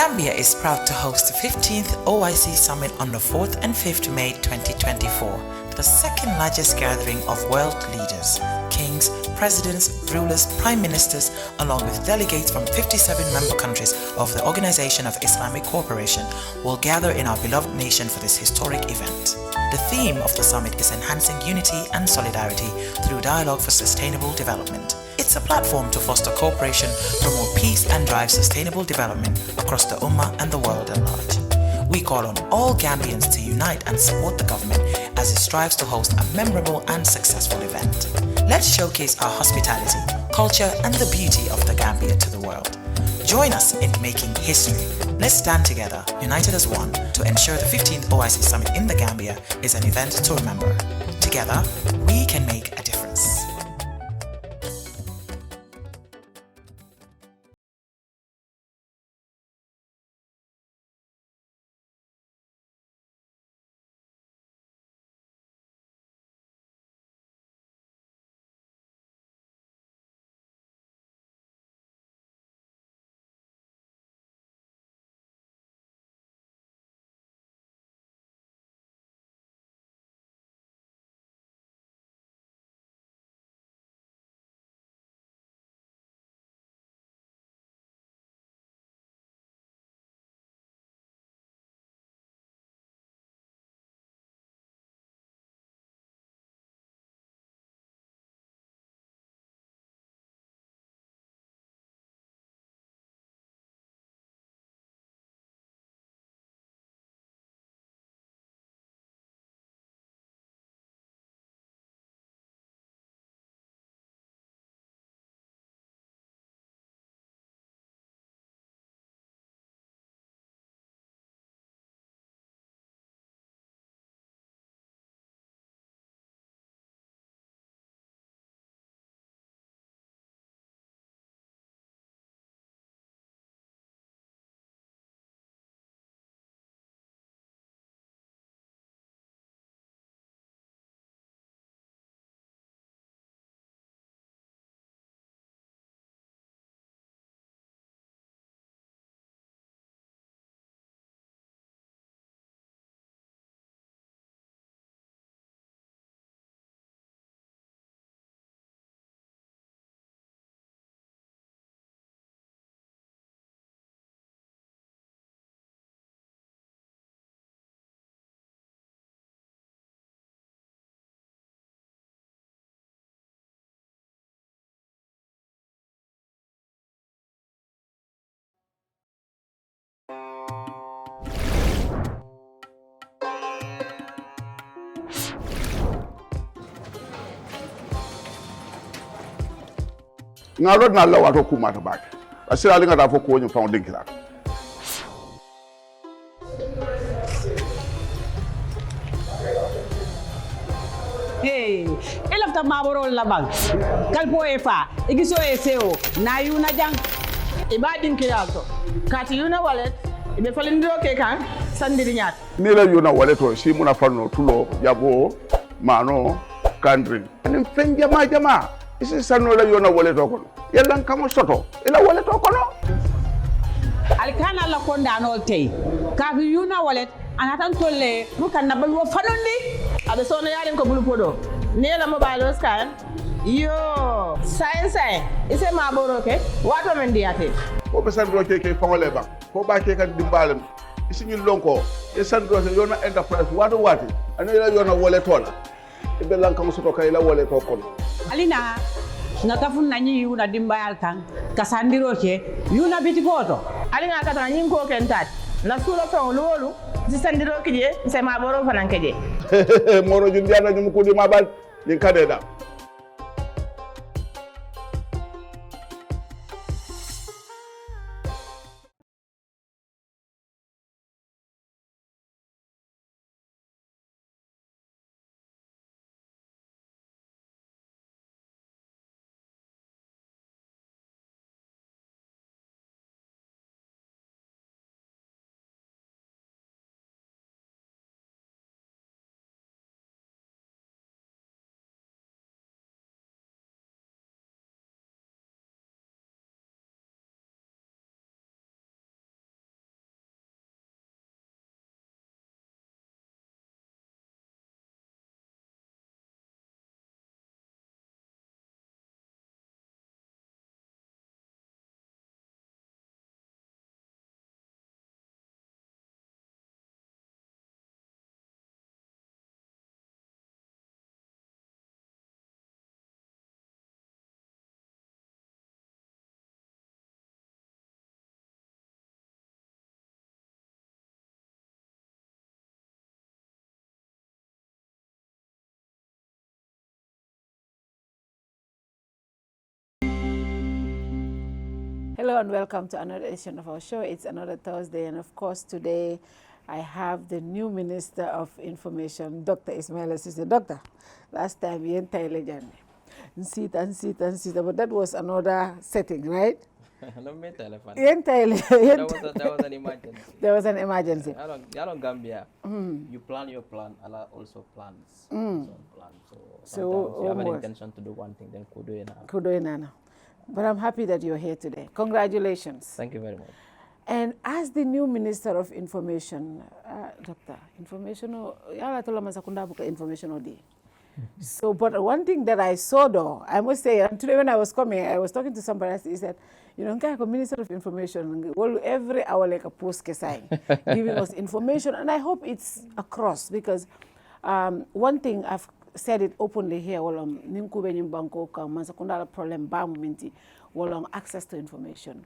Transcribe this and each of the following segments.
Gambia is proud to host the 15th OIC Summit on the 4th and 5th May 2024, the second largest gathering of world leaders, kings, presidents, rulers, prime ministers, along with delegates from 57 member countries of the Organization of Islamic Cooperation will gather in our beloved nation for this historic event. The theme of the summit is enhancing unity and solidarity through dialogue for sustainable development. It's a platform to foster cooperation, promote peace and drive sustainable development across the Ummah and the world at large. We call on all Gambians to unite and support the government as it strives to host a memorable and successful event. Let's showcase our hospitality, culture and the beauty of the Gambia to the world. Join us in making history. Let's stand together, united as one, to ensure the 15th OIC Summit in the Gambia is an event to remember. Together, we can make a difference. Nga rod na lawa to kuma ta bak asira linga da fo ko nyi fawo dinkira hey elafta maboro la bank kalpo efa igiso eseo na yuna jang iba dinkira to kati yuna wallet ibe falindiro ke kan sandiri nyat ni la yuna wallet to shi muna fanno tulo yabo mano kandri ni fenja jama isi sanno la yona wallet to kono yalla kamo soto ila wallet to kono alkana la konda no tay ka yuna wallet anatan tolle mukan na balwo fanondi abe sono yaren ko bulu podo ne la mobile scan yo Ceesay ise ma boroke wato men diate ko be sandro ke fangole ba ko ba ke kan dimbalem isi ñu lonko e sandro yona enterprise wato wati ani la yona wallet to la ibe lan kamo soto kay la wallet to kono alina nga kafun nanyi yuna dimbayal kan kasandiro ke yuna bitikoto alina kata nyin ko kentat na sulo fe lolu si sandiro kije se ma boro fanan keje moro jundi ana nyum ko di mabal ni kadeda Hello and welcome to another edition of our show. It's another Thursday, and of course today I have the new Minister of Information, Dr. Ismaila Ceesay. Doctor, last time we entered legend. But that was another setting, right? No me telephone. That was an emergency. There was an emergency. Yalong Gambia, you plan your plan, Allah also plans his own plan. So sometimes you have an intention to do one thing, then kudo. But I'm happy that you're here today. Congratulations. Thank you very much. And as the new Minister of Information, Doctor, information, so, but one thing that I saw though, I must say, and today when I was coming, I was talking to somebody else, he said, you know, Minister of Information, well, every hour like a post giving us information, and I hope it's across, because one thing I've said it openly here, ninkube nyimbanko ka mansakunda problem ba momenti, access to information.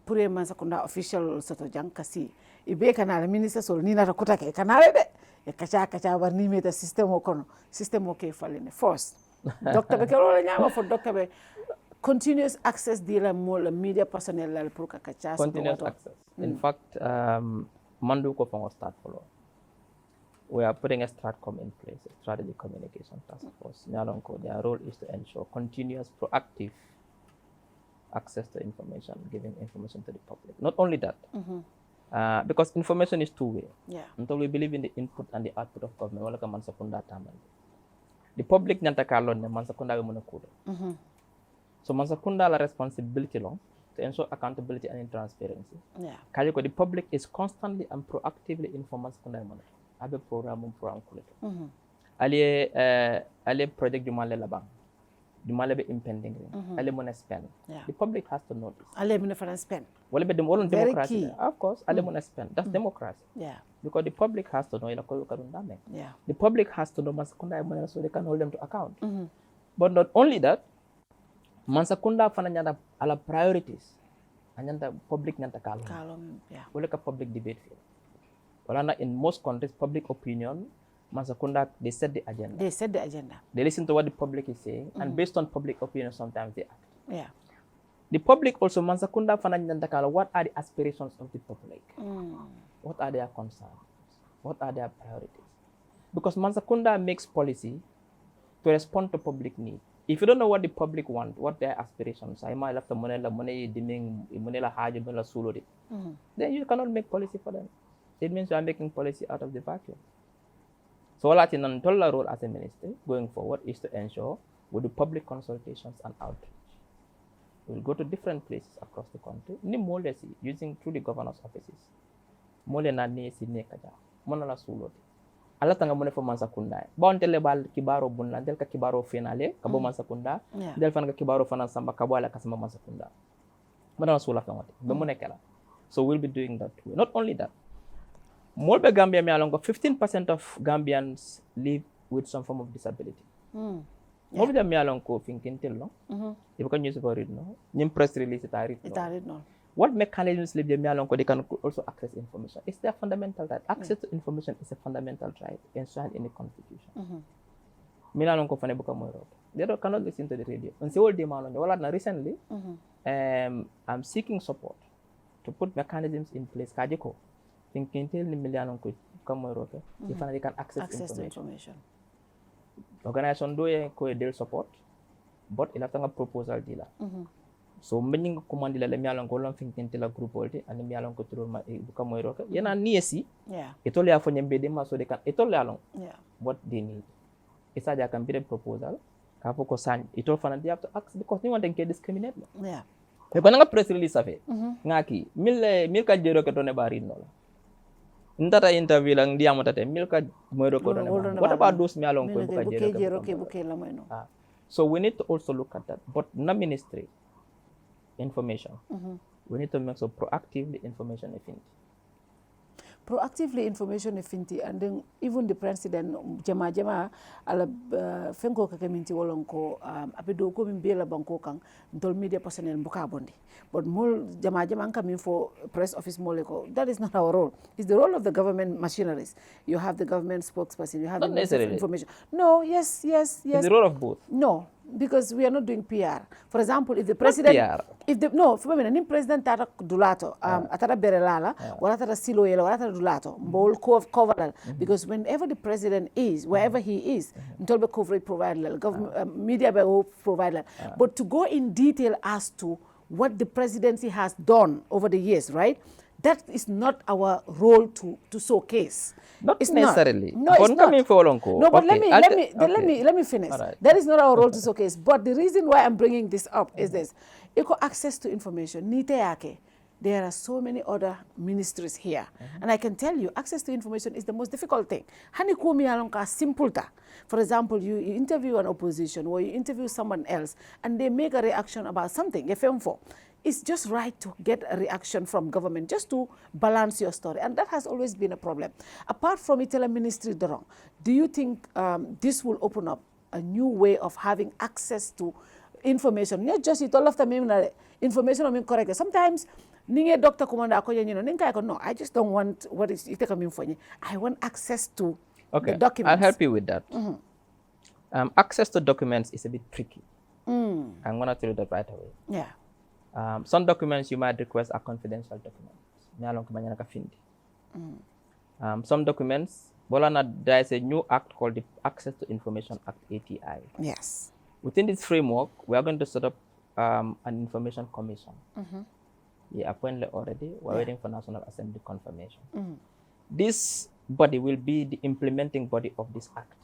Pure mansakunda official soto jang kasi, ibe kanala minister sol nina rakuta ke kanale de. Kacha war ni meta system okay falling first doctor be kelo nyama for doctor be continuous access dealer more media personnel la pour kacha continuous access. In fact, mandu ko fango start follow. We are putting a stratcom in place, a strategic communication task force. Nyalonko, their role is to ensure continuous proactive access to information, giving information to the public. Not only that, because information is two-way. Yeah. Until we believe in the input and the output of government, wala ka mansakunda taman. The public nyanta kalon ne mansakunda ga muna kudo. So mansakunda la responsibility long to ensure accountability and transparency. Yeah. Kajiko, the public is constantly and proactively informed mansakunda muna. Abe program kuleto. Ali project jumale labang. Jumale be impending. Ali muna spend. Yeah. The public has to know this. Ali muna spend. Well, but the democracy, of course, I don't spend. That's democracy. Yeah. Because the public has to know. Yeah. The public has to know Mansakunda so they can hold them to account. But not only that, Mansakunda fananyanda ala priorities. Anyanda public nyanta kalom. Yeah. Well, like a public debate field. Well, in most countries, public opinion, Mansakunda, they set the agenda. They listen to what the public is saying, and based on public opinion, sometimes they act. Yeah. The public also, Mansakunda fananyanda what are the aspirations of the public? What are their concerns? What are their priorities? Because Mansakunda makes policy to respond to public need. If you don't know what the public want, what their aspirations are, then you cannot make policy for them. It means you are making policy out of the vacuum. So what I role as a minister going forward is to ensure we do public consultations and outreach. We'll go to different places across the country, using through the governor's offices. Mole na ne si ne kaja, mona la suloti. Ala tanga mone fo Mansakunda. Ba on tele bal kibaro bunla, del ka kibaro finale, kabo Mansakunda, del fan ka kibaro fanan samba kabo ala kasama Mansakunda. Mona la sula famati, be mone kala. So we'll be doing that too. Not only that, Molbe Gambia me alongo 15% of Gambians live with some form of disability. Molbe me alongo finkintel no. If you can use for it no. Nim press release it read no. What mechanisms live me alongo they can also access information. It's their fundamental right. Access to information is a fundamental right enshrined in the constitution. Me alongo fane buka moiro. They cannot listen to the radio. And say all the man on recently I'm seeking support to put mechanisms in place. Kajiko. Thinking till the million could come over, if they can access to information. Organization do a deal support, but il a a proposal dealer. So many command la mialon golon thinking till a group already and the mialon could ma become more okay. Yena niesi, it only have for them so they can it only along what they need. It's a can be a proposal. Kapoko san it all fan they have to ask because no one can discriminate. Yeah. They can press release of it. Ngaki, milka jero katone barin no. Ndata interview lang dia motate milka moiro ko dona. What about those mialong ko buka jero? So we need to also look at that. But na ministry information. We need to make so proactively information efficient. Proactively information efficient, and then even the president jama ala fenko kakaminti wolonko abedo ko bimbela banko kan dol media personnel buka bondi. But more jama coming for press office moleko. That is not our role. It's the role of the government machineries. You have the government spokesperson. You have not the necessarily information. No, yes. It's the role of both. No, because we are not doing PR. For example, if the president, for me, president tata dulato, atara berelala, or atara siloyelo, or atara dulato, bol cover, because whenever the president is, wherever he is, ntolbe coverage provider, government media be provider, but to go in detail as to what the presidency has done over the years, right? That is not our role to showcase. Not it's necessarily. No, it's not. No, but okay. let me finish. Right. That is not our role to showcase. But the reason why I'm bringing this up is this: equal access to information. There are so many other ministries here, and I can tell you, access to information is the most difficult thing. For example, you interview an opposition or you interview someone else, and they make a reaction about something. It's just right to get a reaction from government just to balance your story. And that has always been a problem. Apart from Itala Ministry Dorong, do you think this will open up a new way of having access to information? Not just all of the information I mean correct. Sometimes Dr. Kumanda no, I just don't want what is it coming for you. I want access to the documents. I'll help you with that. Access to documents is a bit tricky. I'm gonna tell you that right away. Yeah. Some documents you might request are confidential documents. Some documents, there is a new act called the Access to Information Act, ATI. Yes. Within this framework, we are going to set up an information commission. We appointed already. We're waiting for National Assembly confirmation. This body will be the implementing body of this act.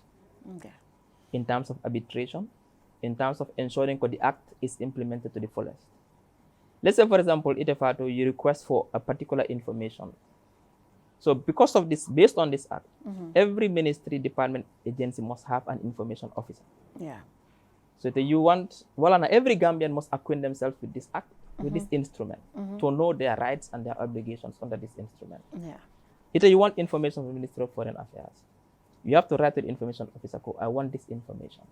In terms of arbitration, in terms of ensuring that the act is implemented to the fullest. Let's say, for example, Fatou, you request for a particular information. So because of this, based on this act, every ministry, department, agency must have an information officer. Yeah. So that you want, every Gambian must acquaint themselves with this act, with this instrument, to know their rights and their obligations under this instrument. Yeah. Either you want information from the Ministry of Foreign Affairs, you have to write to the information officer, I want this information.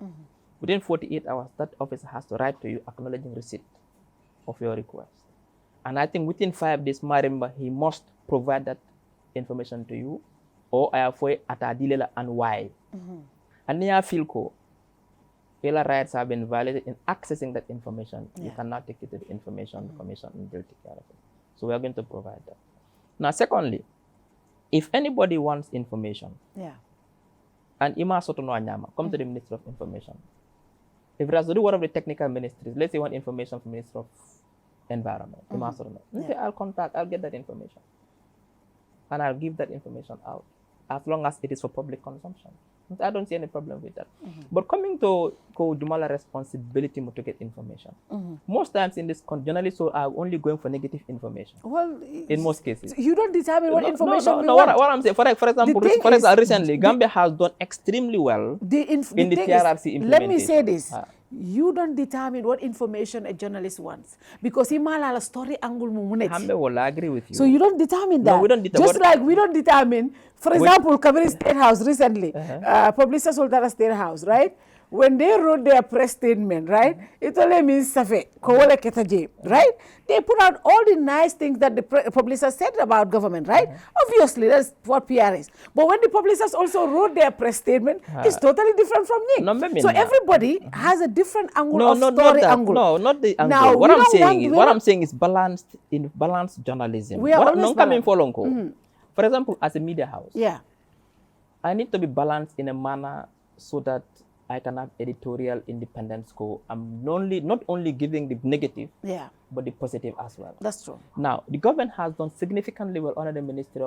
Within 48 hours, that officer has to write to you acknowledging receipt of your request. And I think within 5 days, Marimba, he must provide that information to you, or I have at a dealer and why. And near Filco, your rights have been violated in accessing that information. You cannot take it to the information commission and they'll take care of it. So we are going to provide that. Now, secondly, if anybody wants information, and Ima Sotono Anyama, come to the Ministry of Information. If it has to do one of the technical ministries, let's say one information from Ministry of Environment, I'll get that information. And I'll give that information out, as long as it is for public consumption. I don't see any problem with that. But coming to Jumala responsibility to get information, most times in this, journalists are only going for negative information. Well, in most cases. You don't determine what information we want. want. What I'm saying, for example, recently, Gambia has done extremely well in the TRRC implementation. Let me say this. You don't determine what information a journalist wants, because he malala story angle I agree with you. So you don't determine that. No, we don't determine. Just like we don't determine, for example, Kabiri State House recently, Publisher Sultana State House, right? When they wrote their press statement, right, it only means Safe, Kowole Ketaje, right? They put out all the nice things that the publishers said about government, right? Obviously, that's what PR is. But when the publishers also wrote their press statement, it's totally different from me. No, so everybody has a different angle of story angle. No, not the angle. Now, what I'm saying is balanced journalism. We are always balanced. For example, as a media house, I need to be balanced in a manner so that I can have editorial independence. I'm not only giving the negative, but the positive as well. That's true. Now, the government has done significantly well under the Ministry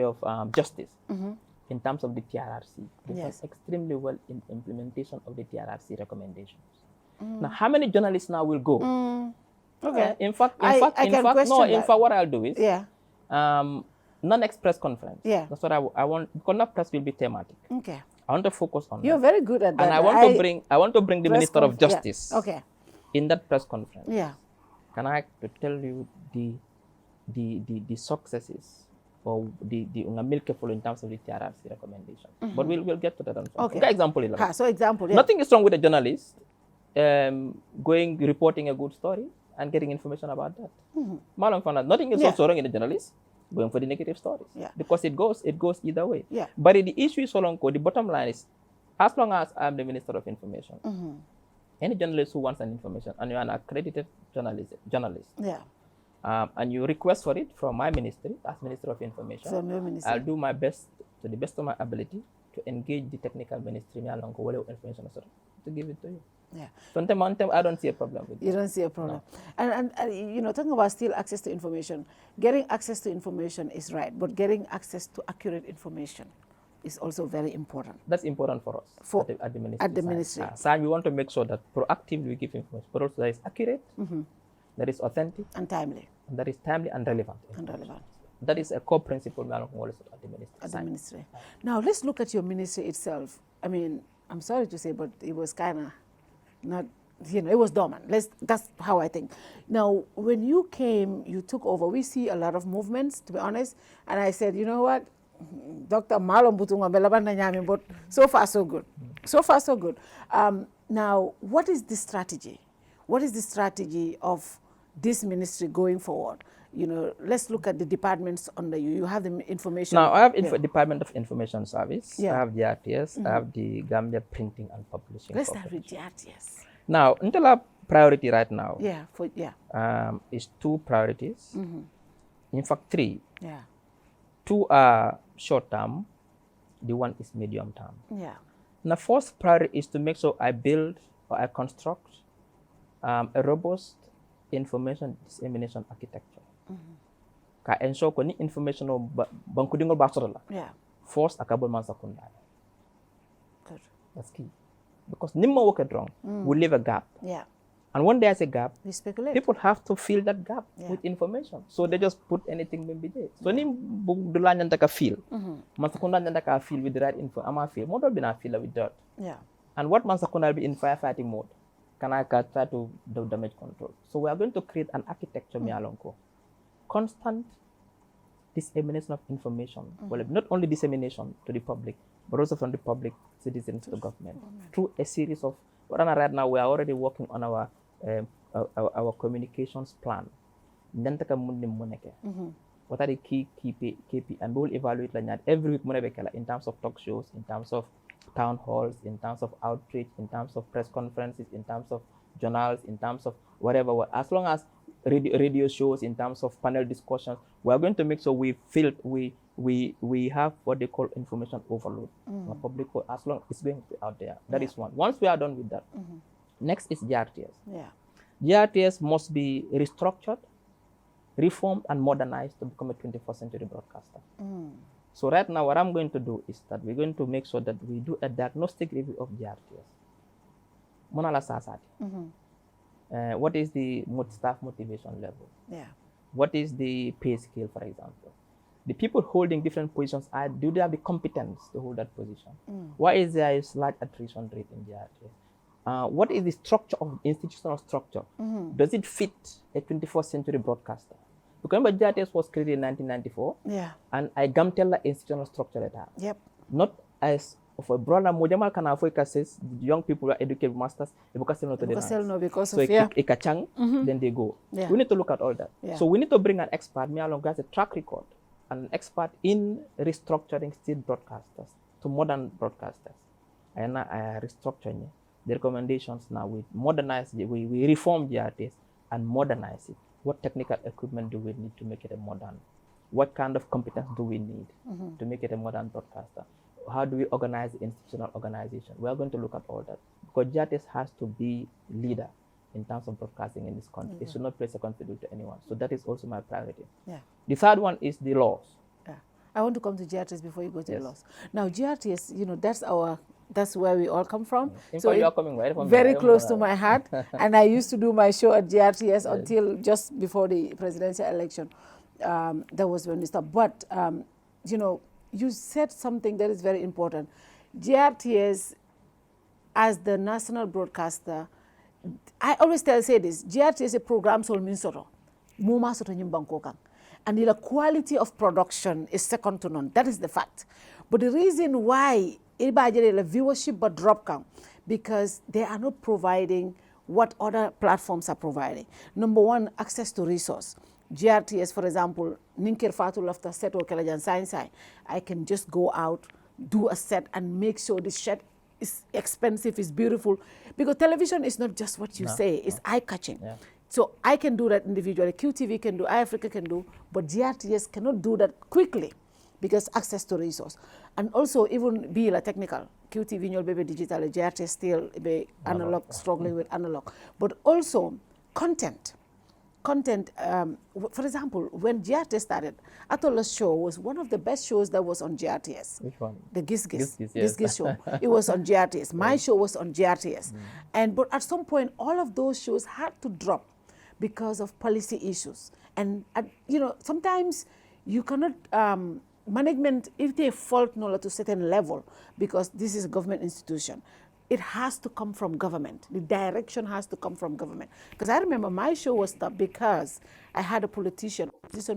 of Justice in terms of the TRRC. They done extremely well in implementation of the TRRC recommendations. Now, how many journalists now will go? Okay. In fact, what I'll do is non-express conference. That's what I want. Conduct press will be thematic. Okay. I want to focus on You're that. very good at that. And I want to bring the Minister of Justice in that press conference. Can I tell you the successes or the milkful in terms of the TRRC recommendation? But we'll get to that. Okay. Example. Nothing is wrong with a journalist reporting a good story and getting information about that. Nothing is also wrong in a journalist going for the negative stories, because it goes either way. But the issue is the bottom line is as long as I'm the Minister of Information, any journalist who wants an information, and you're an accredited journalist, Yeah. And you request for it from my ministry as Minister of Information, From your ministry. I'll do my best, to the best of my ability, to engage the technical ministry along with information to give it to you. Yeah. So I don't see a problem with it. You don't see a problem. And you know, talking about still access to information, getting access to information is right, but getting access to accurate information is also very important. That's important for us at the ministry. At the ministry. So we want to make sure that proactively we give information, but also that is accurate, that is authentic, And timely. and that is timely and relevant. And relevant. That is a core principle at the ministry. At the ministry. Now, let's look at your ministry itself. I mean, I'm sorry to say, but it was kind of not, you know, it was dormant. That's how I think. Now, when you came, you took over, we see a lot of movements, to be honest. And I said, you know what? Dr. Malom Butunga Belabanda Nyami, but so far so good. So far so good. Now, what is the strategy? What is the strategy of this ministry going forward? You know, let's look at the departments under you. You have the information. Now, I have Department of Information Service. Yeah. I have the RTS. I have the Gambia Printing and Publishing. Let's start with the RTS. Now, until our priority right now is 2 priorities. In fact, 3. Yeah. 2 are short term. The 1 is medium term. Yeah. The first priority is to make sure I build or I construct a robust information dissemination architecture. Ka ensure ko ni information o banku dingol ba soro la. Yeah. First akabol man secondary. Good. That's key. Because nimma work wrong, we leave a gap. Yeah. And when there's a gap, We speculate. people have to fill that gap Yeah. with information. So they just put anything maybe there. So ni bugdula nyanda ka fill. Man secondary nyanda ka fill with the right info. Ama fill. Model bina fill with dirt. Yeah. And what man secondary be in firefighting mode? Can I try to do damage control? So we are going to create an architecture Mialonko. Constant dissemination of information. Well, not only dissemination to the public, but also from the public citizens to the government through a series of. Right now, we are already working on our communications plan. What are the key KP, and we will evaluate like that every week in terms of talk shows, in terms of town halls, in terms of outreach, in terms of press conferences, in terms of journals, in terms of whatever. As long as radio shows, in terms of panel discussions, we are going to make sure we have what they call information overload. Public, as long as it's going to be out there. That is one. Once we are done with that, next is GRTS. Yeah. GRTS must be restructured, reformed, and modernized to become a 21st century broadcaster. So right now, what I'm going to do is that we're going to make sure that we do a diagnostic review of GRTS. Monala Sasati. What is the staff motivation level? Yeah. What is the pay scale, for example? The people holding different positions, do they have the competence to hold that position? Why is there a slight attrition rate in GRTS? What is the structure of institutional structure? Does it fit a 21st century broadcaster? Because remember, GRTS was created in 1994, and I gamtella institutional structure at that. Yep. Not as of a broader mojamal kana Africa says young people are educated masters because then they go. Yeah. We need to look at all that. Yeah. So we need to bring an expert, me along as a track record, and an expert in restructuring state broadcasters to modern broadcasters. And restructuring the recommendations now. We modernize, we reform GRTS and modernize it. What technical equipment do we need to make it a modern? What kind of competence do we need to make it a modern broadcaster? How do we organize the institutional organization? We are going to look at all that. Because GRTS has to be leader in terms of broadcasting in this country. It should not place a confidence to anyone. So that is also my priority. Yeah. The third one is the laws. Yeah. I want to come to GRTS before you go to Yes. the laws. Now, GRTS, you know, that's where we all come from. In So fact, you it- are coming right from very there. close to my heart. And I used to do my show at GRTS until just before the presidential election. That was when we stopped. But, you know, you said something that is very important. GRTS, as the national broadcaster, I always say this, GRTS is a program sol min soto, muma soto nyimbanko kang. And the quality of production is second to none. That is the fact. But the reason why the viewership but drop kang, because they are not providing what other platforms are providing. Number one, access to resource. GRTS, for example, Kerr Fatou after set or Kelajan Science, I can just go out, do a set, and make sure the set it's expensive, it's beautiful. Because television is not just what you say, it's eye-catching. Yeah. So I can do that individually, QTV can do, iAfrica can do, but GRTS cannot do that quickly because access to resource. And also even be like technical, QTV will be digital, GRTS still be analog, struggling with analog. But also content. For example, when GRTS started, Atola's show was one of the best shows that was on GRTS. Which one? The Gis Gis. Yes. Gis Gis show. It was on GRTS. My show was on GRTS. But at some point, all of those shows had to drop because of policy issues. And you know, sometimes you cannot, management, if they fault to a certain level, because this is a government institution, it has to come from government. The direction has to come from government. Because I remember my show was stopped because I had a opposition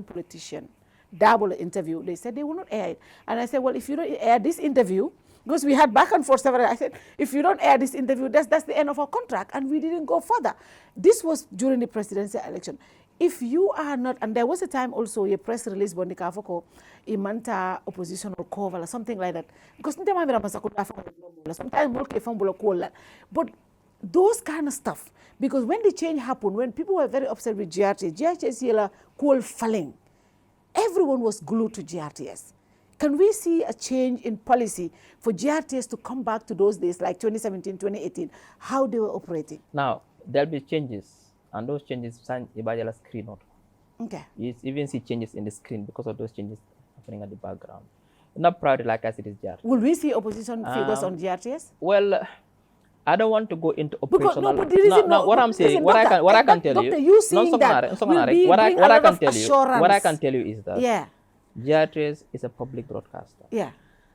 politician, double interview. They said they will not air it. And I said, well, if you don't air this interview, because we had back and forth several, I said, if you don't air this interview, that's the end of our contract. And we didn't go further. This was during the presidential election. If you are not, and there was a time also a press release when the Kafoko imanta opposition or cover or something like that. Because sometimes, but those kind of stuff, because when the change happened, when people were very upset with GRTS coal falling, everyone was glued to GRTS. Can we see a change in policy for GRTS to come back to those days like 2017, 2018, how they were operating? Now, there'll be changes. And those changes, Ibajala screen out. Okay. You even see changes in the screen because of those changes happening at the background. Not proud like as it is GRTS. Will we see opposition figures on GRTS? Well, I don't want to go into operational. What I'm saying, what I can tell you, what I can tell you is that GRTS is a public broadcaster. Yeah.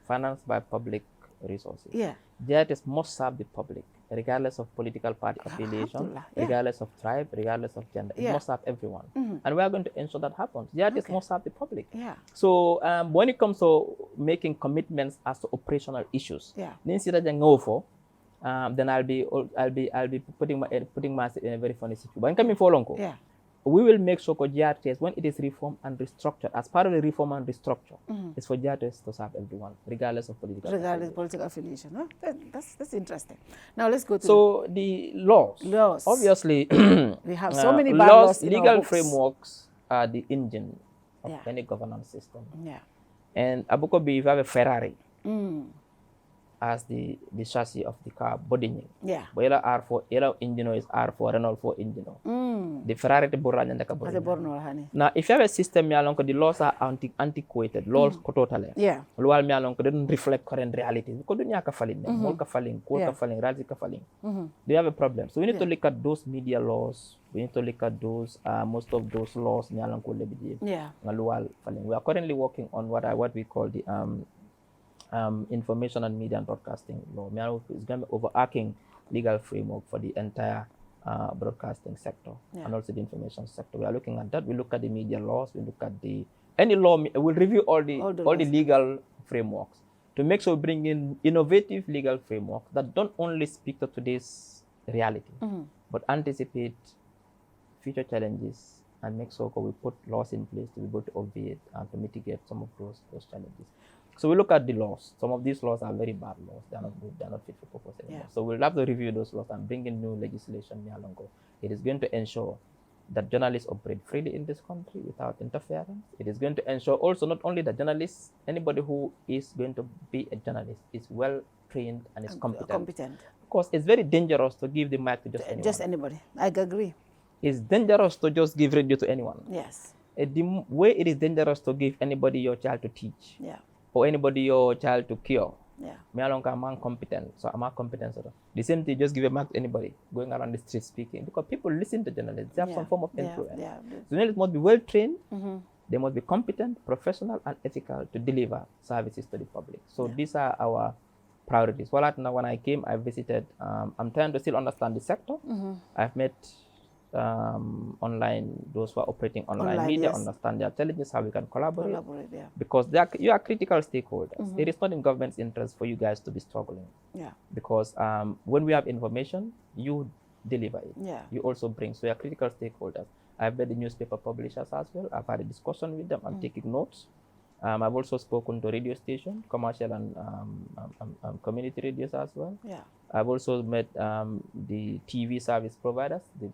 Financed by public resources. Yeah. GRTS must serve the public, regardless of political party affiliation, regardless of tribe, regardless of gender. It must serve everyone. And we are going to ensure that happens. GRTS must serve the public. Yeah. So when it comes to making commitments as to operational issues, then I'll be putting myself in a very funny situation. But coming for long, we will make sure GRTS, when it is reformed and restructured, as part of the reform and restructure, it's for GRTS to serve everyone, regardless of political affiliation. Huh? That's interesting. Now let's go to the laws. Obviously, we have so many laws. Legal frameworks are the engine of any governance system. Yeah. And Abukobi, if you have a Ferrari as the chassis of the car, body. Yeah. But R4, yellow engine is R4, Renault 4 engine. The Ferrari the Borran and the Now, if you have a system, the laws are antiquated, laws totally. Yeah. Lual they don't reflect current reality. Because do you have a problem? So we need to look at those media laws. We need to look at those most of those laws. We are currently working on what we call the Information and Media and Broadcasting Law. It's going to be overarching legal framework for the entire broadcasting sector and also the information sector. We are looking at that. We look at the media laws. We look at any law. We'll review all the legal frameworks to make sure we bring in innovative legal frameworks that don't only speak to today's reality, but anticipate future challenges and make sure we put laws in place to be able to obviate and to mitigate some of those challenges. So we look at the laws. Some of these laws are very bad laws. They are not good. They are not fit for purpose anymore. So we'll have to review those laws and bring in new legislation. It is going to ensure that journalists operate freely in this country without interference. It is going to ensure also not only that journalists, anybody who is going to be a journalist is well trained and is competent. Of course, it's very dangerous to give the mic to just anybody. I agree. It's dangerous to just give radio to anyone. Yes. The way it is dangerous to give anybody your child to teach. Yeah. Or anybody your child to cure. Yeah. I'm competent, so I'm competent. The same thing, just give a mark to anybody going around the street speaking, because people listen to journalists. They have some form of influence. Journalists must be well trained. They must be competent, professional, and ethical to deliver services to the public. So these are our priorities. Well, when I came, I visited. I'm trying to still understand the sector. I've met online, those who are operating online media, understand their challenges, how we can collaborate because you are critical stakeholders. It is not in government's interest for you guys to be struggling. Because when we have information, you deliver it. You also bring, so you are critical stakeholders. I've met the newspaper publishers as well. I've had a discussion with them. I'm taking notes. I've also spoken to radio station, commercial and community radios as well. Yeah. I've also met the TV service providers, the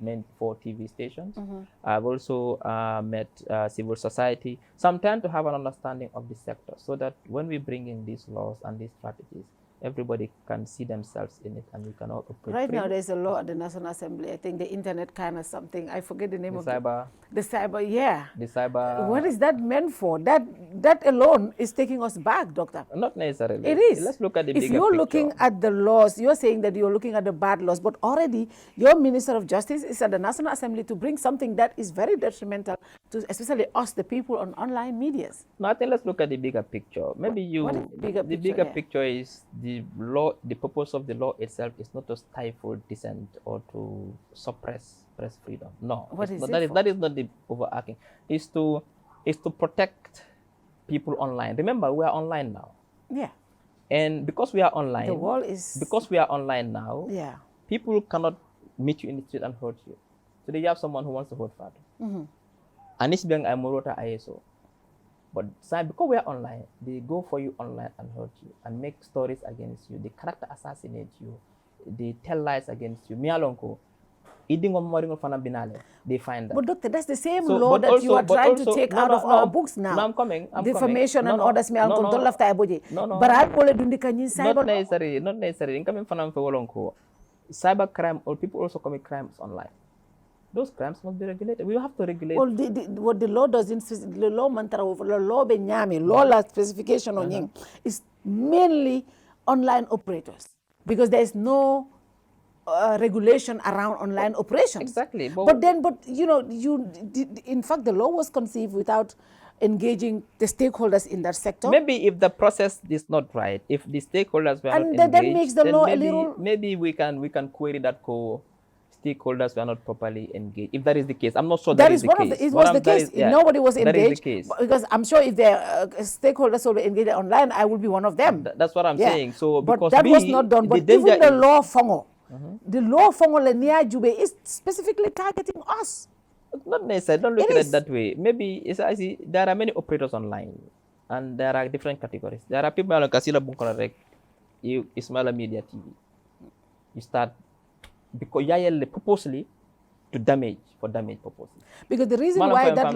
main four TV stations. I've also met civil society, sometimes to have an understanding of the sector, so that when we bring in these laws and these strategies, everybody can see themselves in it and we can all operate. Right now, there's a law at the National Assembly. I think the internet kind of something. I forget the name of it. The cyber, yeah. The cyber. What is that meant for? That alone is taking us back, Doctor. Not necessarily. It is. Let's look at the bigger picture. If you're looking at the laws, you're saying that you're looking at the bad laws, but already your Minister of Justice is at the National Assembly to bring something that is very detrimental to especially us, the people on online medias. No, I think let's look at the bigger picture. Maybe you. What is the bigger picture is the law. The purpose of the law itself is not to stifle dissent or to suppress press freedom. No, that is not the overarching. It's to protect people online. Remember, we are online now. Yeah. And because we are online, the wall is because we are online now. Yeah. People cannot meet you in the street and hurt you. Today you have someone who wants to hurt Fatou. And it's being Amorota ISO. But because we are online, they go for you online and hurt you and make stories against you. They character assassinate you. They tell lies against you. Mialonko. They find that. But Doctor, that's the same law that you are trying to take out of our books now. No, I'm coming. Defamation and others. No. But I not necessarily. Not necessarily. Cyber crime, or people also commit crimes online. Those crimes must be regulated. We have to regulate. Well, what the law doesn't, the law mantra of the law benyami, law la specification on him is mainly online operators because there is no regulation around online operations. Exactly. But you know, in fact, the law was conceived without engaging the stakeholders in that sector. Maybe if the process is not right, if the stakeholders were not engaged, that makes the law maybe, a little. Maybe we can query that stakeholders were not properly engaged. If that is the case, I'm not sure that is the case. It was the case. Nobody was engaged. That is the case. Because I'm sure if the stakeholders were engaged online, I would be one of them. That's what I'm saying. So but because that was not done. But even the law fongo, the law fongo Lenia Jube is specifically targeting us. Not necessarily. Don't look at it that way. Maybe I see there are many operators online, and there are different categories. There are people like Kasila Bunkorek, Ismaila Media TV. You start because purposely to damage purposes. Because the reason why that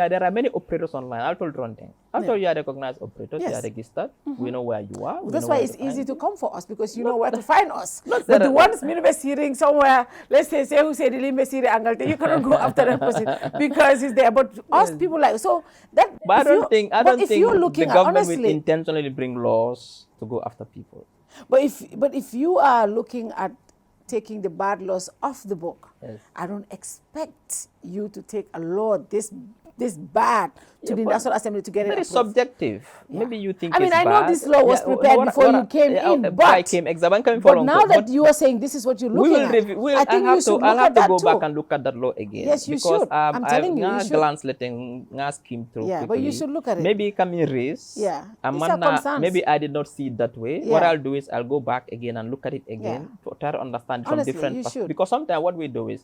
there are many operators online. I'll tell you one thing. After you are recognized operators, you are registered. We know where you are. That's why it's easy to come for us because you know where to find us. But the ones Minibus hearing somewhere, let's say who said the Limbes Angle, you cannot go after that person because it's there. But us people like so that. But I don't think the government will intentionally bring laws to go after people. But if you are looking at taking the bad laws off the book, I don't expect you to take a law this bad to the National Assembly to get it approved. That is subjective. Maybe you think it's bad. I know this law was prepared before you came in, but now that you are saying this is what you're looking at, I think you should look at that too. I'll have to go back and look at that law again. Yes, you should. I'm telling you, you should. Glance letting skim through quickly. But you should look at it. Maybe coming race. Yeah. Maybe I did not see it that way. What I'll do is I'll go back again and look at it again to try to understand from different perspectives. Because sometimes what we do is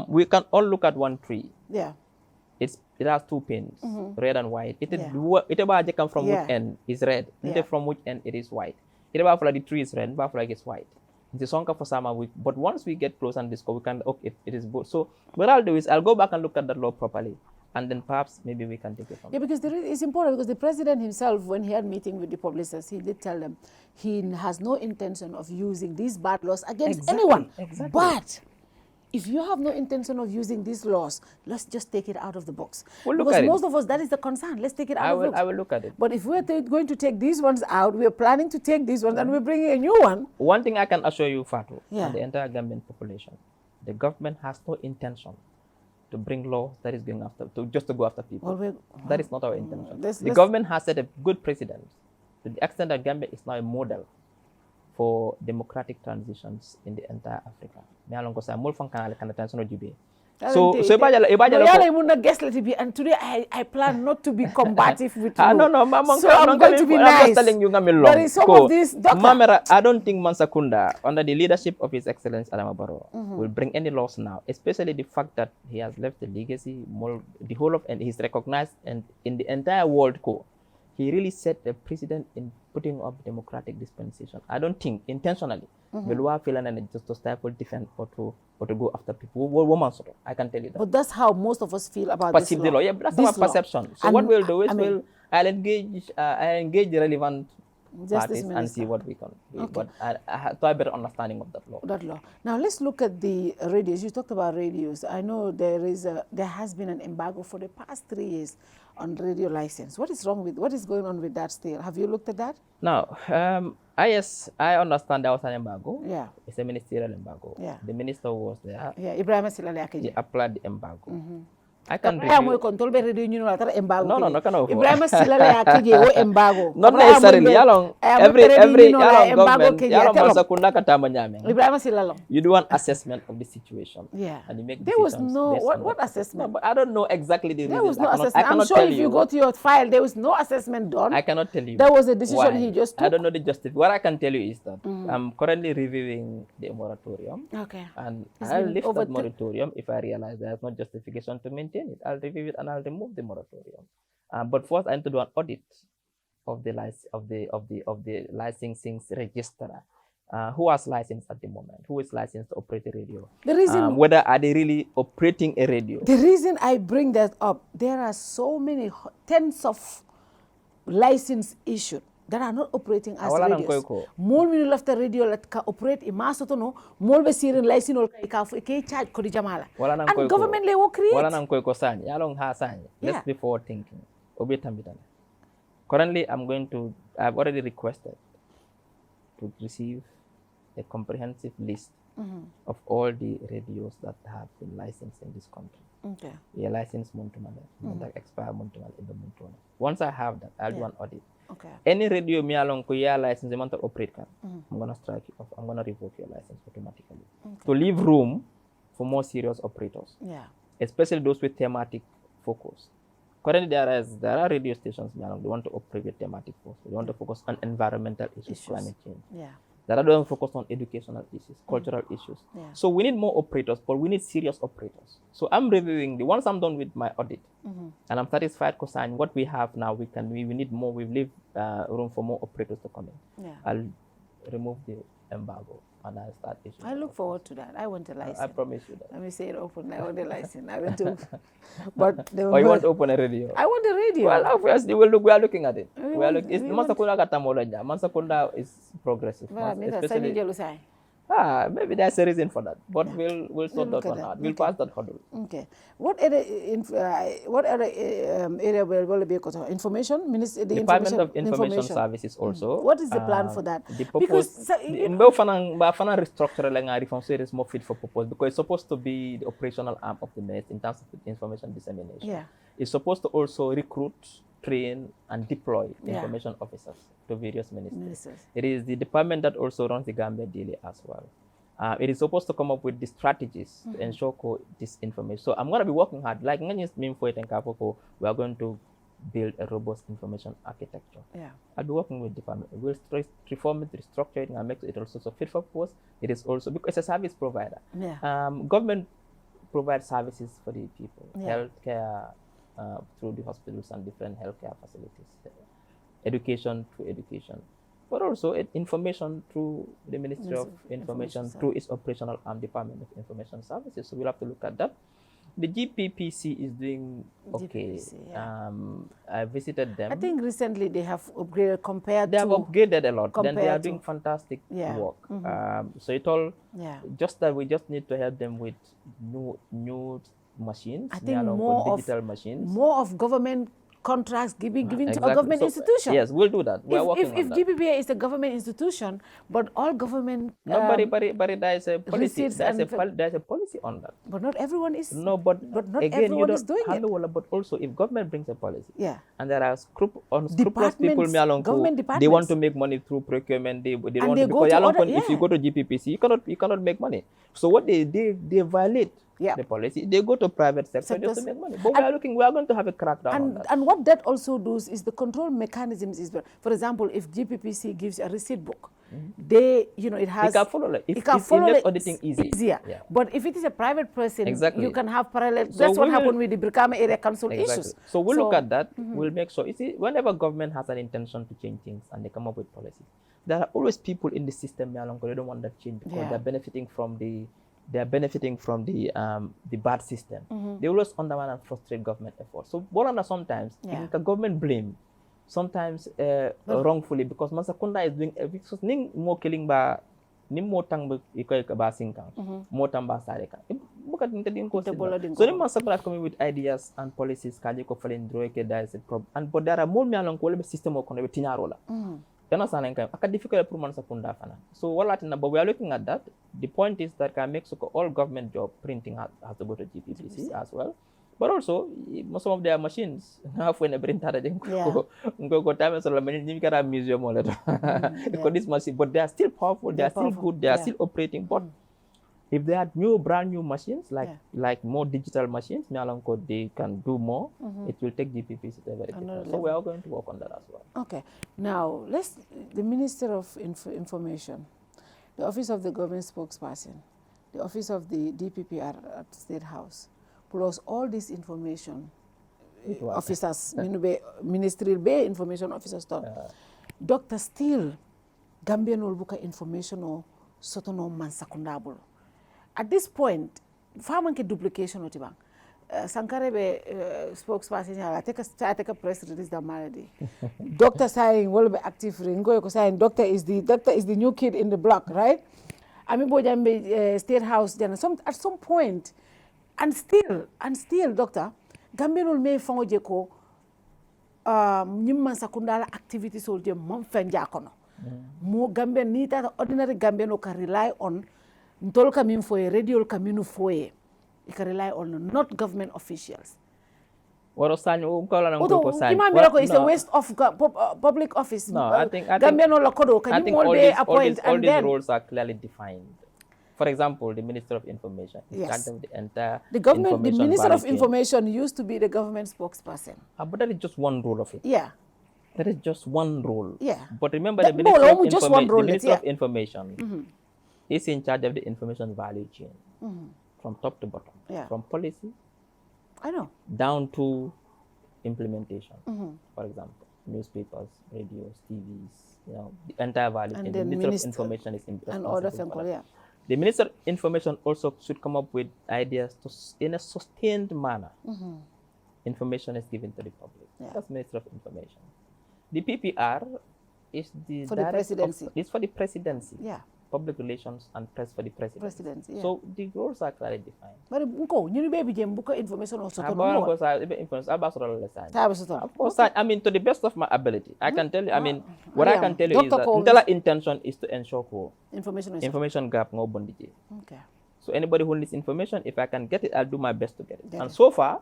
we can all look at one tree. Yeah. It has two pins, red and white. It come from which end is red. From which end it is white. It about the tree is red, but like it's white. It's a for summer week. But once we get close and discover, we can it is both. So what I'll do is I'll go back and look at that law properly, and then perhaps maybe we can take it from there. Because it's important because the president himself, when he had meeting with the publicists, he did tell them he has no intention of using these bad laws against anyone. Exactly. But if you have no intention of using these laws, let's just take it out of the box. We'll look because at most of us, that is the concern. Let's take it out of the box. I will look at it. But if we're going to take these ones out, we're planning to take these ones and we're bringing a new one. One thing I can assure you, Fatou, and the entire Gambian population, the government has no intention to bring laws that is going after, to go after people. That is not our intention. The government has set a good precedent to the extent that Gambia is now a model for democratic transitions in the entire Africa. So yala mun na guess let it be, and today I plan not to be combative with you. No, so I'm going to be nice. I'm just telling you, but in some of these, Mamera, I don't think Mansakunda, under the leadership of His Excellency Adama Barrow, will bring any loss now, especially the fact that he has left the legacy, the whole of, and he's recognized and in the entire world. He really set the precedent in putting up democratic dispensation. I don't think intentionally Belua feeling and just to stifle defend or to go after people. Woman sort of, I can tell you that. But that's how most of us feel about Perceive this law. Yeah, that's our perception. So what we'll do is I'll engage the relevant parties and see what we can do. But I have a better understanding of that law. Now let's look at the radios. You talked about radios. I know there has been an embargo for the past 3 years on radio license. What is going on with that still? Have you looked at that? Now, I understand there was an embargo. Yeah. It's a ministerial embargo. Yeah. The minister was there. Yeah, Ibrahim Ceesay. He applied the embargo. I can review. Embargo. No, Ibrahim Ceesay embargo. Not necessarily. Every government, you do an assessment of the situation. Yeah. And you make there was no what assessment? No, but I don't know exactly the reason. There was no assessment. I'm sure if you go to your file, there was no assessment done. I cannot tell you. There was a decision he just took. I don't know the justification. What I can tell you is that I'm currently reviewing the moratorium. Okay. And I'll lift that moratorium if I realize there's no justification to maintain it. I'll review it and I'll remove the moratorium. But first, I need to do an audit of the licensing registrar. Who has license at the moment? Who is licensed to operate a radio? The reason whether are they really operating a radio? The reason I bring that up, there are so many tens of license issued that are not operating as radios. Mol minu lafta radio that can operate imasoto no mol be sirin license ol kay charge ko di jamala. And government le wo create. Wala nang koy ko san. Yalong ha san. Let's be forward thinking. Currently, I've already requested to receive a comprehensive list of all the radios that have been licensed in this country. Okay. Yeah, license Montumale, expire Montumale in the Montuna. Once I have that, I'll do an audit. Okay. Any radio me along kuya license the to operate can, I'm gonna strike you off. I'm gonna revoke your license automatically. To leave room for more serious operators. Yeah. Especially those with thematic focus. Currently there are radio stations they want to operate with thematic focus. They want to focus on environmental issues. Climate change. Yeah. That are don't focus on educational issues, cultural issues. Yeah. So we need more operators, but we need serious operators. So I'm reviewing once I'm done with my audit, and I'm satisfied because what we have now, we need more. We leave room for more operators to come in. Yeah. I'll remove the embargo and I'll start issuing. I look forward to that. I want a license. I promise you that. Let me say it openly. I want a license. I want to. But you want to open a radio? I want a radio. Well, obviously, we are looking at it. Mansakunda is progressive. Especially, maybe there's a reason for that, but we'll sort that one out. We'll pass that hurdle. Okay. What other area will be information? Department of Information Services also. What is the plan for that? The purpose, restructure is more fit for purpose because it's supposed to be the operational arm of the ministry in terms of information dissemination. Yeah. It's supposed to also recruit, train, and deploy information officers to various ministries. It is the department that also runs the Gambia Daily as well. It is supposed to come up with the strategies to ensure this information. So I'm going to be working hard. Like we are going to build a robust information architecture. Yeah. I'll be working with the department. We'll reform it, restructure it, and make it also so fit for purpose. It is also because it's a service provider. Yeah. Government provides services for the people, Yeah. healthcare through the hospitals and different healthcare facilities, education through education, but also information through the Ministry of Information through its operational arm, Department of Information Services. So we'll have to look at that. The GPPC is doing okay. I visited them. I think recently they have upgraded compared They to... have upgraded a lot. Then they are doing fantastic Yeah. work. So it all, Yeah. just that we just need to help them with new machines. I think along more with digital machines. More of government contracts given to a government institution. Yes, we'll do that. We're working on if that. GPPA is a government institution, but all government But there is a policy. receipts There's and- a policy on that. but not everyone is. No, but not again, everyone is doing it. But also, if government brings a policy, Yeah. and there are unscrupulous people government they want departments. to make money through procurement. They want they to go because to other- if you go to GPPC, you cannot make money. So what they violate Yeah. the policy. They go to private sector just to make money. But we are going to have a crackdown on that. And what that also does is the control mechanisms is, for example, if GPPC gives a receipt book, they, it has... It can follow it. It makes auditing easier. Yeah. But if it is a private person, you can have parallel... So that's what happened with the Brikama Area Council issues. So we'll look at that. We'll make sure. You see, whenever government has an intention to change things and they come up with policies, there are always people in the system, they don't want that change because they're benefiting from the bad system. They always undermine and frustrate government efforts. So sometimes the government blame, sometimes wrongfully, because Masakunda is doing because ning mo killing ba nim mo tang ba ikoy ka ba singkang mo tang ba sare ka bukat nita din ko so nim Masakunda coming with ideas and policies kaje ko falen droy ke there is a problem and but there are more me along ko le system ko ne tinaro la yana sanen kay aka difficult pour Masakunda fana so wala tina but we are looking at that. The point is that can make all government job printing has to go to GPPC as well. But also, some of their machines have when a printer go time so many museum because this machine, but they are still powerful, they are still good, they are still operating. But if they had brand new machines like more digital machines, they can do more. It will take GPPC to a very different. So we are going to work on that as well. Okay. Now the Minister of Information, the Office of the Government Spokesperson, the Office of the DPP at State House, plus all this information officers, ministerial bay information officers done. Doctor still Gambian will book information or sotono mansakundabolo. At this point, farmanke duplication of the Sankare be spokesperson I take a press release the malady. Doctor saying will be active ringo saying doctor is the new kid in the block, right? I mean Bojambe State House at some point and still doctor Gambian will may fongo ko nyimman sakundala activities soldier mom fenjakono. Mo Gambian ni that ordinary Gambian can rely on ntol kamin foye radio kaminu foye. You can rely on not government officials. It's a waste of public office. No, I think all these roles are clearly defined. For example, the Minister of Information is part of the entire the Minister of Information used to be the government spokesperson. But that is just one role of it. Yeah. That is just one role. Yeah. But remember, the Minister of Information is in charge of the information value chain. From top to bottom, from policy, down to implementation. For example, newspapers, radios, TVs, the entire value chain. The Minister of Information is responsible for that. The Minister of Information also should come up with ideas to, in a sustained manner. Information is given to the public. That's Minister of Information. The PPR is for the presidency. It's for the presidency. Yeah. Public relations and press for the presidency. Yeah. So the roles are clearly defined. But you baby information also of course, I mean, to the best of my ability, I can tell you. I mean, what I can tell you is that the intention is to ensure information gap no bondage. Okay. So anybody who needs information, if I can get it, I'll do my best to get it. And so far,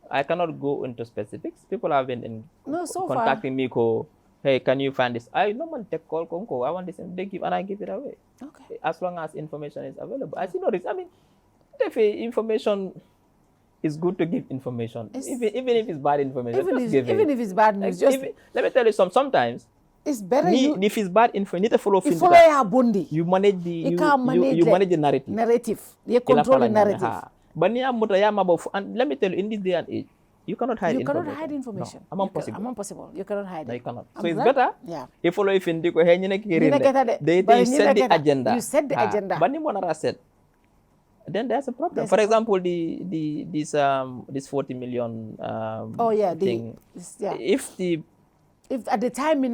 I cannot go into specifics. People have been contacting me. Hey, can you find this? I normally take call, I want this, and they give, and I give it away. Okay. As long as information is available. I see no risk. I mean, if information is good to give information, even if it's bad information, even if it's bad news, let me tell you sometimes it's better. If it's bad info, you need to follow. You manage the you manage the narrative. You control the narrative. But and let me tell you, in this day and age, you cannot hide information. You cannot hide information. No, impossible. You cannot hide it. No, you cannot. So it's better if follow if you set the agenda. You set the agenda. But said. Then there's a problem. For example, this 40 million thing. If at the time in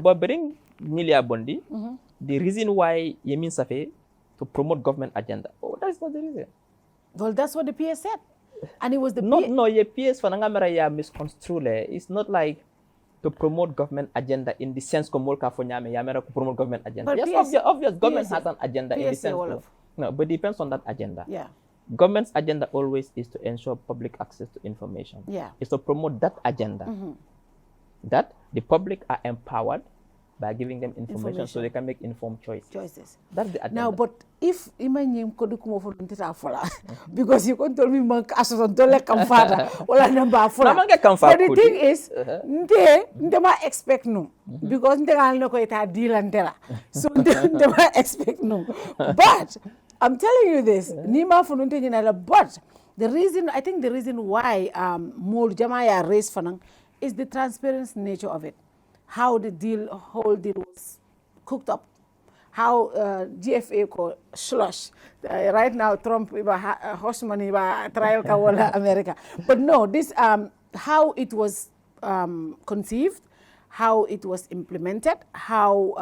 but bring Milia Bondi, the reason why Yemin Safe to promote government agenda. Oh, that's not the reason. Well, that's what the PS said. And it was the PS for Nangamara misconstrued. It's not like to promote government agenda in the sense Komolka for Yamera to promote government agenda. But yes, obvious government has an agenda in the sense no, but it depends on that agenda. Yeah. Government's agenda always is to ensure public access to information. Yeah. It's to promote that agenda. That the public are empowered by giving them information so they can make informed choices. That's the agenda. Now, but if imagine kodukumo for ntita fola, because you can tell me man aso ntole kamfata wala namba fola. But the thing is, nte ma expect no, because nte galno ko ita deal antela, so nte ma expect no. But I'm telling you this, nima for nte jinala. But the reason, I think the reason why more Jamaya raised fanang is the transparent nature of it. How the whole deal was cooked up, how GFA called slush. Right now, Trump host money trial kawola America. But no, this how it was conceived, how it was implemented, how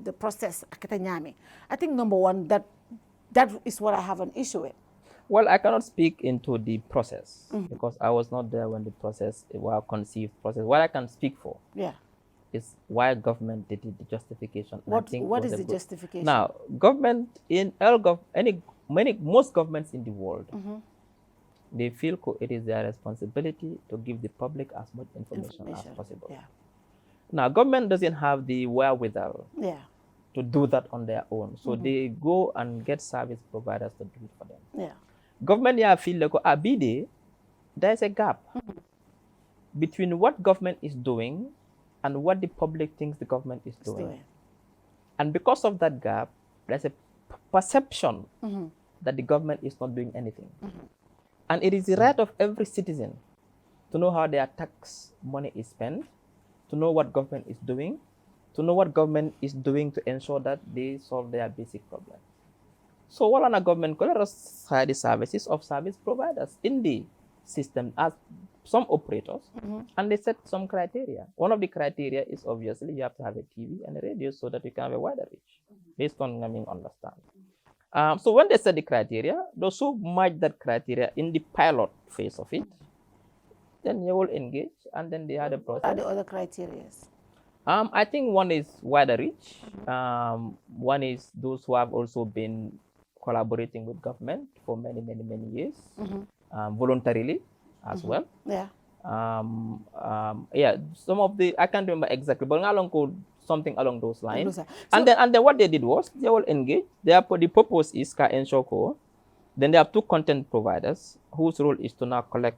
the process akatanyami. I think number one, that is what I have an issue with. Well, I cannot speak into the process because I was not there when the process was conceived. What I can speak for is why government did it, the justification. What is the justification? Now, government in most governments in the world, they feel it is their responsibility to give the public as much information as possible. Yeah. Now, government doesn't have the wherewithal to do that on their own, so they go and get service providers to do it for them. Yeah. Government feel like abide, there is a gap between what government is doing and what the public thinks the government is doing. And because of that gap, there's a perception that the government is not doing anything. And it is the right of every citizen to know how their tax money is spent, to know what government is doing, to know what government is doing to ensure that they solve their basic problems. So what on a government could the services of service providers in the system as some operators, and they set some criteria. One of the criteria is obviously you have to have a TV and a radio so that you can have a wider reach, based on understand. So when they set the criteria, those who match that criteria in the pilot phase of it, then you will engage, and then they have a process. What are the other criteria? I think one is wider reach. One is those who have also been collaborating with government for many years, voluntarily as well. Yeah. Some of the, I can't remember exactly, but something along those lines. So, and then what they did was they will engage. The purpose is ka ensure. Then they have two content providers whose role is to now collect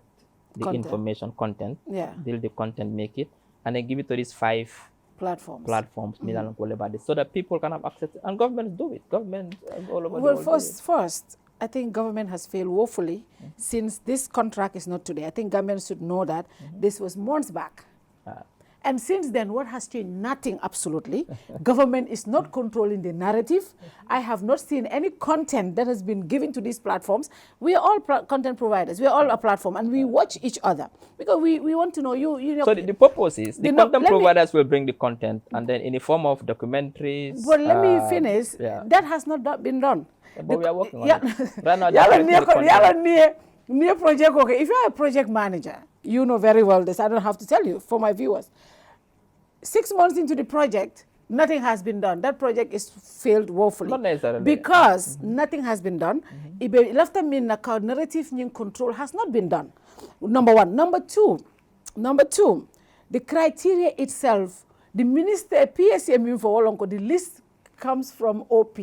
the information, content, build the content, make it, and then give it to these 5 platforms so that people can have access, and governments do it. Government all over the world. First, I think government has failed woefully since this contract is not today. I think government should know that this was months back. And since then, what has changed? Nothing, absolutely. Government is not controlling the narrative. I have not seen any content that has been given to these platforms. We are all content providers. We are all a platform, and we watch each other because we want to know you know. So the purpose is the content providers will bring the content, and then in the form of documentaries. But let me finish. That has not been done. But we are working on it. Right now, near project. Okay, if you are a project manager, you know very well this. I don't have to tell you for my viewers. 6 months into the project, nothing has been done. That project is failed woefully. Not necessarily. Because nothing has been done. Narrative control has not been done. Number one. Number two, the criteria itself, the minister, PSM for Olonko, the list comes from OP.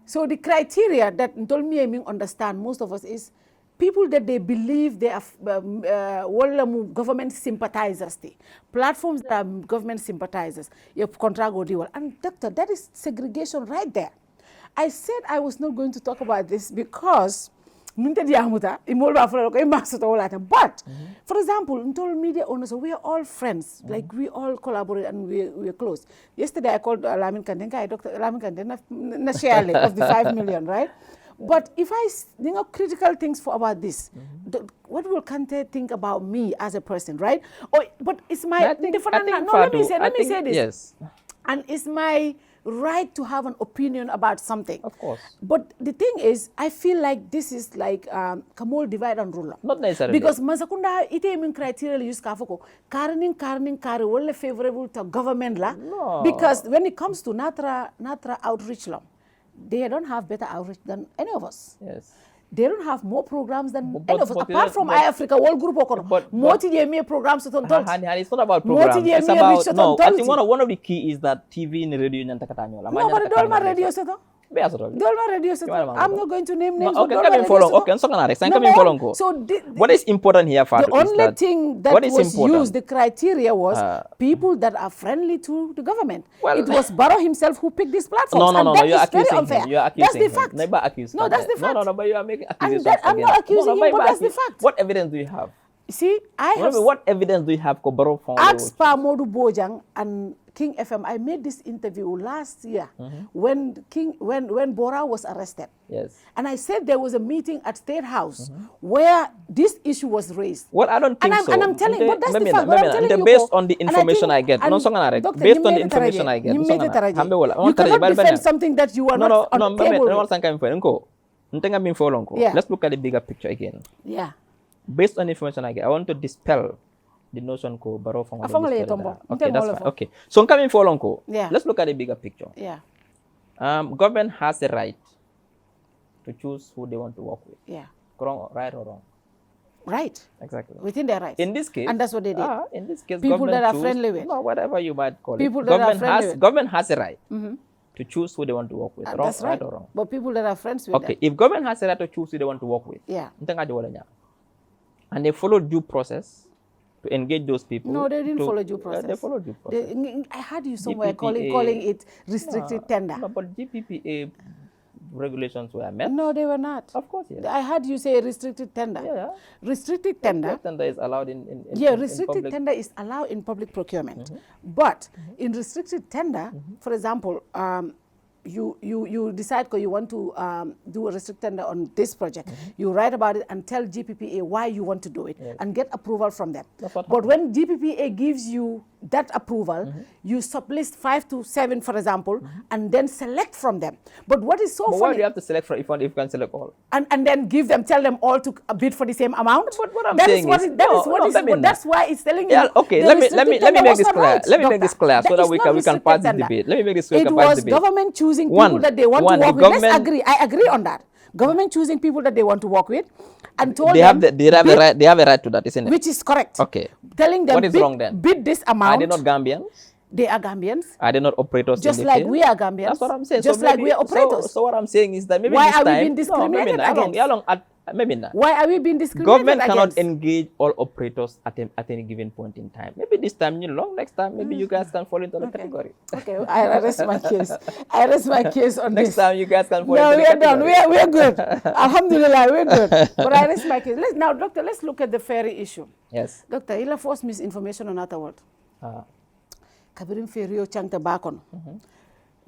So the criteria that Ntolmi understand, most of us, is people that they believe they are government sympathizers. Platforms that are government sympathizers. Your contract or deal. And doctor, that is segregation right there. I said I was not going to talk about this because but, for example, Ntol media owners, we are all friends. Like, we all collaborate and we are close. Yesterday, I called Lamin Kandenka, Dr. Lamin Kandenka, share of the 5 million, right? But if I think critical things about this, what will Kante think about me as a person, right? But it's my let me say this. Yes. And it's my right to have an opinion about something. Of course. But the thing is, I feel like this is like Kamol divide and rule. Not necessarily. Because Masakunda ite criteria use kafoko karning wole favorable to government la. No. Because when it comes to Natra outreach law, they don't have better outreach than any of us. Yes. they don't have more programs than But- any of us. but- Apart from but- Africa, World Group or but- more programs to told. And it's not about programs. Moti It's Jemie about Richard no. I Anthology. think one of the key is that TV and radio and No, but Dolma radio seto. Dolma radio seto. I'm not going to name names. Okay, but come Dolma in follow. radio Okay, so can I No, come in follow. So What is important here, Fatou, the only is that thing that what is was important? used, the criteria was people that are friendly to the government. Well- It was Barrow himself who picked these platforms. No, and that you're is very accusing unfair. him. You're accusing That's the him. fact. Never accuse No, him. that's the fact. No, but you are making And accusations that, I'm against not him. accusing him, but that's the fact. What evidence do you have? See, I have What evidence do you have to borrow from? asked Pa Modu Bojang and King FM. I made this interview last year when Bora was arrested. Yes. And I said there was a meeting at State House where this issue was raised. Well, I don't think And so. I'm telling, but that's the Maybe fact. not, But I'm maybe not. telling you, Based Ko, on the and I information think- I get. and No, Doctor, Doctor, based on the you made it information taraje. I get. You made it taraje. Hambe wala. You cannot defend something that you are not on the table with. Yeah. Let's look at the bigger picture again. Yeah. Based on the information I get, I want to dispel the notion ko baro from Afongole yetombo. Okay, that's Ntengolo fine. fo. Okay. So I'm coming for Lonko. Yeah. Let's look at the bigger picture. Yeah. Government has the right to choose who they want to work with. Yeah. Wrong, right or wrong? Right. Exactly. Within their rights. In this case, And that's what they did. In this case, People government that are choose- friendly with. No, whatever you might call People it. that are friendly with. Government has a right to choose who they want to work with. Wrong, That's right. or wrong? But people that are friends with Okay, them. if government has a right to choose who they want to work with, Yeah. and they follow due process to engage those people. No, they didn't to- follow due process. They followed due process. I heard you somewhere GPPA calling it restricted tender. No, but GPPA regulations were met. No, they were not. Of course, yes. I heard you say restricted tender. Yeah. Restricted tender. Tender is allowed in Restricted public. tender is allowed in public procurement. But in restricted tender, for example, you decide you want to do a restricted tender on this project. You write about it and tell GPPA why you want to do it and get approval from them. That's what But when GPPA gives you that approval, you sublist 5 to 7, for example, and then select from them. But what is so But why funny? do you have to select from if you can select all? And then tell them all to bid for the same amount. But what I'm That is saying what is- it- that no, is what no, is- let me but know. that's why it's telling Yeah, you. okay. the Let me restricted make tender this was not clear. right, Let me make doctor. this clear so that is we not can restricted pass this tender. debate. Let me make this so we It can pass was debate. government choosing One- people that they want one, to the work with. Let's government- agree. I agree on that. Government choosing people that they want to work with, and told They have them the right. They have a right to that, isn't it? which is correct. Okay. Telling them What is bid, wrong then? bid this Are amount. they not Gambians? They are Gambians. Are they not operators? Just in the like field? we are Gambians. That's what I'm saying. Just So like maybe- we are operators. So what I'm saying is that maybe Why this are we time, being discriminated against? Maybe not. Why are we being discriminated Government cannot against? engage all operators at any given point in time. Maybe this time, next time, maybe you guys can fall into the category. Okay, I rest my case. I rest my case on Next this. time, you guys can fall No, into we the are done. category. We are good. Alhamdulillah, we're good. But I rest my case. Now, doctor, let's look at the ferry issue. Yes. Doctor, ila force misinformation on other word. Kabirim ferry o chanta bakon.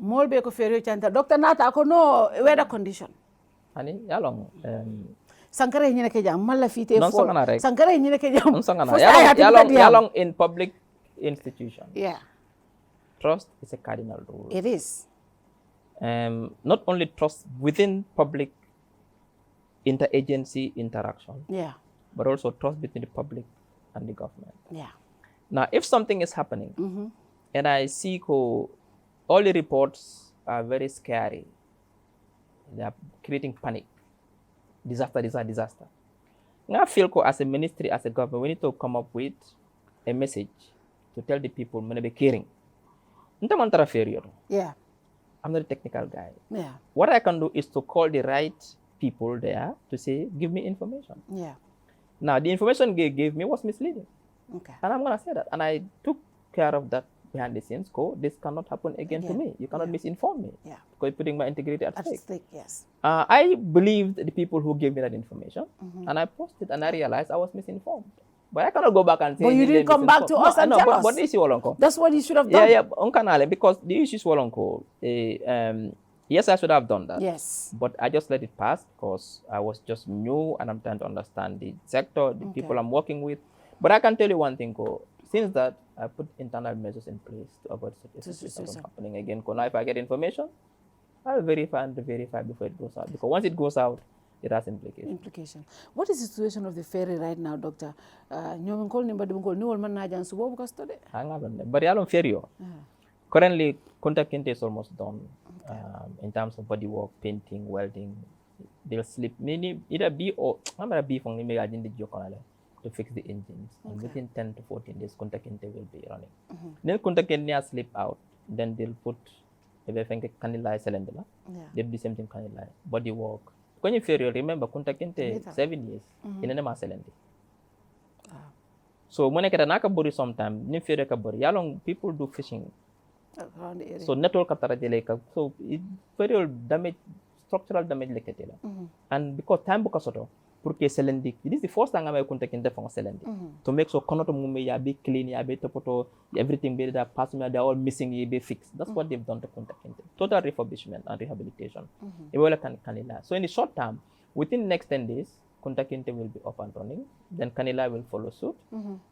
Molbe ko ferry o chanta. Doctor Nata ako no weather condition. Ani, yalong. Sankara nyine ke jam malla fite Non fall. songana rek. Sankara nyine ke jam. First I had to cut the Yalong in public institutions. Yeah, Trust is a cardinal rule. it is. Not only trust within public interagency interaction, Yeah, but also trust between the public and the government. yeah. Now, if something is happening, and I see all the reports are very scary, they are creating panic, disaster. I feel as a ministry, as a government, we need to come up with a message to tell the people, "Mene be caring." Yeah, I'm not a technical guy. yeah, What I can do is to call the right people there to say, "Give me information." yeah. Now, the information they gave me was misleading. Okay. And I'm going to say that. And I took care of that behind the scenes. This cannot happen again to me. You cannot misinform me. Yeah. Because you're putting my integrity at At stake. stake, yes. I believed the people who gave me that information. And I posted and I realized I was misinformed. But I cannot go back and say... But you didn't come back to us and tell us. But this is Wolonko. That's what you should have done. Yeah, because the issue is Wolonko. Yes, I should have done that. Yes. But I just let it pass because I was just new and I'm trying to understand the sector, the people I'm working with. But I can tell you one thing, since that, I put internal measures in place to avoid such a situation from happening again. Now, if I get information, I'll verify before it goes out. Because once it goes out, it has implications. What is the situation of the ferry right now, doctor? But But I don't fear you. Currently, Kunta Kinte is almost done in terms of bodywork, painting, welding. they'll slip many either B or I'm gonna be from the Jokonale to fix the engines. And within 10 to 14 days, Kunta Kinte will be running. Then Kunta Kinte slip out, then they'll put if I think Kanila cylinder. They'll do the same thing Kanila. Body work. When you feel remember Kunta Kinte 7 years in an cylinder. So when I get an akaburi sometime, Nifere Kaburi, Yalong people do fishing around the area. so network katara so it very damage structural damage leketela and because time buka soto pour que selendi this is the first time I contact in for selendi to make so konoto mume ya be clean ya be topoto everything be that pass me they all missing ya be fixed. That's what they've done to contact in total refurbishment and rehabilitation kanila. So in the short term within the next 10 days Kunta Kinte will be up and running. Then Kanila will follow suit.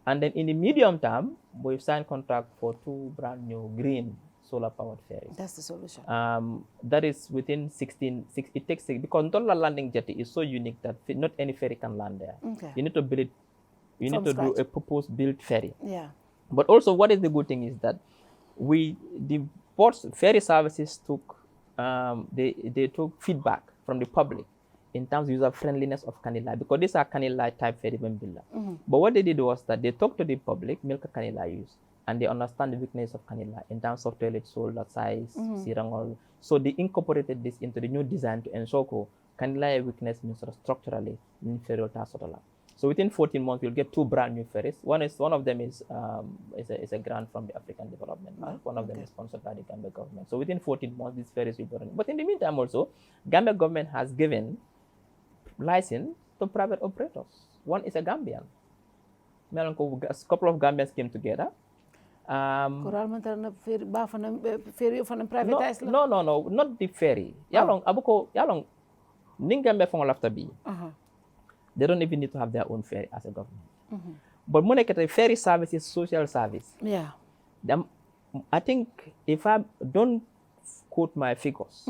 And then in the medium term, we've signed contract for 2 brand new green solar powered ferries. That's the solution. That is within 16, it takes, because Ntola landing jetty is so unique that not any ferry can land there. Okay. You need to build it, you From need to scratch. do a purpose built ferry. Yeah. But also what is the good thing is that the ports ferry services took, they took feedback from the public in terms of user friendliness of Kanila, because these are Kanila type ferry builder. But what they did was that they talked to the public, milk Kanila use, and they understand the weakness of Kanila in terms of toilet soul, size, sirangol. So they incorporated this into the new design to ensure Kanila weakness means structurally inferior to Sotola. So within 14 months, we'll get 2 brand new ferries. One of them is a grant from the African Development Bank. One of them is sponsored by the Gambia government. So within 14 months, these ferries will be running. But in the meantime, also, Gambia government has given license to private operators. One is a Gambian. A couple of Gambians came together. No, not the ferry. Yalong, Ningambe from after B. They don't even need to have their own ferry as a government. But Monekete ferry service is social service. Yeah. I think if I don't quote my figures,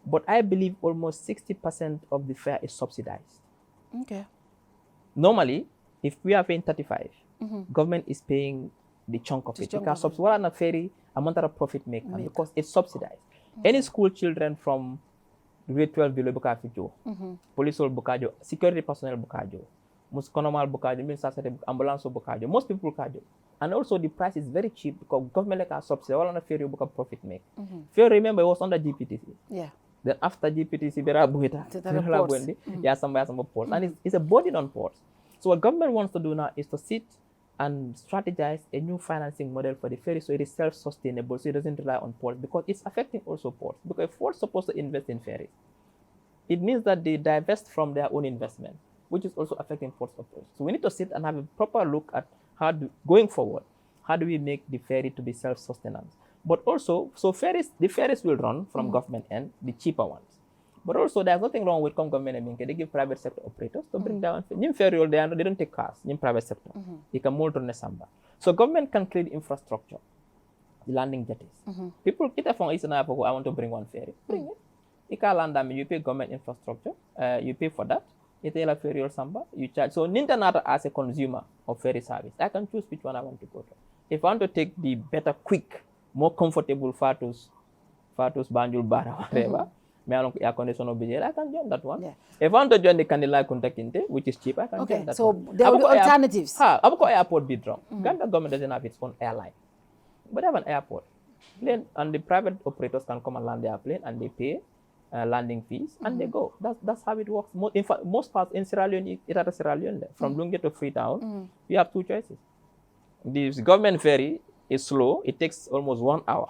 but I believe almost 60% of the fare is subsidized. Okay. Normally, if we are paying 35, government is paying the chunk of it. Because what on a ferry, amount of profit maker because it's subsidized. Any school children from grade 12 below bukajo, police or bukajo, security personnel bukajo, most normal bukajo, ambulance bukajo, most people bukajo. And also the price is very cheap because government like a subsidy, all on a ferry book profit make. If you remember, it was under GPTC. Yeah. Then after GPTC, some ports. And it's a burden on ports. So what government wants to do now is to sit and strategize a new financing model for the ferry so it is self-sustainable, so it doesn't rely on ports, because it's affecting also ports. Because if ports are supposed to invest in ferries, it means that they divest from their own investment, which is also affecting ports operations. So we need to sit and have a proper look at going forward, how do we make the ferry to be self-sustainable? But also, so the ferries will run from government end, the cheaper ones. But also, there's nothing wrong with government. They give private sector operators to bring down. Ferry, they don't take cars in private sector. They can mold on the samba. So government can create infrastructure, the landing jetties. People, I want to bring one ferry. Bring it. You can land you pay government infrastructure. You pay for that. You tell a ferry or samba. You charge. So Nintanata as a consumer of ferry service, I can choose which one I want to go to. If I want to take the better, quick, more comfortable Fatus, Banjul Bara, whatever. Air conditioner I can join that one. Yeah. If I want to join the Kanila Kunta Kinte, which is cheap, I can join that one. So there will be alternatives. Abuko Airport be wrong. Gambia government doesn't have its own airline. But they have an airport. Plane, and the private operators can come and land their plane and they pay landing fees and they go. That's how it works. In fact, most parts in Sierra Leone, from Lungi to Freetown, you have 2 choices. The government ferry is slow. It takes almost 1 hour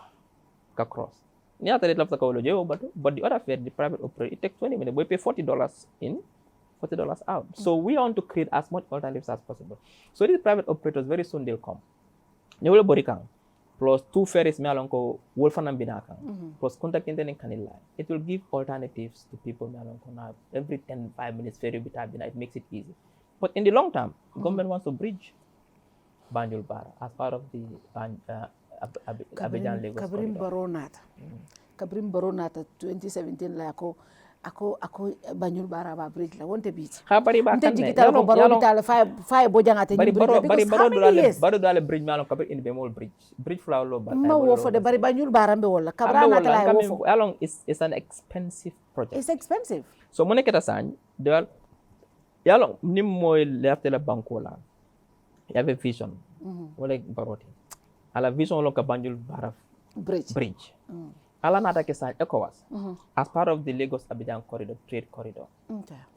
to cross. But the other ferry, the private operator, it takes 20 minutes. We pay $40 in, $40 out. So we want to create as much alternatives as possible. So these private operators, very soon they'll come. They will borikang. Plus 2 ferries, Wolfan and Binakang. Plus Kunta Kinte and Kanila. It will give alternatives to people now. Every 5 minutes ferry Bina, it makes it easy. But in the long term, government wants to bridge Banjul Bara as part of the Abidjan Lagos Kabrim corridor. Baronata. Kabrim Baronata 2017 lako ako Banjul Baraba bridge la wonte beach. Bari ba Nte kan ne jigital ko baro bitale fay bojangate bari ni bridge bari because how many years? baro dale bridge malon kabe in be mol bridge flower lo ba Ma wo fo de bari Banjul Barambe wala kabra na tala wo fo. along is an expensive project. It's expensive. So mo neketa sañ de yalo nim moy lefte la banko la y avait vision wala baroti ala vision lo ka Banjul Barab bridge ala nata ke sañ ECOWAS as part of the Lagos Abidjan corridor trade corridor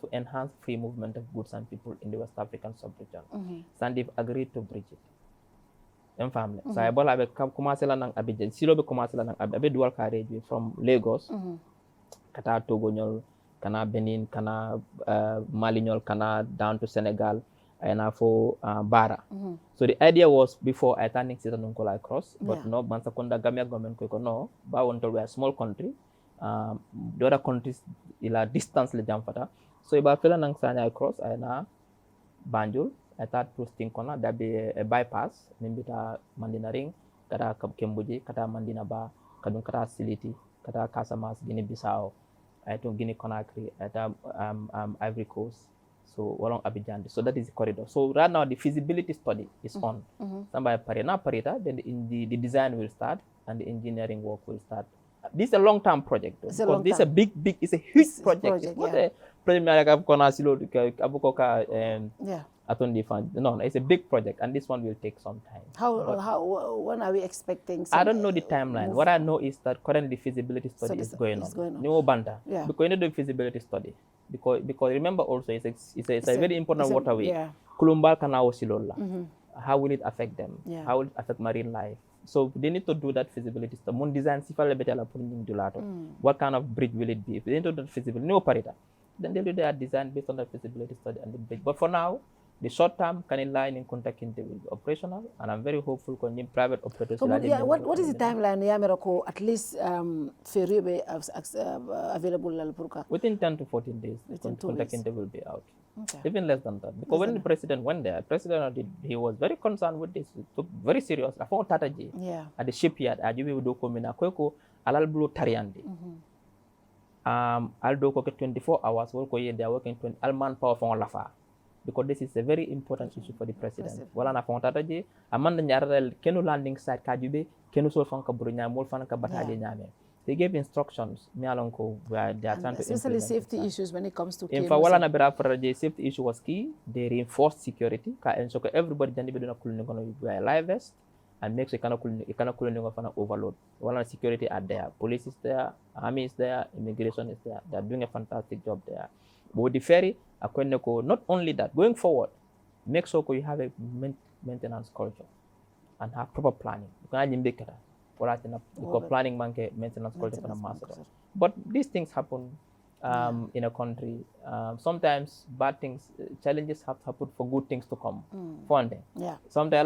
to enhance free movement of goods and people in the West African sub-region. Sandif agreed to bridge it. Family. So I bola be commencé la nang Abidjan silo be commencé la nang abe dual carriage from Lagos kata Togo ñol kana Benin kana Mali ñol kana down to Senegal and for Bara. So the idea was before I turning Sita Nunkola cross, but no, Bansakonda Gambia government ko no, ba until we are a small country. The other countries ila distance le jamfata. So iba fela nang sanya cross ay na Banjul, I thought posting kona there be a bypass nimbita Mandina Ring, kata Kembuji, kata Mandina Ba, kadun kata Siliti, kata Casamas, Guinea Bissau, I to Guinea Conakry, at Ivory Coast. So along Abidjan, so that is the corridor. So right now the feasibility study is on. Somebody parita, then the design will start and the engineering work will start. This is a long-term project though, because this is a big, it's a huge project. It's not a project no, it's a big project and this one will take some time. When are we expecting? I don't know the timeline. What I know is that currently the feasibility study is going on. New Banda. Because you need the feasibility study. Because remember also it's a very important waterway. Kulumbal Kanao Silola. How will it affect them? How will it affect marine life? So they need to do that feasibility study. Mon design what kind of bridge will it be? If they need to do that feasibility, no parita. Then they'll do their design based on the feasibility study and the bridge. But for now, the short term Canning Line in Kunta Kinte will be operational, and I'm very hopeful for private operators. So what is the timeline? Yamerako at least ferry be available within 10 to 14 days. Kunta Kinte will be out. Even less than that, because when the president went there, he was very concerned with this. He took very serious. I found Tataji at the shipyard. Ajubi Udoko Mina Kweko Alal Blue Tariandi. Aldo 24 hours. They are working 20 Alman power from Lafa. Because this is a very important issue for the president. Wala na fonta taji amanda nyaral kenu landing site kajube kenu sol fanka burunya mol fanka batali nyame. They gave instructions me alonko where they are trying to especially safety issues when it comes to in wala na bera for the safety issue was key. They reinforced security ka ensure everybody jandi beduna kulni kono wear live vest and make sure ikana kulni ngofana overload. Wala security are there, police is there, army is there, immigration is there. They are doing a fantastic job there. But with the ferry, not only that, going forward, make sure you have a maintenance culture and have proper planning. Because planning maintenance culture for the master. But these things happen in a country. Sometimes bad things, challenges have happened for good things to come. Sometimes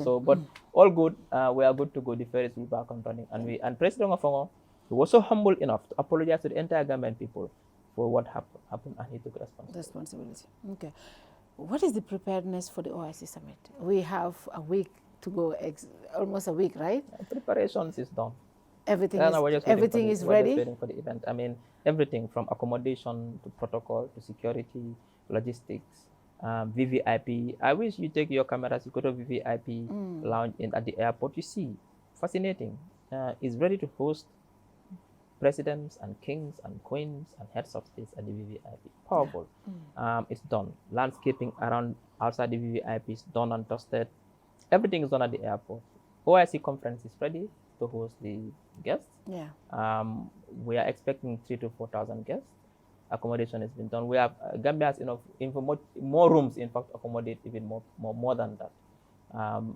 so, but all good. We are good to go. The ferries will be back on running, and President of he was so humble enough to apologize to the entire Gambian people for what happened, and he took responsibility. Okay. What is the preparedness for the OIC summit? We have a week to go, almost a week, right? Preparations is done. Everything is ready? We're just waiting for the event. I mean, everything from accommodation to protocol to security, logistics, VVIP. I wish you take your cameras, you go to VVIP lounge at the airport. You see, fascinating. It's ready to host presidents and kings and queens and heads of states at the VVIP. Powerful. It's done. Landscaping around outside the VVIP is done and dusted. Everything is done at the airport. OIC conference is ready to host the guests. We are expecting 3,000 to 4,000 guests. Accommodation has been done. We have Gambia has enough more rooms, in fact, accommodate even more than that.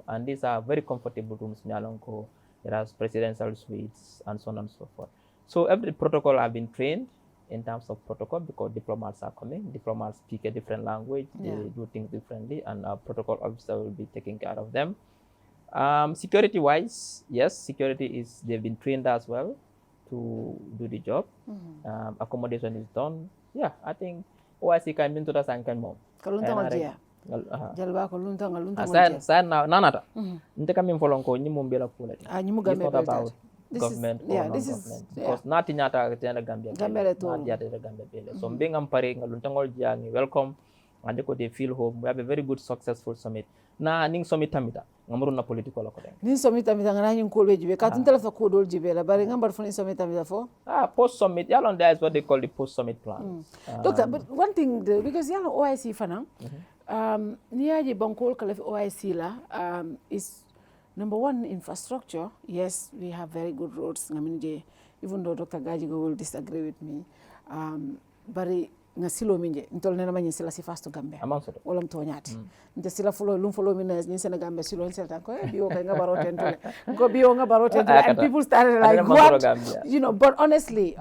And these are very comfortable rooms. There are presidential suites and so on and so forth. So every protocol have been trained in terms of protocol because diplomats are coming. Diplomats speak a different language. They do things differently, and our protocol officer will be taking care of them. Security-wise, yes, they've been trained as well to do the job. Accommodation is done. Yeah, I think OIC can mean to the same kind of nanata. It's not about government or non-government. Because nothing nyata tena Gambia. Gambia to. Not yet Gambia bele. So being ampare ngaluntangol jiangi welcome. And they feel home. We have a very good successful summit. Na ning summit tamita ngamuru na political ko den. Ning summit tamita ngana yin ko jibe ka tin tala fa ko dol jibe la bari ngambar fo ning summit tamita fo. Post summit yalon there is what they call the post summit plan. Doctor, but one thing because yalon OIC fana niaje bankol kala OIC la is number one infrastructure. Yes, we have very good roads ngaminje even though Dr. Gajigo will disagree with me. Bari nga silo minje ntol nena manyi sila si fasto Gambia wolam to nyati nte sila fulo lum fulo minna ni sena Gambia silo nselta ko biyo kay nga baro tentole ko biyo nga baro tentole and people started like what you know, but honestly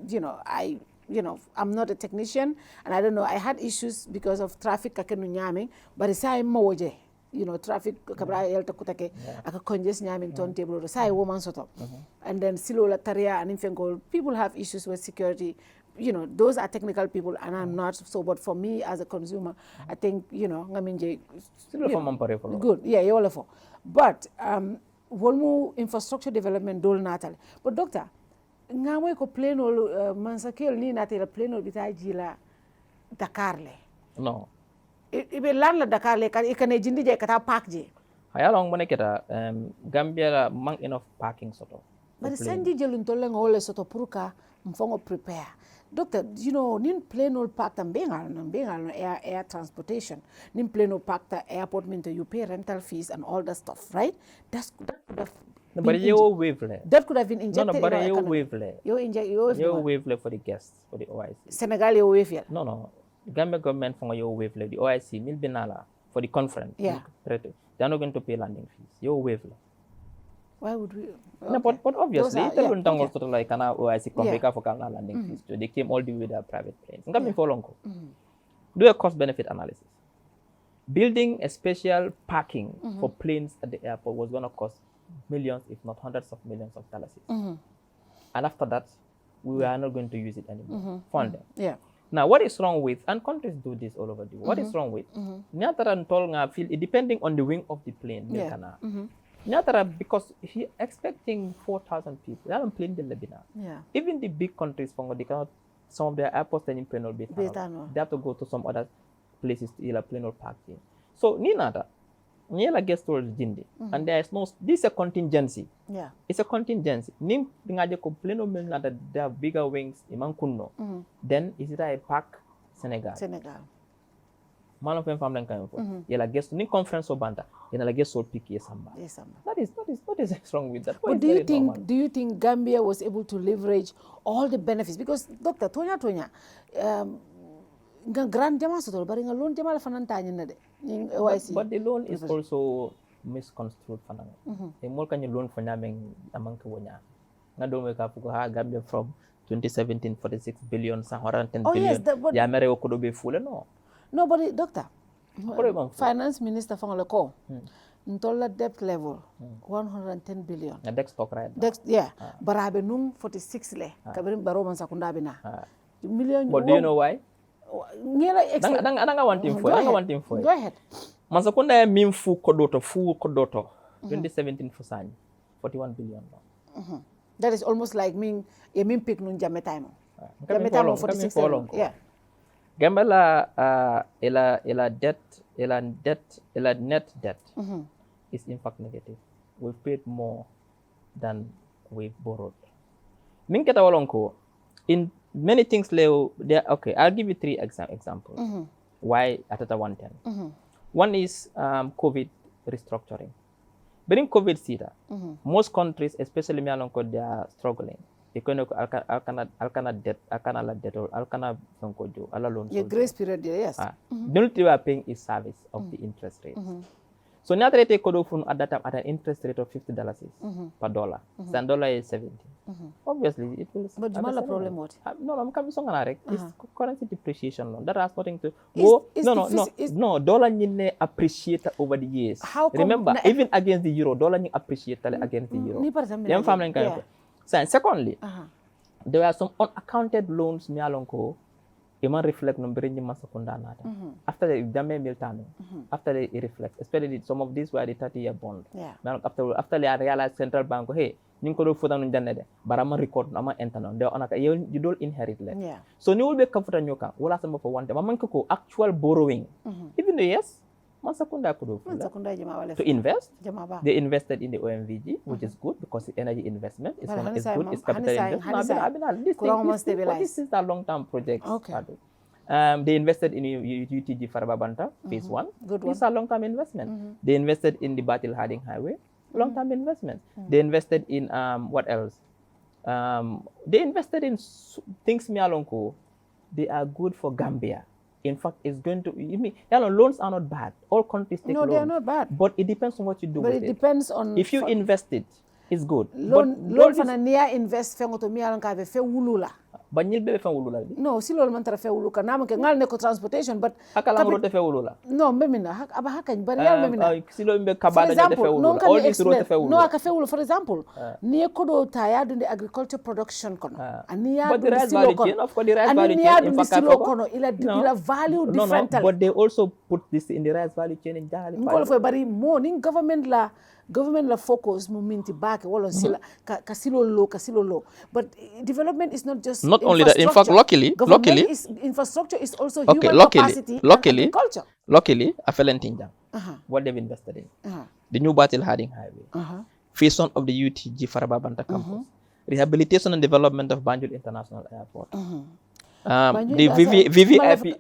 you know I'm not a technician and I don't know, I had issues because of traffic kakenu nyaming but sai moje you know, traffic kabra yelta kutake aka congest nyamin ton table sai woman soto and then silo la taria and infengo people have issues with security. You know, those are technical people and I'm not, so but for me as a consumer I think, you know, ngaminje good, yeah, you for but wolmu infrastructure development dol natal but doctor ngamwe ko pleno mansakel ni natal pleno bitaji la Dakar le no ibe lan la Dakar le kan ikane jindi je kata park je hayalong mone keta Gambia la mang enough parking soto but sanji jelun tolle ngole soto puruka mfongo prepare. Doctor, you know, nin plano park tam bengal air transportation. Nin plano park the airport mean you pay rental fees and all that stuff, right? That could have no, but you wavelength. That could have been injected. No, but you wavelength. You wavelength for the guests for the OIC. Senegal you wavelength. No. Gambia government for your wavelength. The OIC mil benala for the conference. Yeah. They are not going to pay landing fees. Your wavelength. Why would we? Okay. No, but obviously, they don't okay. sort of like an OIC Confika for Canada landing fees. So they came all the way with their private planes. For long. Do a cost benefit analysis. Building a special parking for planes at the airport was going to cost millions, if not hundreds of millions of dollars. And after that, we are not going to use it anymore. Fund them. Yeah. Now, what is wrong with, and countries do this all over the world, what is wrong with, depending on the wing of the plane, because he expecting 4,000 people. They haven't plane the Lebanon. Yeah. Even the big countries, they cannot, some of their airports and in plane will be they have to go to some other places to plane or parking. So, Ninata, Niela gets towards Jindi, and there is no, this is a contingency. Yeah. It's a contingency. Nim Bingaje complain that they have bigger wings in Mankuno. Then is it a park Senegal? Man of them family kind of yela guest ni conference o banda yela guest so pick samba. That is wrong with that. But do you think Gambia was able to leverage all the benefits? Because Doctor Tonya grand jama so bari nga loan jama la fananta nyina de but the loan is also misconstrued fananga e mol kany loan for nyameng amanka wonya nga do me ka fuko ha Gambia from 2017 46 billion 110 billion ya mere ko do be fule no. Nobody, doctor. Finance Minister Fangole ko. Ntola debt level 110 billion. Na debt stock right. Barabe nung 46 le. Kabirim baro man sakunda bina. Million. But do you know why? Nanga want him for. Go ahead. Man sakunda ya mimfu kodoto 2017 fusani 41 billion. That is almost like ming pick nun jame time. Jame time 46. Yeah. Gambia net debt is in fact negative. We've paid more than we've borrowed. Minketa walonko in many things there. Okay, I'll give you 3 examples. Why atata 110. One is COVID restructuring. During COVID sita, most countries, especially Mianonko, they are struggling. Alkana debt, alkana fonkojo, ala loan. Your grace period, yes. The only thing we are paying is service of the interest rates. So now they take Kodofun at that time at an interest rate of $50 per dollar. So dollar is 70. Obviously, it will. But Jumala problem what? No, I'm coming song It's currency depreciation loan. That has nothing to. No. Dollar need appreciate over the years. How come? Remember, even against the euro, dollar need appreciate against the euro. Secondly, there are some unaccounted loans mialonko iman reflect no bring masakunda nata. After the dame miltano, after they reflect, especially some of these were the 30-year bond. Yeah. After they realize central bank, hey, ñu ko do futa no jannede barama record no ama internet de onaka you don't inherit le Yeah. so ni wolbe kafuta nyoka wala sama for one man ko actual borrowing even though yes man sakunda ko do Sakunda jama wala. to invest Jama ba. they invested in the OMVG which is good because the energy investment is good it's capital investment this is a long term project. Okay. They invested in UTG Farababanta, phase 1. Good These are long-term investment. They invested in the Batil Harding Highway, long-term investment. They invested in, what else? They invested in things Mialonko. They are good for Gambia. In fact, it's going to, loans are not bad. All countries take loans. No, they are not bad. But it depends on what you do But with it depends on... If you invest it, it's good. Loan fana niya invest fengo to miya lanka fe wulula. But ñil bebe fan wulula di? No, si lol man tara fe wuluka nama ke ngal ne ko transportation but haka la rote fe wulula? No, memina aba hakany bari yal memina. Si lo mbe kabada de fe wulula. All this rote fe wulula. No, aka fe wulula for example. Ni ko do taya do the agriculture production kono. Ani ya do silo kono. Of course the rice value chain in silo kono ila value different. No, but they also put this in the rice value chain in Jali. Ngol fo bari mo ni government la focus mo minti back wala sila kasilo low but development is not just not only that, in fact luckily infrastructure is also okay, human capacity and culture. Luckily a Felentinja what they've invested in the new Batil Harding Highway, phase 1 of the UTG Farababanta campus, rehabilitation and development of Banjul International Airport, the VVIP,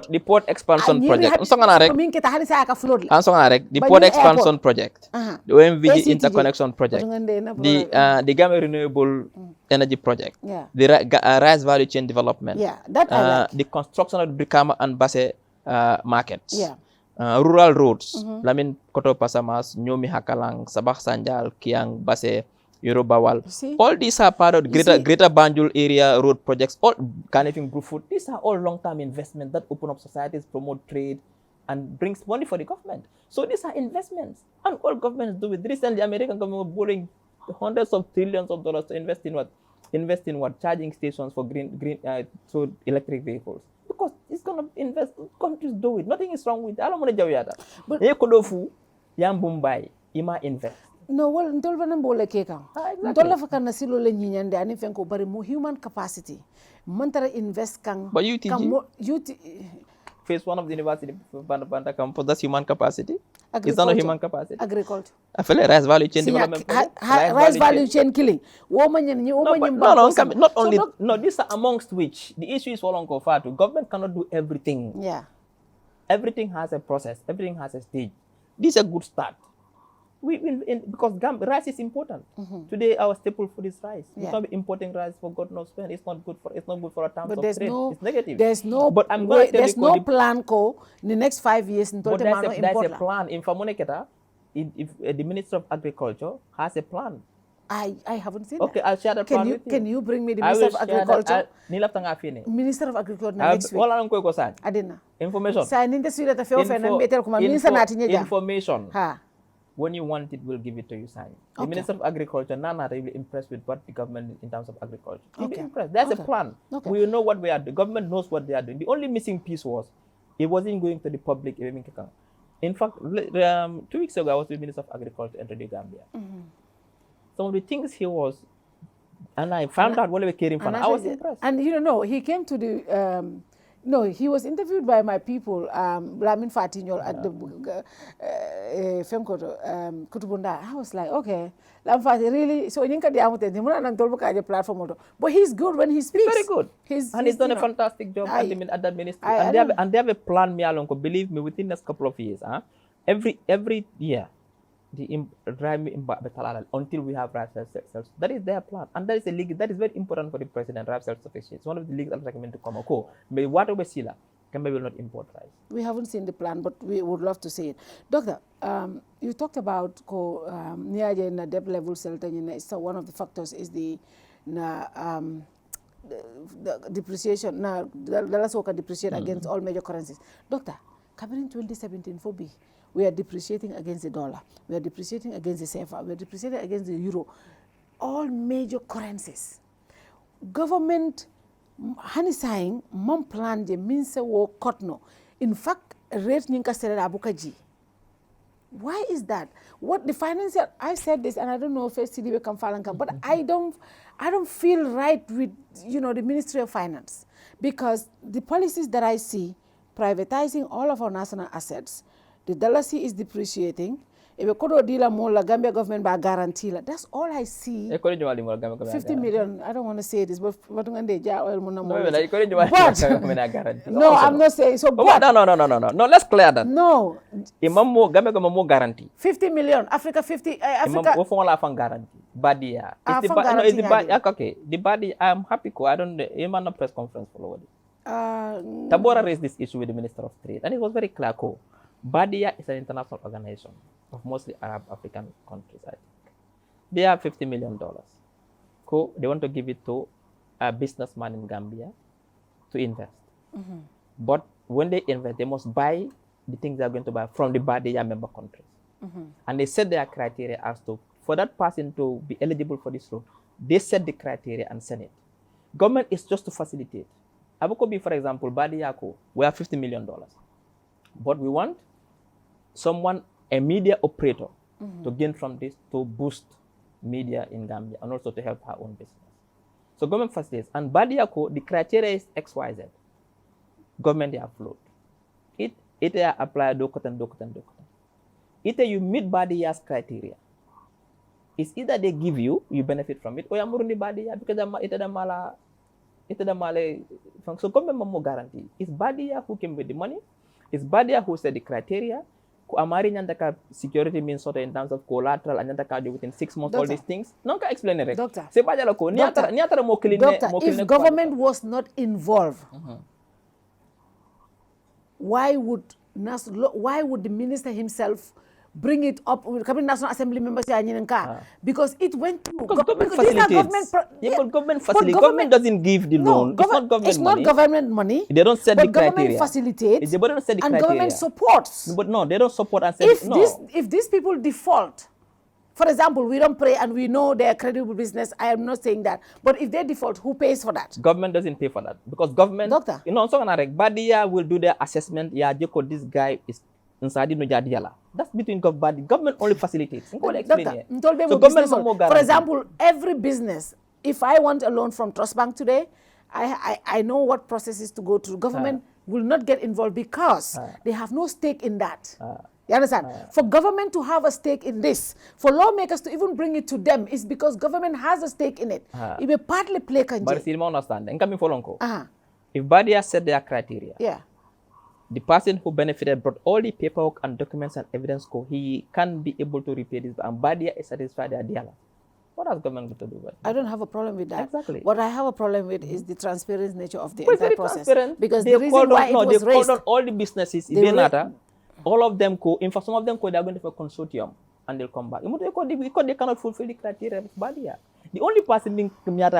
the port expansion project, the port expansion project, the OMVG interconnection project, the Gambia renewable energy project, the rice value chain development, the construction of the Brikama and Basse markets. Rural roads, Lamin Koto Pasamas, Nyomi Hakalang, Sabah Sanjal, Kiang, Basse, Yorobawal. All these are part of the greater Banjul area road projects, all Kanifing Group Food. These are all long-term investments that open up societies, promote trade, and brings money for the government. So these are investments, and all governments do it. Recently, the American government was borrowing hundreds of trillions of dollars to invest in what? Invest in what? Charging stations for so electric vehicles. Because it's going to invest, countries do it. Nothing is wrong with it. I don't want to jawiyata. But Ekodofu, Yam Mumbai, Ima invest. No, well, ntolva nambole keka. Ntola fakana silo le nyinyande ani fenko bari mo human capacity. Mantara invest kang. But UTG. Phase 1 of the university Banda campus, that's human capacity. It's not a human capacity. Agriculture. I feel like rice value chain development. Rice value chain killing. No, these are amongst which the issue is for Kerr Fatou. Government cannot do everything. Yeah. Everything has a process. Everything has a stage. This is a good start. Because rice is important. Today our staple food is rice. We can't be importing rice for God knows when. It's not good for a terms of trade. It's negative. There's no plan in the next 5 years. But there's a plan. In Famoneketa, if the Minister of Agriculture has a plan. I haven't seen okay, that. I'll share the plan with you. Can you bring me the Minister of Agriculture? Minister of Agriculture next week. Adina. Information. Information. When you want it, we'll give it to you, sign. The Minister of Agriculture, Nana, will be impressed with what the government is in terms of agriculture. You'll be impressed. There's a plan. We know what we are doing. The government knows what they are doing. The only missing piece was, it wasn't going to the public. In fact, 2 weeks ago, I was with the Minister of Agriculture in the Gambia. Some of the things he was, and I found out what we were caring for. I was impressed. And he came to the... he was interviewed by my people, Lamin Fatinyol at the Femkoto, Kutubunda. I was like, okay, Lam Fati really, so you can platform. But he's good when he speaks. He's very good. He's done a fantastic job at that ministry. And they have a plan, believe me, within the next couple of years. Every year, until we have rice self. That is their plan, and that is a league that is very important for the president. Rice self-sufficiency. It's one of the leagues I recommend to come. But whatever sila, Gambia will not import rice. We haven't seen the plan, but we would love to see it. Doctor, you talked about near the debt level selling. So one of the factors is the depreciation. The dollar can depreciate against all major currencies. Doctor, coming in 2017 for B. We are depreciating against the dollar. We are depreciating against the CFA. We are depreciating against the euro. All major currencies. Government, hani saying, mom plan de minse wo kotno. In fact, rate ninka selera abukaji. Why is that? What the financial, I said this, and I don't know if CDB can follow, but I don't feel right with, the Ministry of Finance, because the policies that I see, privatizing all of our national assets, the dollar is depreciating. If we could deal more, the Gambia government by guarantee. That's all I see. 50 million. I don't want to say this, but no, I'm not saying so. But No. Let's clear that. No. Imam Gambia government guarantee. 50 million. Africa 50. Africa. Imam won't guarantee. Badia. Okay. The body. I'm happy. I don't. Imam no press conference followed. Tabora raised this issue with the Minister of Trade, and it was very clear. Badia is an international organization of mostly Arab African countries, I think. They have $50 million. They want to give it to a businessman in Gambia to invest. But when they invest, they must buy the things they are going to buy from the Badia member countries. And they set their criteria as to, for that person to be eligible for this loan, they set the criteria and send it. Government is just to facilitate. Abukobi, for example, Badia, we have $50 million. But we want someone, a media operator, to gain from this to boost media in Gambia and also to help her own business. So government facilitates. And Badiako, the criteria is XYZ. Government they have flowed. It apply dokotan. Either you meet Badia's criteria. It's either they give you benefit from it, or you murundi Badia because so government more guarantee. It's Badia who came with the money. It's Badia who set the criteria. Amari nyantaka security means sort of in terms of collateral and nyantaka do within 6 months, all these things. Nonka explain it. Doctor, if government was not involved, why would the minister himself bring it up with National Assembly members? Because it went through. Government facilitates. Government facilitates. Government doesn't give the loan. It's not government money. They don't set the criteria. Government facilitates. They don't set the criteria. And government supports. But no, they don't support and set if these people default, for example, we don't pray and we know they're credible business, I am not saying that. But if they default, who pays for that? Government doesn't pay for that. Because government, Doctor, Badia will do their assessment. Yeah, this guy is inside no. That's between government. Government only facilitates. So government for example, every business, if I want a loan from Trust Bank today, I know what processes to go through. Government will not get involved because they have no stake in that. You understand? For government to have a stake in this, for lawmakers to even bring it to them, is because government has a stake in it. It will partly play kanji. But still understand. If Badia set their criteria, the person who benefited brought all the paperwork and documents and evidence, he can be able to repay this, and Badia is satisfied their deal. What has government got to do with that? I don't have a problem with that. Exactly. What I have a problem with is the transparent nature of the entire process. Because the reason why it was raised, called on all the businesses, all of them in fact, some of them they are going to have a consortium and they'll come back. Because they cannot fulfill the criteria of Badia. The only person being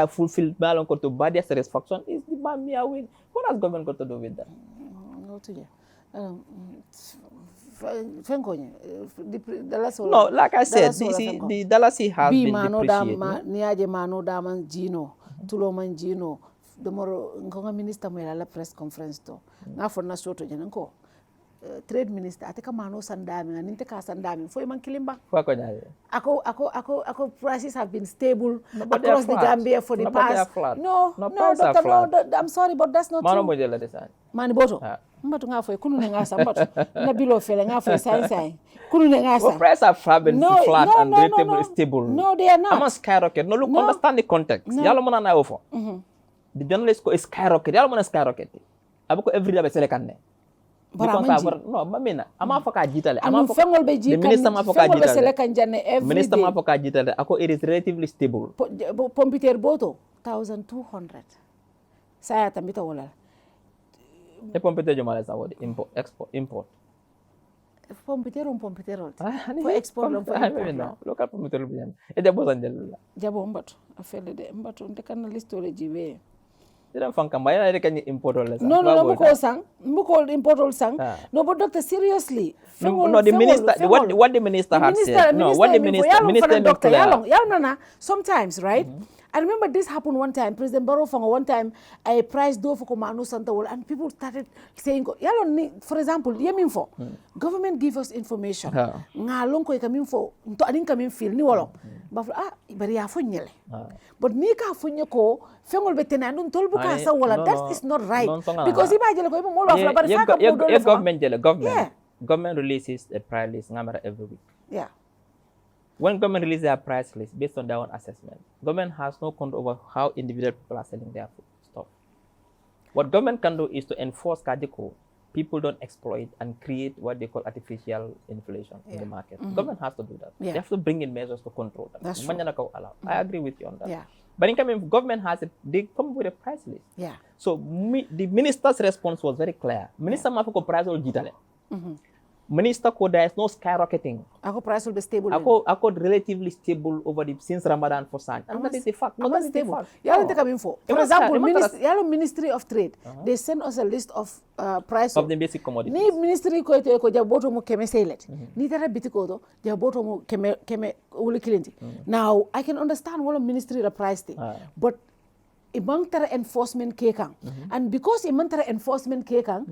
fulfilled to Badia's satisfaction is the Bamia win. What has government got to do with that? No, like I said, the Dalasi has been depreciating. Minister la press conference to na for na soto jenanko trade minister ateka mano sandami na ninteka sandami fo man kilimba ako prices have been stable across the Gambia for the past. No, doctor, no, I'm sorry, but that's not true. Mani boto mbatu nga fo kunu nga sa mbatu na bilo fele nga fo sai kunu nga sa prices have been flat and relatively stable. No, they are not. I'm a skyrocket. No, look, understand the context. Yalo mona na ofo. The journalist ko is skyrocket. Yalo mona skyrocket. Abako every day be selekanne. No, mamina. Ama foka jitale. Ama fengol be jitale. The minister ma foka jitale. Selekan janne every day. Minister ma foka jitale. Ako it is relatively stable. Pompiteur boto 1,200. Saya tambita wala. E pompiteur jomala sa wodi import. Pompiteur for export for import. Local pompiteur bien. E jabo sanjel. Jabo mbato afele de mbato ndekana listole jibe. No, mbuko import all sang. No, but doctor, seriously. No, the minister, what the minister has said. No, what the minister sometimes, right? I remember this happened one time. President Barrow found one time a price do for Komanu Santa Wall, and people started saying, for example, government give us information. Nga lonko ikamin for to adin kamin feel ni walo. Bari ya funyele. But ni ka funye ko fengol betena ndun tolbu ka sa wala. That is not right. Because imagine ko ibo molo afla bari fa ka government releases a price list every week. Yeah. When government releases their price list based on their own assessment, government has no control over how individual people are selling their food stuff. What government can do is to enforce Kadiko. People don't exploit and create what they call artificial inflation in the market. Government has to do that. They have to bring in measures to control that. That's true. I agree with you on that. Yeah. But in coming, government they come with a price list. Yeah. So the minister's response was very clear. Minister Mafoko price will jitale. Minister ko there is no skyrocketing. Ako price will be stable. Ako relatively stable since Ramadan for San. And that is the fact. No, that is the fact. For example, Ministry of Trade, they send us a list of price of the basic commodities. Ni ministry ko ito ko jaboto mo keme selet. Ni tara bitiko do jaboto mo keme uli kilinti. Now I can understand what a ministry the price thing, but imang tara enforcement kekang, and because imang tara enforcement kekang,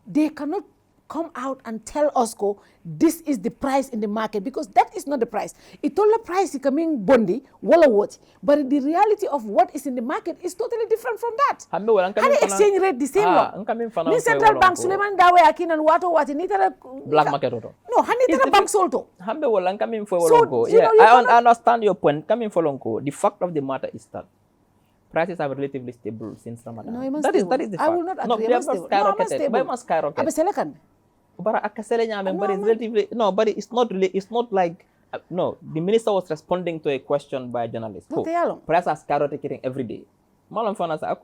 they cannot come out and tell us this is the price in the market, because that is not the price. It all the price is coming bondi, wala what, but the reality of what is in the market is totally different from that. How the exchange rate the same one? Ni central bank Suleiman Dawe akin and what ni tara black market auto. No, hani tara bank solto. Hambe wala coming for Wolongo. Yeah, I understand your point. Coming for Longo, the fact of the matter is that prices are relatively stable since Ramadan. No, that is the fact. I will not agree. No, they have skyrocketed. But must skyrocket. But it's relatively but it's not really. It's not like The minister was responding to a question by a journalist. Prices are skyrocketing every day. Malam Fana said,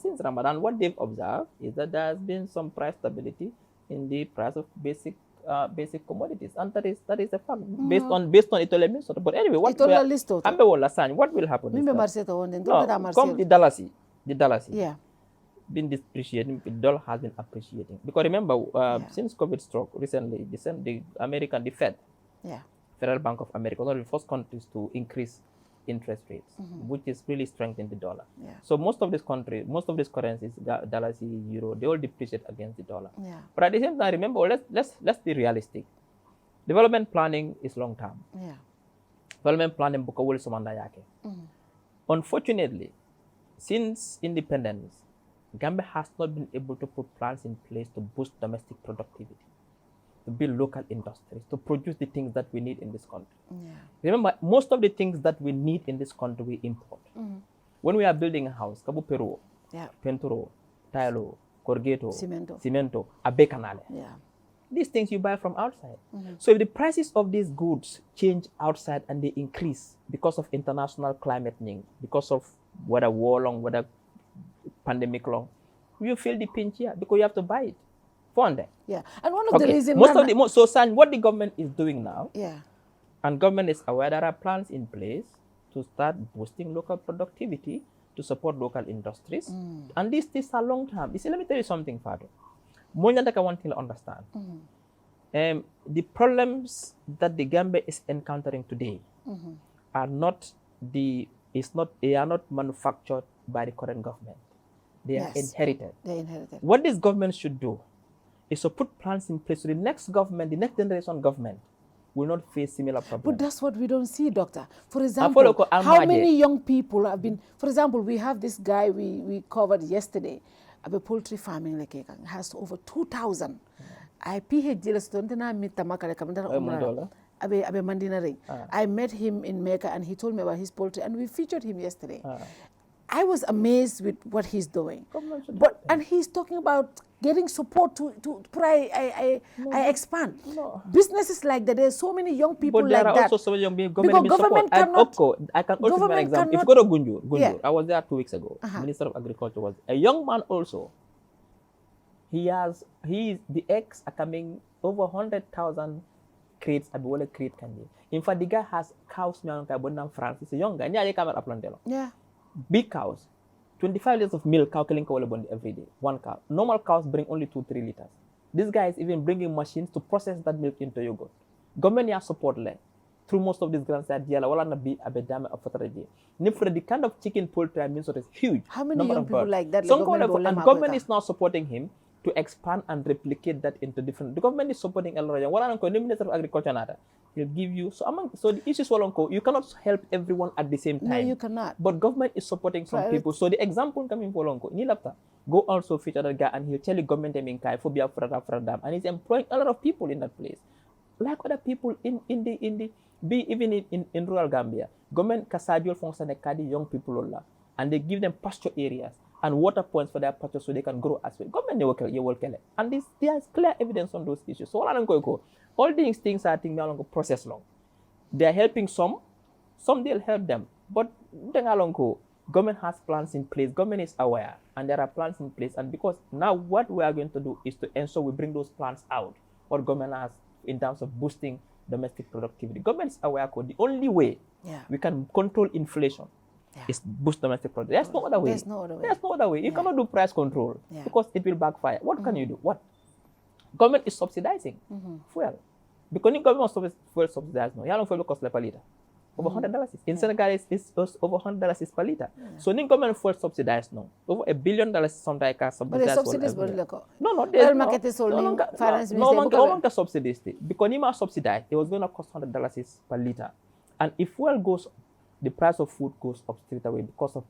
since Ramadan, what they've observed is that there has been some price stability in the price of basic commodities, and that is a fact based on Itola Minister. But anyway, what will happen? Come the Dalasi. Yeah. Been depreciating, the dollar has been appreciating. Because remember, since COVID struck recently, the Fed, Federal Bank of America, one of the first countries to increase interest rates, which is really strengthening the dollar. Yeah. So most of these currencies, dollars, euro, they all depreciate against the dollar. Yeah. But at the same time, remember, let's be realistic. Development planning is long term. Yeah. Development planning bukawul sumanda yake. Unfortunately, since independence, Gambia has not been able to put plans in place to boost domestic productivity, to build local industries, to produce the things that we need in this country. Yeah. Remember, most of the things that we need in this country, we import. When we are building a house, Kabu Peru, Penturo, Tilo, Corgeto, Cemento, Abe Canale. Yeah. These things you buy from outside. So if the prices of these goods change outside and they increase because of international climate change, because of whether war long, whether pandemic long, you feel the pinch here because you have to buy it. Yeah, and one of the reasons what the government is doing now, and government is aware there are plans in place to start boosting local productivity to support local industries, and these are long term. You see, let me tell you something, Fatou. More than I want to understand. The problems that the Gambia is encountering today are not manufactured by the current government. They are inherited. They're inherited. What this government should do is to put plans in place so the next government, the next generation government, will not face similar problems. But that's what we don't see, Doctor. For example, how many young people have been, for example, we have this guy we covered yesterday, a poultry farming like has over 2,000. I PhD student na mitamaka abe mandina ring. I met him in Mecca and he told me about his poultry and we featured him yesterday. I was amazed with what he's doing. And he's talking about getting support to expand. No. Businesses like that, there's so many young people like that. But there are also so many young people. Government cannot. I can also give an example. If you go to Gunjur, I was there 2 weeks ago. Minister of Agriculture was a young man also. The eggs are coming over 100,000 crates at Bole crate candy. In fact, the guy has cows in France. He's a young guy. Yeah. Big cows, 25 liters of milk cow killing every day. One cow. Normal cows bring only 2-3 liters. This guy is even bringing machines to process that milk into yogurt. Government has support led. through most of these grants that yala wala na be abedame of fataraji. Nifra the kind of chicken poultry I mean sort is huge. How many young people like that? Some and government is now supporting him to expand and replicate that into different. The government is supporting a lot of wala the Minister of Agriculture nada. He'll give you so the issues walonko you cannot help everyone at the same time. No, you cannot. But government is supporting some people. So the example coming for Lonko, Nilapta, go also feature that guy and he'll tell you government in Kai for Biafra, and he's employing a lot of people in that place. Like other people in rural Gambia. Government Kasabiol function kadi young people olla, and they give them pasture areas and water points for their pasture so they can grow as well. Government you will kill it. And there's clear evidence on those issues. So all these things are things along process long. They are helping some they'll help them. But government has plans in place, government is aware, and there are plans in place. And because now what we are going to do is to ensure we bring those plans out, what government has in terms of boosting domestic productivity. Government is aware the only way we can control inflation is boost domestic product. There's no other way. There's no other way. There's no other way. You cannot do price control because it will backfire. What can you do? What? Government is subsidizing fuel. Because the government is fuel subsidized now. How long fuel cost per liter? Over $100. In Senegal, it's over $100 per liter. So the government fuel subsidized now. Over $1 billion sometimes can subsidize. But the subsidies no, there's market is only finance minister. Subsidies because Nima subsidized, it was going to cost $100 per liter. And if fuel goes, the price of food goes up straight away because of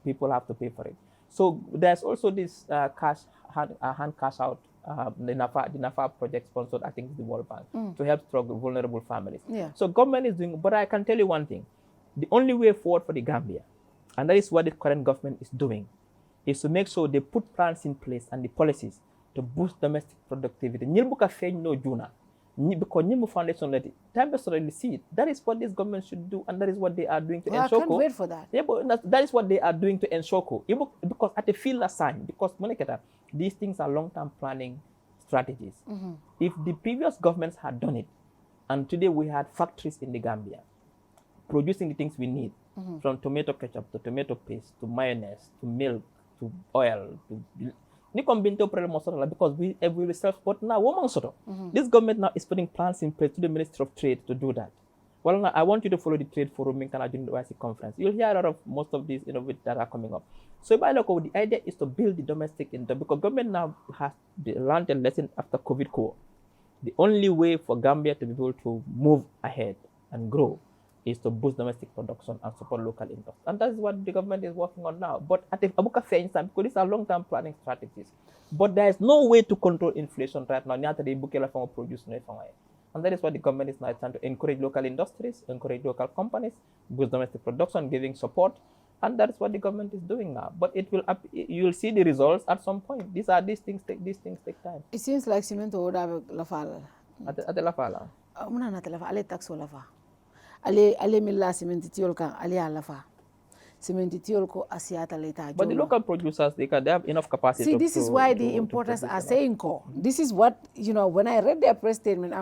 people have to pay for it. So there's also this hand cash out. The NAFA project sponsored, I think, the World Bank to help vulnerable families. So government is doing, but I can tell you one thing: the only way forward for the Gambia, and that is what the current government is doing, is to make sure they put plans in place and the policies to boost domestic productivity. Nilbuka feñ no juna, because Nimu Foundation let it. Time to already see it. That is what this government should do, and that is what they are doing to ensure. I can't wait for that. Yeah, but that is what they are doing to ensure. Because at the field assign, because these things are long-term planning strategies. If the previous governments had done it, and today we had factories in the Gambia producing the things we need, from tomato ketchup to tomato paste to mayonnaise to milk to oil to because we will self-support now. This government now is putting plans in place to the Ministry of Trade to do that. Well, now, I want you to follow the Trade Forum in Canada University Conference. You'll hear a lot of most of these innovations that are coming up. So by local, the idea is to build the domestic income because government now has learned a lesson after COVID core. The only way for Gambia to be able to move ahead and grow is to boost domestic production and support local industry. And that is what the government is working on now. But at the Abuka fair instance, because these are long-term planning strategies. But there is no way to control inflation right now. And that is what the government is now trying to encourage local industries, encourage local companies, boost domestic production, giving support. And that is what the government is doing now. But it will you will see the results at some point. These things take time. It seems like Cemento would have La Fala. At the La Fala. Ale taxo La Fala. Ale milla cementitiol kan ale alafa cementitiol ko asiata later. But the local producers they have enough capacity. See, this is why the importers are saying this is what when I read their press statement,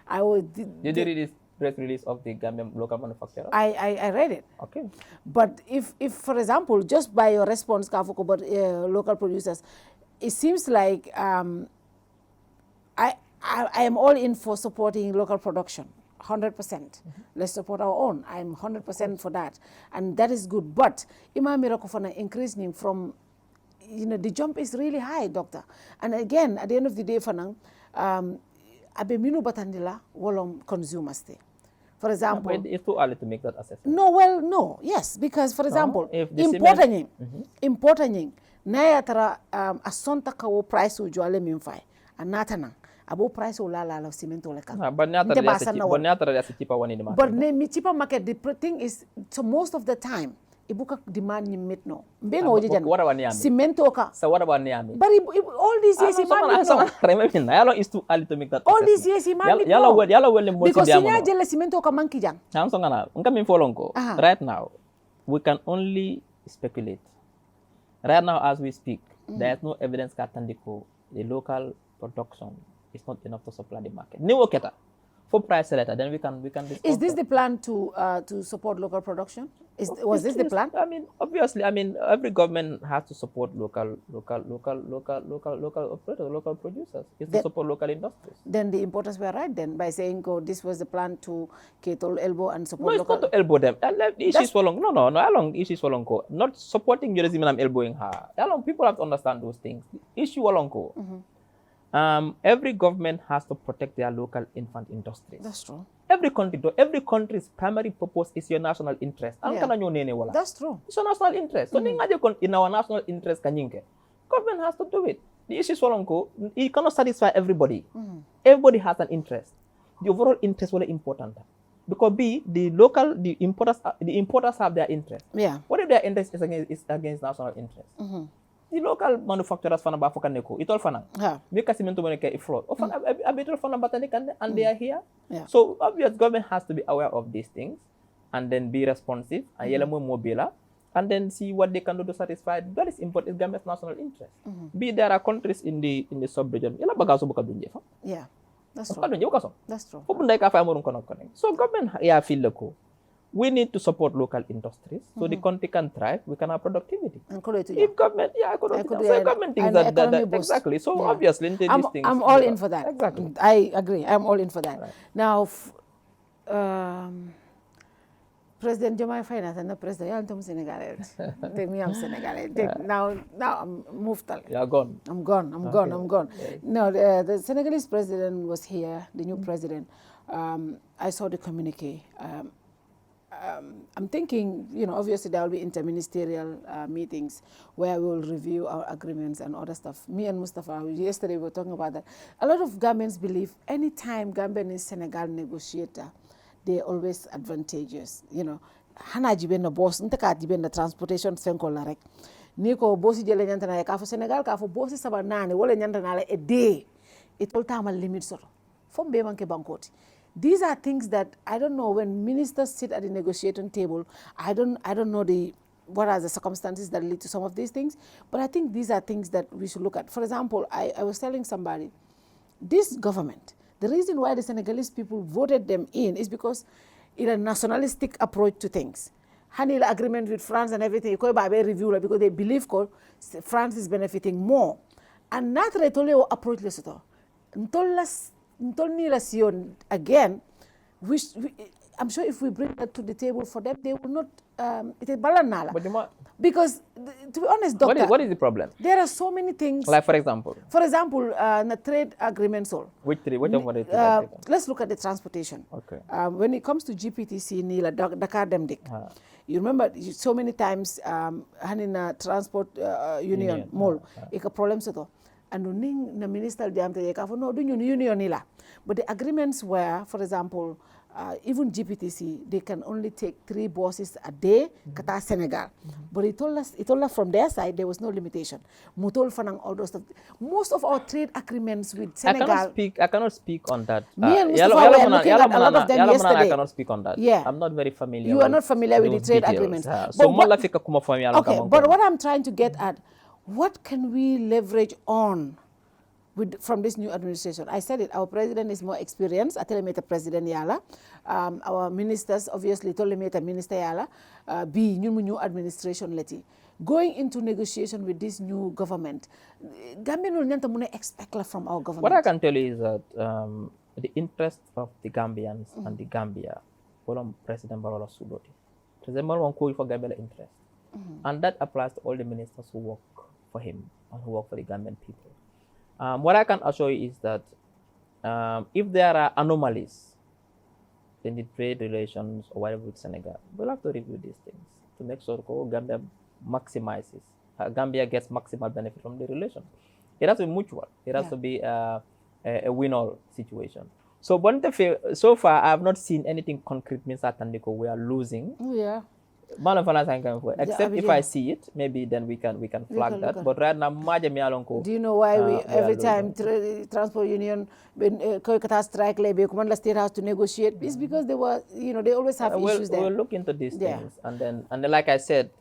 I was. Did you read this press release of the Gambian local manufacturer? I read it. Okay. But if for example, just by your response, Kafuko, about local producers, it seems like I am all in for supporting local production. 100%. Let's support our own. I'm 100% for that. And that is good. But Imam Mirakofana increasing from, the jump is really high, doctor. And again, at the end of the day, Fanang, abe minu batandila wolom consumers stay. For example, but it's too early to make that assessment. No, yes, because for example, importing naya tara asonta kawo price ujuale minfai anatana. Abo price ulala la cemento le kan. But mi cheaper market, the thing is, so most of the time ibuka demand ni meet no. Bengo oje jan. Cemento ka. So what about Niami? But all these years Yalo is too early to make that. All these years Yalo well because sinya jele cemento ka manki jang. Right now we can only speculate. Right now as we speak, there is no evidence katandiko the local production is not enough to supply the market. For price letter, then we can discuss. Is this the plan to support local production? Was this the plan? I mean, obviously, I mean, every government has to support local operators, local producers. It's to support local industries. Then the importers were right then by saying, "Oh, this was the plan to cater elbow and support No, it's local." not to elbow them. The issues for long. No. Along issues for long. Not supporting tourism and I'm elbowing her. Along people have to understand those things. Issue along. Every government has to protect their local infant industries. That's true. Every country's primary purpose is your national interest. That's true. It's your national interest. So in our national interest, government has to do it. The issues for Lonko, it cannot satisfy everybody. Everybody has an interest. The overall interest is very important. Because the importers have their interest. Yeah. What if their interest is against national interest? The local manufacturers fana ba foka neko itol fana make cement when ke fraud often a better fana batanik and they are here. So obvious government has to be aware of these things and then be responsive and yela mo mobile and then see what they can do to satisfy that is important is government's national interest. There are countries in the sub-region yela bagaso buka dunje fa. Yeah, that's true. That's true. So government feel lako. We need to support local industries so the country can thrive. We can have productivity. If government, government thinks that exactly. So obviously, these things. I'm all in for that. Exactly. I agree. I'm all in for that. Right. Now, President Diomaye Faye and the President, I'm Senegalese. Take me, I'm Senegalese. Now I'm moved. You're gone. I'm gone. Okay. No, the Senegalese president was here. The new president. I saw the communique. I'm thinking, obviously there will be interministerial meetings where we will review our agreements and other stuff. Me and Mustafa, yesterday we were talking about that. A lot of Gambians believe anytime Gambian and Senegal negotiate, they're always advantageous. Hana jiben boss, ntaka jiben transportation fenko la rek. Niko bossi jele nyanta na ka fo Senegal ka fo bossi saba nane wala nyanta na a day. It all time a limit sort. From be manke bankoti. These are things that I don't know when ministers sit at the negotiating table. I don't know what are the circumstances that lead to some of these things, but I think these are things that we should look at. For example, I was telling somebody, this government, the reason why the Senegalese people voted them in is because it's a nationalistic approach to things. Hanil agreement with France and everything, review because they believe France is benefiting more. And not really approach again, I'm sure if we bring that to the table for them, they will not. Because to be honest, doctor, what is the problem? There are so many things. Like for example, the trade agreements. Which three? Which one? Let's look at the transportation. Okay. When it comes to GPTC, Nila Dakar Demdik, you remember so many times, Hanina Transport Union Mall, a problem so. And the minister no union nila. But the agreements were, for example, even GPTC, they can only take 3 buses a day, Qatar, Senegal. But it told us from their side there was no limitation. Mutol fanang all those stuff. Most of our trade agreements with Senegal. I cannot speak on that. Me and Mustafa were looking at a lot of them yesterday. I cannot speak on that. Yeah. I'm not very familiar. You are not familiar with the trade agreements. So but what I'm trying to get at, what can we leverage on from this new administration? I said it, our president is more experienced. Atelemeta President Yala. Our ministers, obviously, Tolemeta Minister Yala. New administration leti. Going into negotiation with this new government, Gambian will not expect from our government. What I can tell you is that the interest of the Gambians and the Gambia, President Barrow Suboti. President Barrow call for Gambia interest. And that applies to all the ministers who work for him and who work for the Gambian people. What I can assure you is that if there are anomalies in the trade relations or whatever with Senegal, we'll have to review these things to make sure Gambia maximizes, Gambia gets maximal benefit from the relation. It has to be mutual. It has to be a win-all situation. So, so far, I have not seen anything concrete means that we are losing. Oh, yeah. Except if I see it, maybe then we can flag that. But right now, do you know why every time Transport Union strike the State House to negotiate? It's because they were, they always have issues there. We'll look into these things, and then like I said,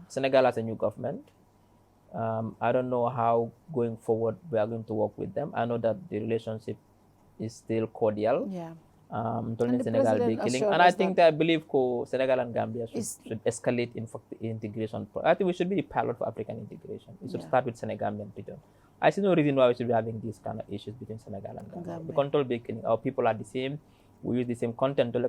Senegal has a new government. I don't know how going forward we are going to work with them. I know that the relationship is still cordial. Yeah. Tolni the Senegal be president killing. assured And I us think that that I believe Senegal and Gambia should escalate in fact the integration. I think we should be the pilot for African integration. We should start with Senegambian people. I see no reason why we should be having these kind of issues between Senegal and Gambia. The control be killing. Our people are the same. We use the same content. So we're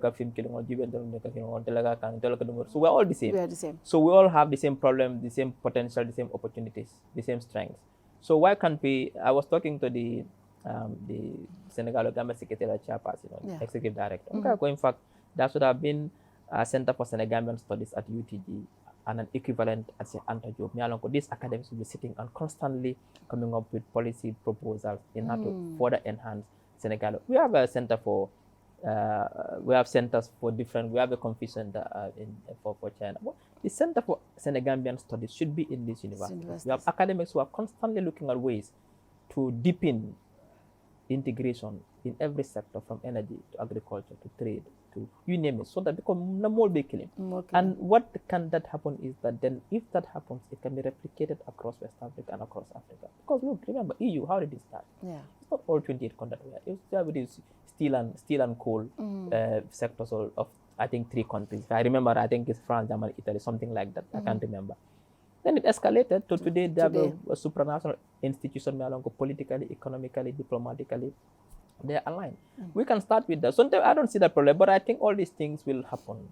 all the same. we are the same. So we all have the same problem, the same potential, the same opportunities, the same strengths. So why can't we? I was talking to the Senegal Gambia Secretariat Chairperson, Executive Director. In fact, there should have been a Center for Senegambian Studies at UTG and an equivalent at Anta Diop. These academics will be sitting and constantly coming up with policy proposals in how to further enhance Senegal. We have a center for. We have centers for different. We have a Confucius Center for China. The Center for Senegambian Studies should be in this university. We have academics who are constantly looking at ways to deepen integration in every sector, from energy to agriculture to trade to you name it, so that become no more big killing. And what can that happen is that then, if that happens, it can be replicated across West Africa and across Africa. Because look, remember EU, how did it start? It's not all 28 countries. It was there with these steel and coal sectors of I think 3 countries. If I remember, I think it's France, Germany, Italy, something like that. I can't remember. Then it escalated to today. They have a supranational institution, politically, economically, diplomatically. They are aligned. We can start with that. Sometimes I don't see that problem, but I think all these things will happen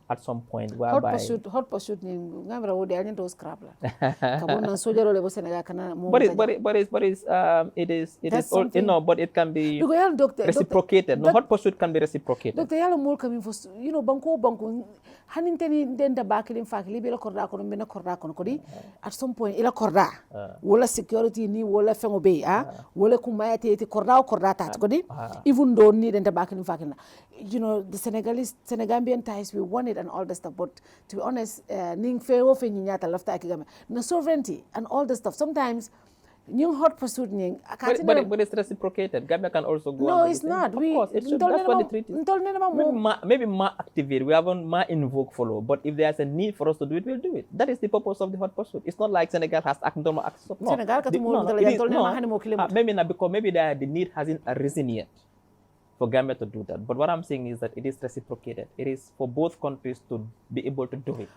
at some point. Whereby hot pursuit ni ngamra wodi anyi to scrap la. Kabon na sojaro le bo Senegal kana mo. But it can be reciprocated. No, hot pursuit can be reciprocated. Doctor yalo mol coming for banko haninteni denda bakilin fakili be la korda kono be na korda kono kodi at some point ila korda wala security ni wala fengo be wala kumayate te korda tat kodi even though ni denda bakilin fakina the Senegambian ties, we want it and all the stuff, but to be honest ning feo fe nyata lafta akigame no sovereignty and all the stuff sometimes new hot pursuit but it's reciprocated. Gambia can also go. No, it's not. Of course, it should. That's what the treaty is. Maybe activate. We haven't invoke follow. But if there's a need for us to do it, we'll do it. That is the purpose of the hot pursuit. It's not like Senegal has access. No. Maybe not, because maybe the need hasn't arisen yet for Gambia to do that. But what I'm saying is that it is reciprocated. It is for both countries to be able to do it.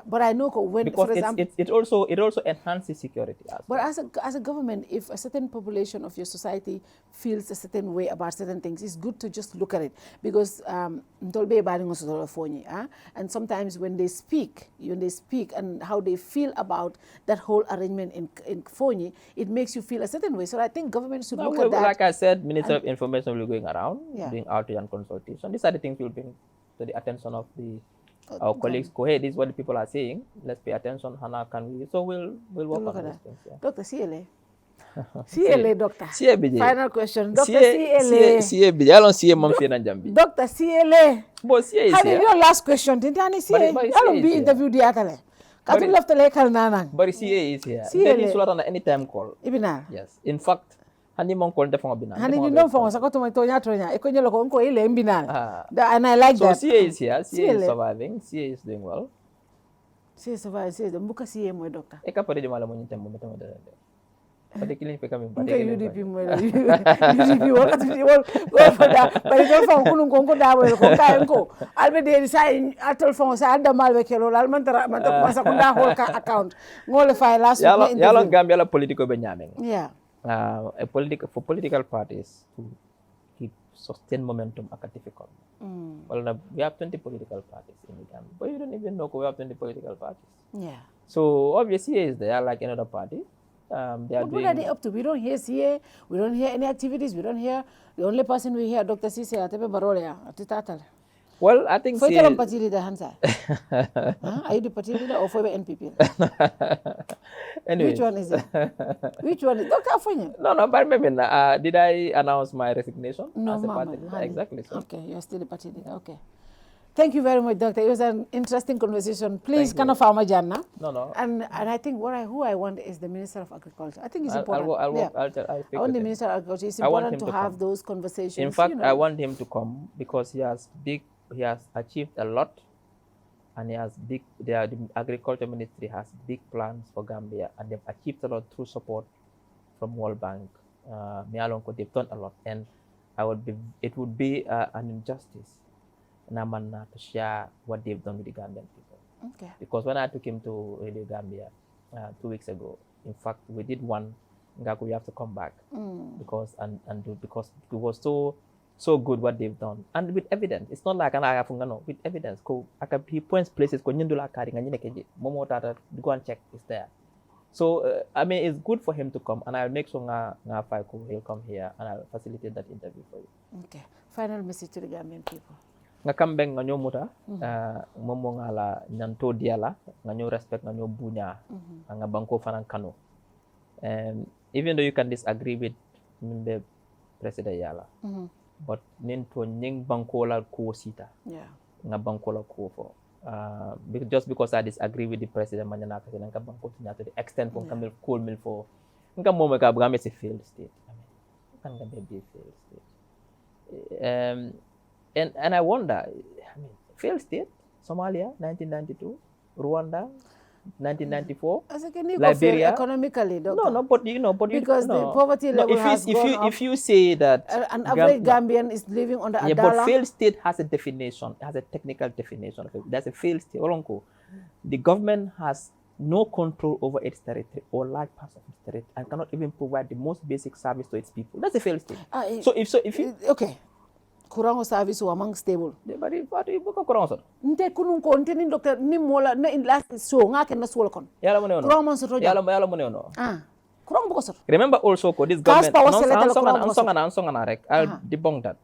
But I know when, because for example, it also enhances security. But as a government, if a certain population of your society feels a certain way about certain things, it's good to just look at it, because and sometimes when they speak and how they feel about that whole arrangement in Fonyi, it makes you feel a certain way. So I think government should look at that. Like I said, Minister of Information will be going around doing outreach and consultation. These are the things we'll bring to the attention of our colleagues. Go ahead, this is what the people are saying. Let's pay attention. How can we? So we'll work on these things. Dr. CLA. CLA, doctor. Final question. Dr. CLA. I don't see a mom in Jambi. Dr. CLA. But CLA is here. Your last question. Didn't I say? I don't be interviewed the other. But CA is here. There is an anytime call. Yes. In fact, Hani mong call defong binal. Hani you know for sako to tonya. Ekonyo loko onko ile binal. And I like that. So CA is here. CA is surviving. CA is doing well. CA survive. CA mbuka CA mo doctor. Eka pare di mala mo nyntem mo metamo dere. Pati killing pe kami pati. UDP mo. UDP wakati wol fada. Pare to fa kunun konko dawo ko kayen ko. Albe de sai atol fa sa anda malbe kelo lal man masa ko da hol ka account. Ngole fay last week. Yalo Gambia la politiko be nyameng. Yeah. For political parties to keep sustain momentum are difficult. Well, we have 20 political parties in the Gambia, but you don't even know we have 20 political parties. Yeah. So obviously, is there like another party? They are what are they up to? We don't hear CA. We don't hear any activities. We don't hear. The only person we hear, Dr. Ceesay, Atepe Barolia, Atitatal. Well, I think. For the party leader, Hansa. Are you the party leader or for the NPP? Anyway. Which one is it? Which one is Dr. Afonyi? No, but maybe did I announce my resignation? No, as a party leader? Exactly. So. Okay, you're still the party leader. Okay. Thank you very much, Doctor. It was an interesting conversation. Please, kind of farmer Janna. No. And I think who I want is the Minister of Agriculture. I think it's important. I'll I want the Minister of Agriculture. It's important to have those conversations. In fact, I want him to come because he has achieved a lot, and the Agriculture Ministry has big plans for Gambia, and they've achieved a lot through support from World Bank. They've done a lot, and it would be an injustice Naman to share what they've done with the Gambian people. Okay. Because when I took him to Radio Gambia 2 weeks ago, in fact, we did one. Ngaku, you have to come back because it was so good what they've done, and with evidence. It's not like with evidence. He points places. Go and check. It's there. So I mean, it's good for him to come, and I'll make sure he'll come here, and I'll facilitate that interview for you. Okay. Final message to the Gambian people. Nga kambeng nga nyo muta momo nga la nyanto diala nga nyo respect nga nyo bunya nga banko fanang kano. Even though you can disagree with the president yala, but ninto nying banko la ko sita nga banko la ko for just because I disagree with the president manyanaka nga banko to the extent from kamil cool mil for nga momo ka bga mesi failed state. I mean, can be failed state. And I wonder, failed state, Somalia, 1992, Rwanda, 1994, Liberia. Economically, doctor. No, but because the poverty level has gone up. If you say that an average Gambian is living under a dollar. But failed state has a definition, has a technical definition of it. That's a failed state. The government has no control over its territory or large parts of its territory and cannot even provide the most basic service to its people. That's a failed state. If you okay. Kurango service wa mang stable. Bari buka kurango so. Nte kunun ko nte ni doctor ni mola na in last so ngake na swol kon. Yala mo ne ono. Kurango man so toja. Yala mo ne ono. Kurango buka so. Remember also ko this government ansonga na rek. I'll debunk that.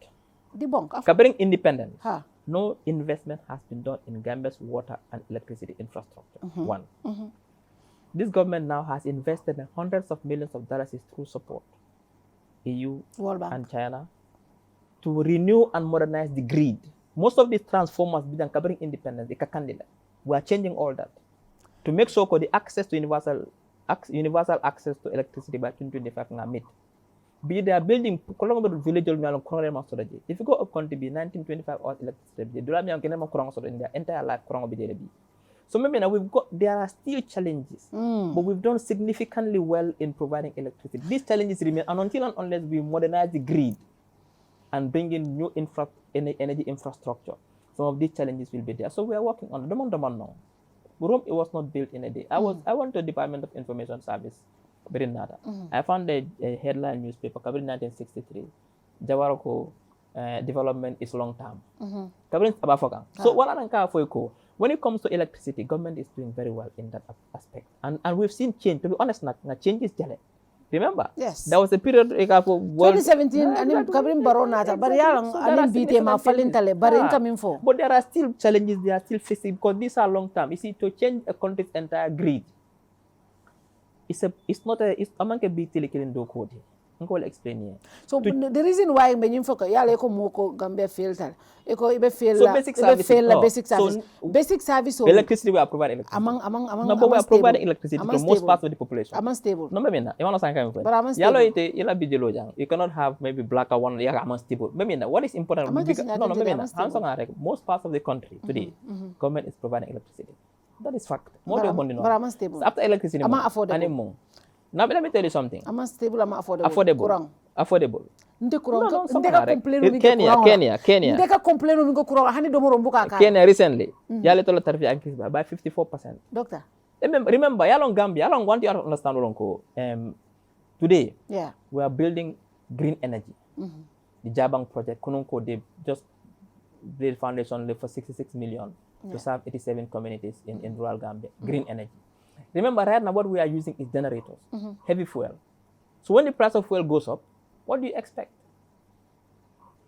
Debunk. Kabering independent. No investment has been done in Gambia's water and electricity infrastructure. One. This government now has invested in hundreds of millions of dollars through support. EU World Bank and China to renew and modernize the grid. Most of these transformers been covering independence, we are changing all that to make sure the access to universal access to electricity by 2025 na meet. Be they are building village if you go up country be 1925 hours electricity, in their entire life. So maybe now there are still challenges, but we've done significantly well in providing electricity. These challenges remain, and until and unless we modernize the grid and bring in new energy infrastructure, some of these challenges will be there. So we are working on demand now. Rome, it was not built in a day. I went to the Department of Information Service, I found a headline newspaper, covering 1963, Jawaroko development is long term. So when it comes to electricity, government is doing very well in that aspect. And we've seen change. To be honest, changes. Remember? Yes. There was a period 2017, anim kabrin baronata, bariyalang anim bite ma falintale, barin coming for. But there are still challenges they are still facing because these are long term. You see, to change a country's entire grid, it's among a big killing do code. I will explain here. So the reason why when you focus, yale ko moko Gambia fail tal. Eko ibe fail so la, basic ibe service. fail la basic service. So, basic service. So electricity we are providing electricity. Among we are providing electricity to most parts of the population. Among stable. No, maybe not. You want to say but among stable. Yalo ite yala bijelo jang. You cannot have maybe black or one yala among stable. Maybe not. What is important? No, maybe not. Most parts of the country today, government is providing electricity. That is fact. More than one. But among stable. So after electricity, among affordable. Now let me tell you something. Among stable, among affordable. Affordable. Kenya recently, yale tola tarifa increase by 54%. Doctor. Remember, yalong Gambia, yalong want you to understand today, we are building green energy. The Jabang project, Kununko, they just built foundation for 66 million to serve 87 communities in rural Gambia. Green energy. Remember, right now what we are using is generators, heavy fuel. So when the price of fuel goes up, what do you expect?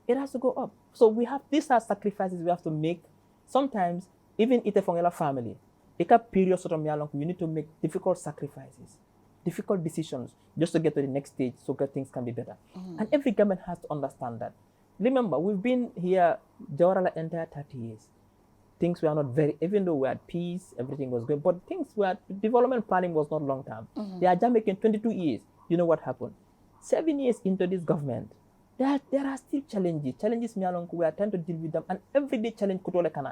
It has to go up. So these are sacrifices we have to make. Sometimes, even in the family, you need to make difficult sacrifices, difficult decisions, just to get to the next stage so that things can be better. And every government has to understand that. Remember, we've been here, Jawarala, entire 30 years. Things were not even though we had peace, everything was good, but development planning was not long term. They are just making 22 years. You know what happened? 7 years into this government, there are still challenges. We are trying to deal with them, and every day challenge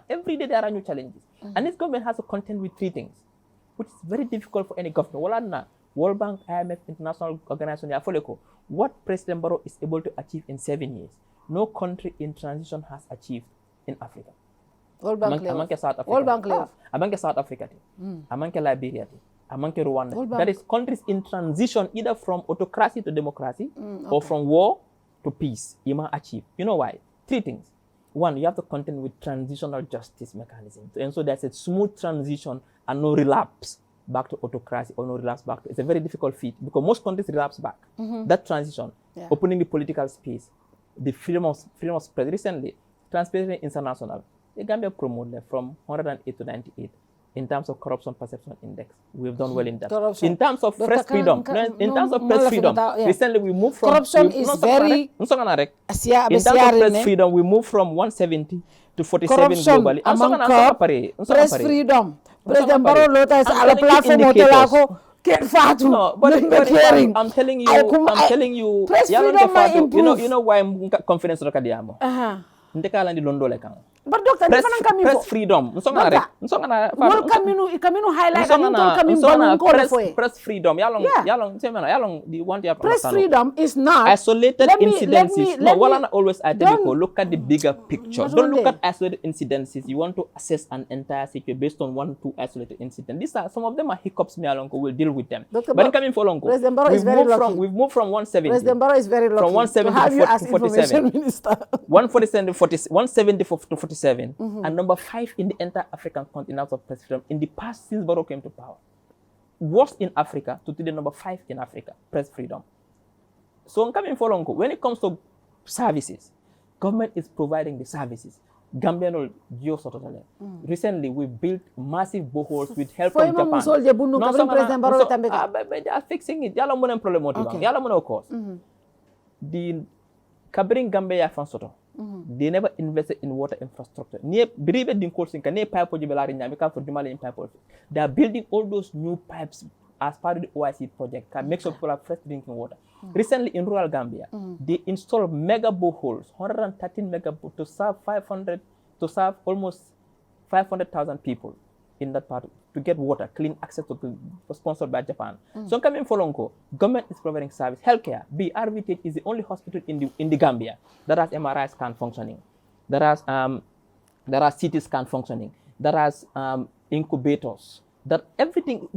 every day there are new challenges. And this government has to contend with 3 things, which is very difficult for any government. World Bank, IMF, International Organization, what President Barrow is able to achieve in 7 years, no country in transition has achieved in Africa. Amanke South Africa. Amanke South Africa. Amanke Liberia. Amanke Rwanda. That is countries in transition either from autocracy to democracy or from war to peace. You must achieve. You know why? 3 things. 1, you have to contend with transitional justice mechanism. And so there's a smooth transition and no relapse back to autocracy or no relapse back to, it's a very difficult feat because most countries relapse back. That transition, opening the political space, the freedom of spread. Recently, Transparency International, the Gambia promoted from 108 to 98 in terms of corruption perception index. We've done well in that. Corruption. In terms of press freedom, recently we moved from corruption is very. In terms of press freedom, we moved from 170 to 47 globally. Press freedom. President Barrow Lota is a platform hotel. Kerr Fatou. No, but I'm telling you, press freedom might improve. You know why I'm confident in Kadiamo. Ndekala ndi Londo lekang. But doctor, press freedom. Press freedom. Press freedom is not isolated incidences. Always identical. Look at the bigger picture. Don't look at isolated incidences. You want to assess an entire situation based on 1 2 isolated incidents. These are some of them are hiccups. We'll deal with them. Doctor, but coming for Longo, we've moved from 170. President Barrow is very lucky. From 170 to 47. 170 to 47. And number 5 in the entire African continent of press freedom in the past since Barrow came to power. Worst in Africa to today, number 5 in Africa, press freedom. So I'm coming for Longo. When it comes to services, government is providing the services. Gambian recently, we built massive boreholes with help from Japan. But they are fixing it. The Kabring Gambia Fansoto. They never invested in water infrastructure. They are building all those new pipes as part of the OIC project to make sure people have fresh drinking water. Recently in rural Gambia, they installed mega boreholes, 113 mega to serve almost 500,000 people in that part to get water, clean access to, sponsored by Japan. So coming for Longo, government is providing service. Healthcare, RVTH is the only hospital in the Gambia that has MRI scan functioning, that has CT scan functioning, that has incubators, that everything,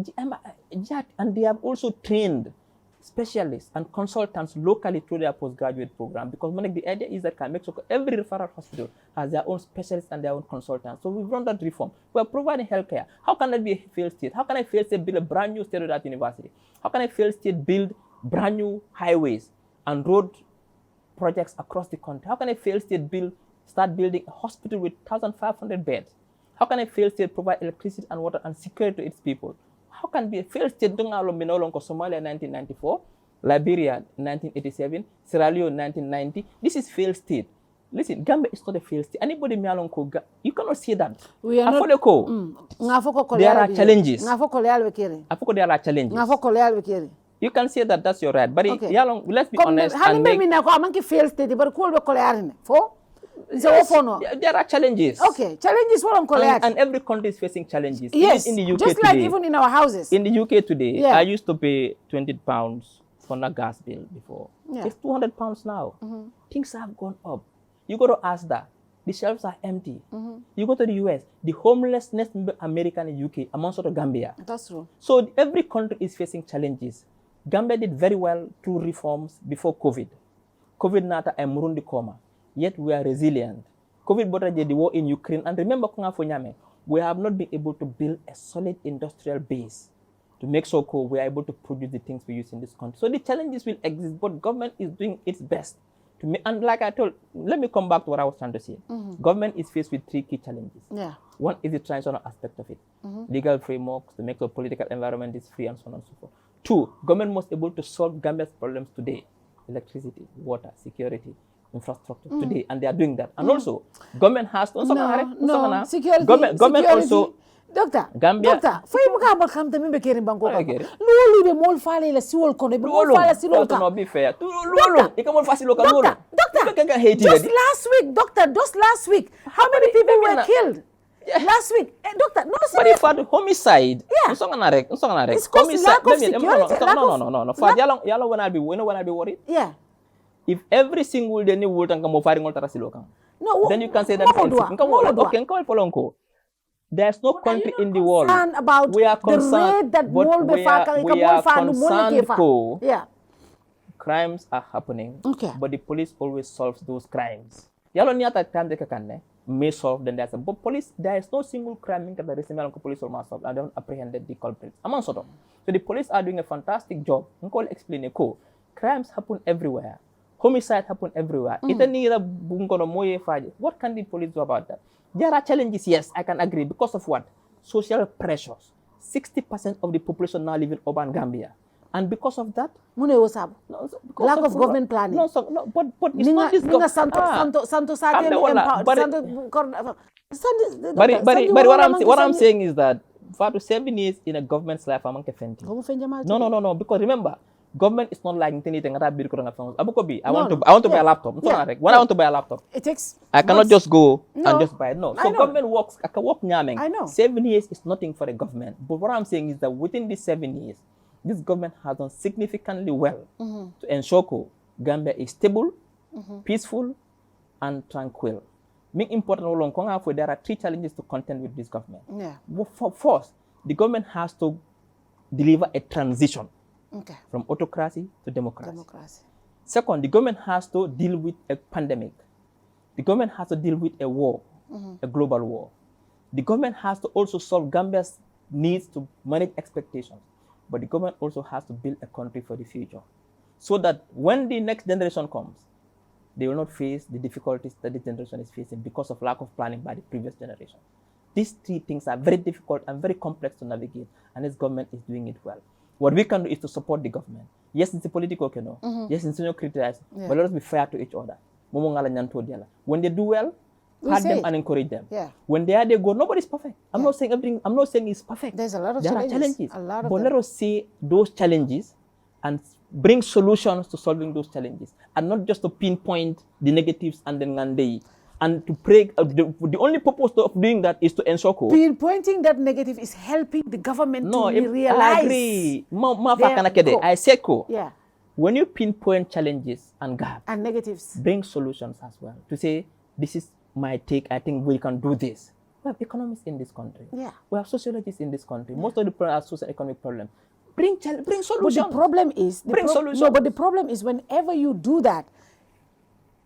and they have also trained specialists and consultants locally through their postgraduate program, because the idea is that can make sure every referral hospital has their own specialists and their own consultants. So we've run that reform. We are providing healthcare. How can that be a failed state? How can a failed state build a brand new state-of-the-art university? How can a failed state build brand new highways and road projects across the country? How can a failed state start building a hospital with 1,500 beds? How can a failed state provide electricity and water and security to its people? How can be a failed state? Somalia 1994, Liberia 1987, Sierra Leone 1990. This is failed state. Listen, Gambia is not a failed state. Anybody you cannot say that. We are not. There are challenges. There are challenges. You can say that that's your right, but let's be honest. There are challenges. Okay, challenges and every country is facing challenges. Yes, even in the UK just today, like even in our houses. In the UK today, I used to pay £20 for a gas bill before. It's £200 now. Things have gone up. You got to ask that. The shelves are empty. You go to the US, the homelessness in America and UK amongst sort of Gambia. That's true. So every country is facing challenges. Gambia did very well through reforms before COVID. COVID nata and Murundi Koma. Yet we are resilient. COVID brought the war in Ukraine. And remember, we have not been able to build a solid industrial base to make sure we are able to produce the things we use in this country. So the challenges will exist, but government is doing its best. And like I told, let me come back to what I was trying to say. Government is faced with 3 key challenges. One is the transitional aspect of it. Legal frameworks to make sure political environment is free and so on and so forth. 2, government must be able to solve Gambia's problems today. Electricity, water, security, infrastructure today, and they are doing that. And also, government has to security. Government also. Doctor, Gambia. Doctor, foi buka ba kam tambe keri banko ka. Lolu be mol fale la siwol kono be mol fale siwol ka. No, be fair. Lolu, ikamol fasilo ka lolu. Doctor, just last week, doctor, just last week, how many people were killed? Last week, doctor, no, But if at homicide, Yeah. It's because lack of security, no. For yalo when I be worried. Yeah. If every single day ni would and come firing all tarasilo, No, then you can say that there's no country in the world. About We are concerned, the rate that but we are concerned. Yeah. Crimes are happening, Okay. but the police always solves those crimes. Yalo ni ata time they can may solve then there's a but police there is no single crime in the recent police almost solved and they haven't apprehended the culprits. Among sort of. So the police are doing a fantastic job. Explain crimes happen everywhere. Homicide happen everywhere. What can the police do about that? There are challenges, yes, I can agree. Because of what? Social pressures. 60% of the population now live in urban Gambia. And because of that, lack of government planning. But it's not this government. But what I'm saying is that for 7 years in a government's life, I'm No. Because remember, government is not like anything. I want to buy a laptop. Yeah. When I want to buy a laptop, It takes. I cannot just go No. and just buy it. No. I So know. government works. I can work nyaming. I know. 7 years is nothing for the government. But what I'm saying is that within these 7 years, this government has done significantly well to ensure Gambia is stable, peaceful, and tranquil. Make important there are 3 challenges to contend with this government. Yeah. First, the government has to deliver a transition from autocracy to democracy. Second, the government has to deal with a pandemic. The government has to deal with a war, a global war. The government has to also solve Gambia's needs to manage expectations. But the government also has to build a country for the future. So that when the next generation comes, they will not face the difficulties that this generation is facing because of lack of planning by the previous generation. These 3 things are very difficult and very complex to navigate, and this government is doing it well. What we can do is to support the government. Yes, it's a political canoe. Yes, it's not criticized, but let us be fair to each other. When they do well, pat them and encourage them. Yeah. When they go, nobody's perfect. I'm not saying everything. I'm not saying it's perfect. There's a lot of There challenges. are challenges. A lot of But them. let us see those challenges and bring solutions to solving those challenges, and not just to pinpoint the negatives and then and to pray. The only purpose of doing that is to ensure. Pinpointing that negative is helping the government to realize. I agree. I said, Yeah. when you pinpoint challenges and gaps And negatives. bring solutions as well. To say, this is my take, I think we can do this. We have economists in this country. Yeah. We have sociologists in this country. Most of the problems are socio-economic problems. Bring solutions. But the problem is, Bring solutions. No, but the problem is whenever you do that,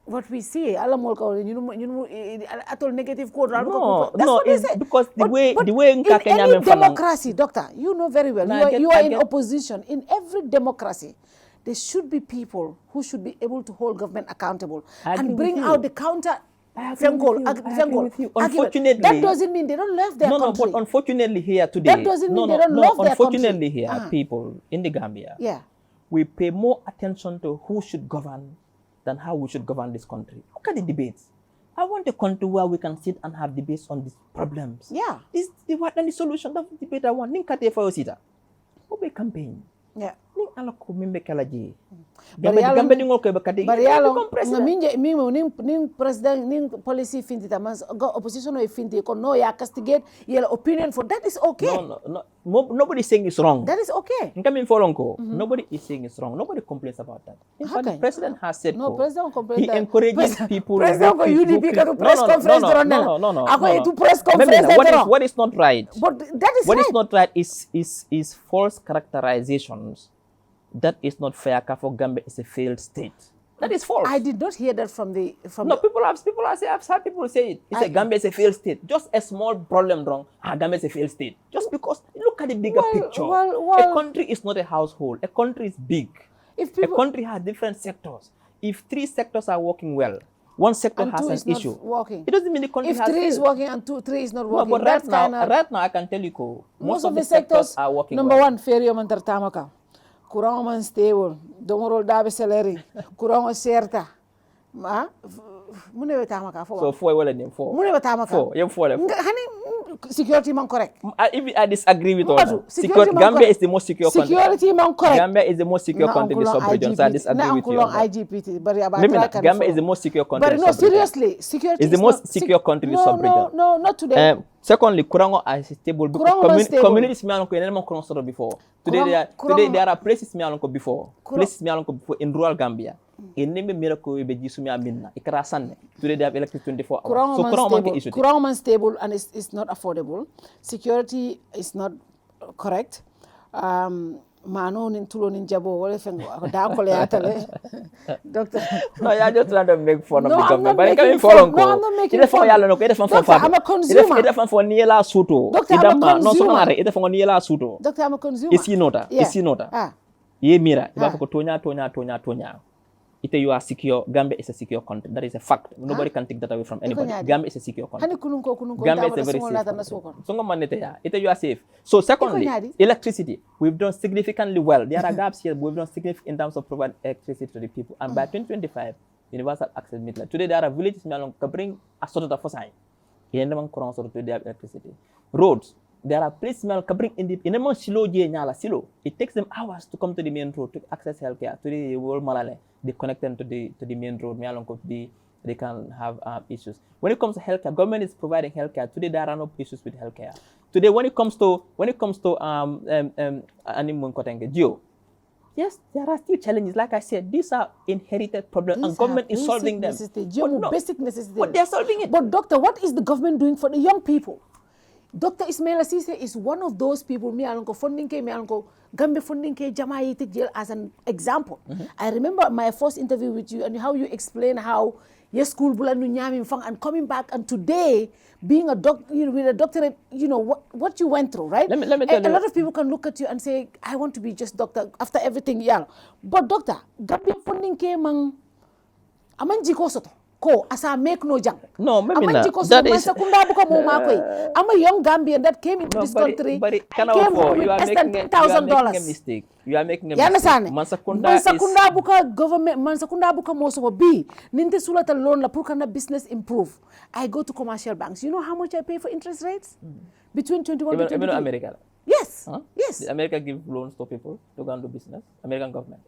what we see, atol negative code. That's what they say. Because the way in any democracy, doctor, you know very well. You are in opposition. In every democracy, there should be people who should be able to hold government accountable and bring out the counter. Unfortunately, that doesn't mean they don't love their country. No, but unfortunately here today, that doesn't mean they don't love their country. Unfortunately here, people in the Gambia, we pay more attention to who should govern than how we should govern this country. Look at the debates. I want a country where we can sit and have debates on these problems. Yeah. This the solution of the debate I want. Ninkate for Osita. Obe campaign. Yeah. Ning alako mimbe kalaji. Barialo Gambe ning president ning policy finti tamas opposition o finti ko no ya castigate yela opinion for that is okay. No. Nobody is saying it's wrong. That is okay. Nobody is saying it's wrong. Nobody complains about that. In fact, the president has said no, president complains. He encourages people. President UDP to press conference. No. What is not right? But that is what right. is not right is false characterizations. That is not fair. For Gambia is a failed state. That is false. I did not hear that from people have heard people say it. It's Gambia is a failed state. Just a small problem wrong. Gambia is a failed state. Just because look at the bigger picture. A country is not a household. A country is big. A country has different sectors. If 3 sectors are working well, one sector and has an issue. Working. It doesn't mean the country if has 3 is failed. working and 3 is not working. No, but right now I can tell you, most of the sectors are working number well. 1, fair mantar tamaka. Kurang man stable. Domorol dabe salary. Kurang serta. Mune tamaka for. So 4 well and 4. Mune tamaka. 4. You 4 left. Hani security man correct. If I disagree with all that. Gambia is the most secure country. Security man correct. Gambia is the most secure country in the sub-region. So I disagree with you on that. IGPT. Gambia is the most secure country in the no, sub-region. seriously, security is the most secure country in the sub-region. No, not today. Secondly, Kurango is stable because Kurango is stable. communities me alonko enema Kurango before. Today there are places me alonko before. Places me alonko before in rural Gambia. Eneme miracle be jisumi aminna. Ikara sanne. Today they have electricity 24 hours. So Kurango is stable and it's not affordable. Security is not correct. Mano nin tulo nin jabo wala fengo da ko le atale doctor. No, you're just trying to make fun of the government. But I'm not making fun. Doctor, I'm a consumer. For Niela Suto. Doctor, I'm a consumer. For Niela Suto. Doctor, I'm a consumer. Is he not? Is he not? Ye mira. Ibako tonya. Ite you are secure. Gambia is a secure country. That is a fact. Nobody can take that away from anybody. Gambia is a secure country. Gambia is a very safe country. Ite you are safe. So secondly, electricity. We've done significantly well. There are gaps here. We've done significant in terms of providing electricity to the people. And by 2025, universal access midlife. Today there are villages that bring a sort of fosai. They have electricity. Roads. There are places that bring in the silo. It takes them hours to come to the main road to access healthcare. Today, the world malale. They connect them to the main road. They can have issues. When it comes to healthcare, government is providing healthcare. Today there are no issues with healthcare. Today, when it comes to geo, yes, there are still challenges. Like I said, these are inherited problems, and government is solving them. Basic necessity. But they are solving it. But doctor, what is the government doing for the young people? Dr. Ismaila Ceesay is one of those people, Gambia funding ke Jamaite jail as an example. I remember my first interview with you and how you explain how your school and coming back, and today being a doctor, with a doctorate, what you went through, right? Let me tell you. A lot of people can look at you and say, I want to be just doctor after everything, But doctor, Gambia funding ke mang amanji ko soto. Asa make no jang. No, maybe not. That is. I'm a young Gambian that came into this country. But came home with less than $10,000. A mistake. You are making a mistake. Understand? Mansakunda buka government. Mansakunda buka most of B. Ninte sulata loan la purkana business improve. I go to commercial banks. You know how much I pay for interest rates? Between 21 to 22. Even America. Yes. Huh? Yes. Did America give loans to people to go and do business? American government.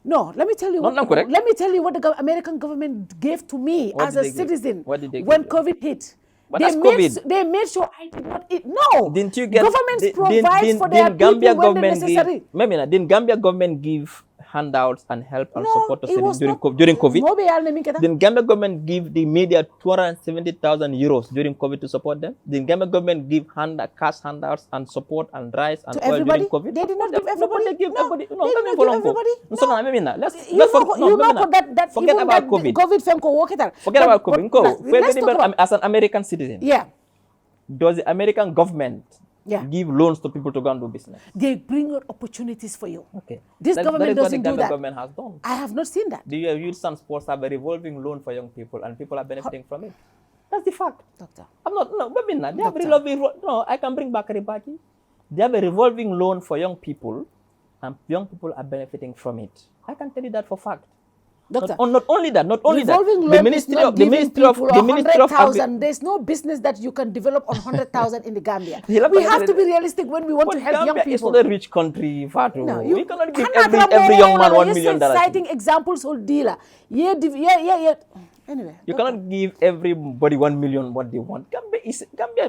No, let me tell you. Let me tell you what the American government gave to me as a citizen when COVID hit. But they made sure I did not eat. No. Didn't you get? Governments provide for their people when necessary. Didn't Gambia government give handouts and help and support to during COVID? Didn't Gambia government give the media 270,000 euros during COVID to support them? Didn't Gambia government give cash handouts and support and rice and oil during COVID? They did not give everybody. They give everybody. No, they did not give everybody. Forget about COVID. Forget about COVID. As an American citizen, does the American government give loans to people to go and do business? They bring out opportunities for you. Okay. This government doesn't do that. Government has done. I have not seen that. The youth and sports have a revolving loan for young people, and people are benefiting from it. That's the fact. Doctor. I'm not. No, they have revolving. No, I can bring back a party. They have a revolving loan for young people, and young people are benefiting from it. I can tell you that for fact. Doctor, not only that. The Ministry of 100,000. There's no business that you can develop on 100,000 in the Gambia. We have to be realistic when we want to help young people. It's not a rich country, Fatou. No, we cannot give every young man $1 million. Citing examples, whole dealer. Anyway, you cannot give everybody 1 million what they want. Gambia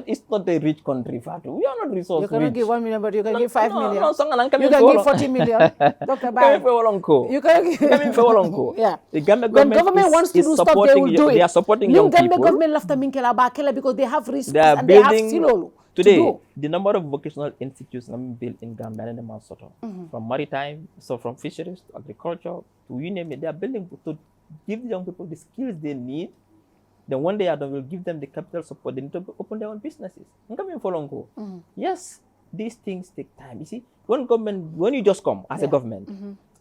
is not a rich country, Fatou. We are not resource rich. You cannot give 1 million, but you can give 5 million. You can give 40 million. Dr. Bye. You can give. Yeah. The Gambia when government wants to do stuff, they will do it. They are supporting young people. Gambia government left the because they have resources and building, they have silo. Today, the number of vocational institutes built in Gambia and the Mansoto, from maritime, so from fisheries to agriculture to you name it, they are building to give the young people the skills they need. Then one day they will give them the capital support. They need to open their own businesses. Yes, these things take time. You see, when you just come as a government,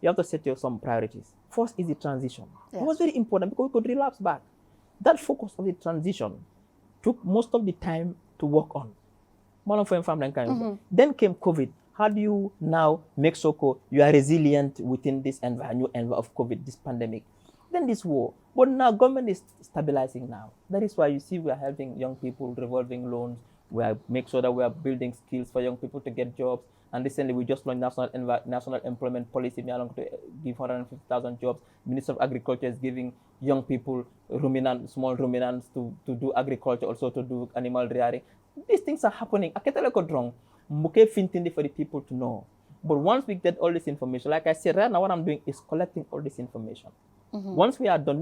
you have to set your some priorities. First is the transition. It was very important because we could relapse back. That focus of the transition took most of the time to work on. Then came COVID. How do you now make sure you are resilient within this environment of COVID, this pandemic? Then this war. But now government is stabilizing now. That is why you see we are helping young people, revolving loans. We are make sure that we are building skills for young people to get jobs. And recently, we just launched national employment policy. We are going to give 150,000 jobs. Minister of Agriculture is giving young people small ruminants to do agriculture, also to do animal rearing. These things are happening. I can't tell you for the people to know. But once we get all this information, like I said, right now what I'm doing is collecting all this information. Once we are done,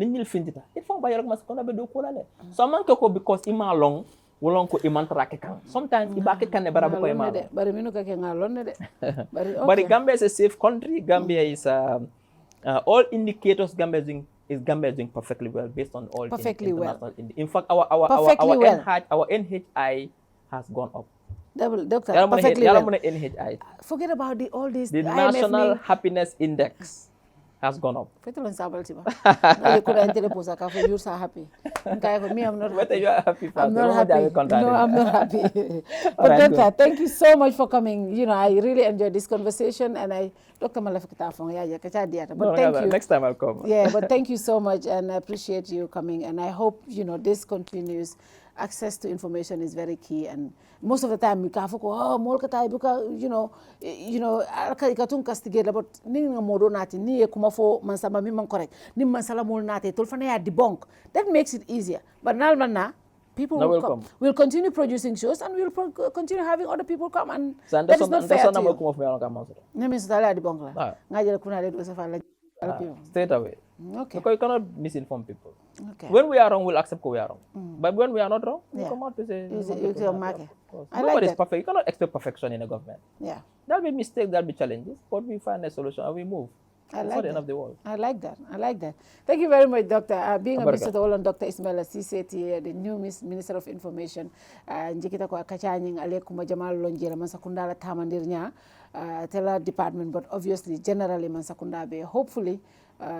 because long. Sometimes but Gambia is a safe country. Gambia is all indicators Gambia is doing perfectly well based on all perfectly well. In fact, our NHI has gone up. Doctor, perfectly well. NHI. Forget about all these. The National Happiness Index has gone up. You could you're so happy. Me, I'm not happy. Whether you are happy, I'm not happy. No, I'm not happy. But Doctor, thank you so much for coming. You know, I really enjoyed this conversation, and Dr. But thank you. Next time I'll come. Yeah, but thank you so much, and I appreciate you coming. And I hope this continues. Access to information is very key, and most of the time we can ikatun castigate but ninga modo nati ni kuma fo mansama mi man correct ni mansala mol nati tolfana ya debunk. That makes it easier. But now people will continue producing shows, and we'll continue having other people come, and that is not fair to you. Straight away. Okay. Because you cannot misinform people. Okay. When we are wrong, we'll accept we are wrong. But when we are not wrong, we come out to say... Nobody is perfect. You cannot expect perfection in a government. Yeah. There'll be mistakes, there'll be challenges, but we find a solution and we move. It's not the end of the world. I like that. Thank you very much, Doctor. Being a Mr. Olon, Dr. Ismaila Ceesay, the new Minister of Information, njikita kwa kachanying alekuma jamal lonjela mansakundala tamandirnya tela department, but obviously generally mansakundabe. Hopefully,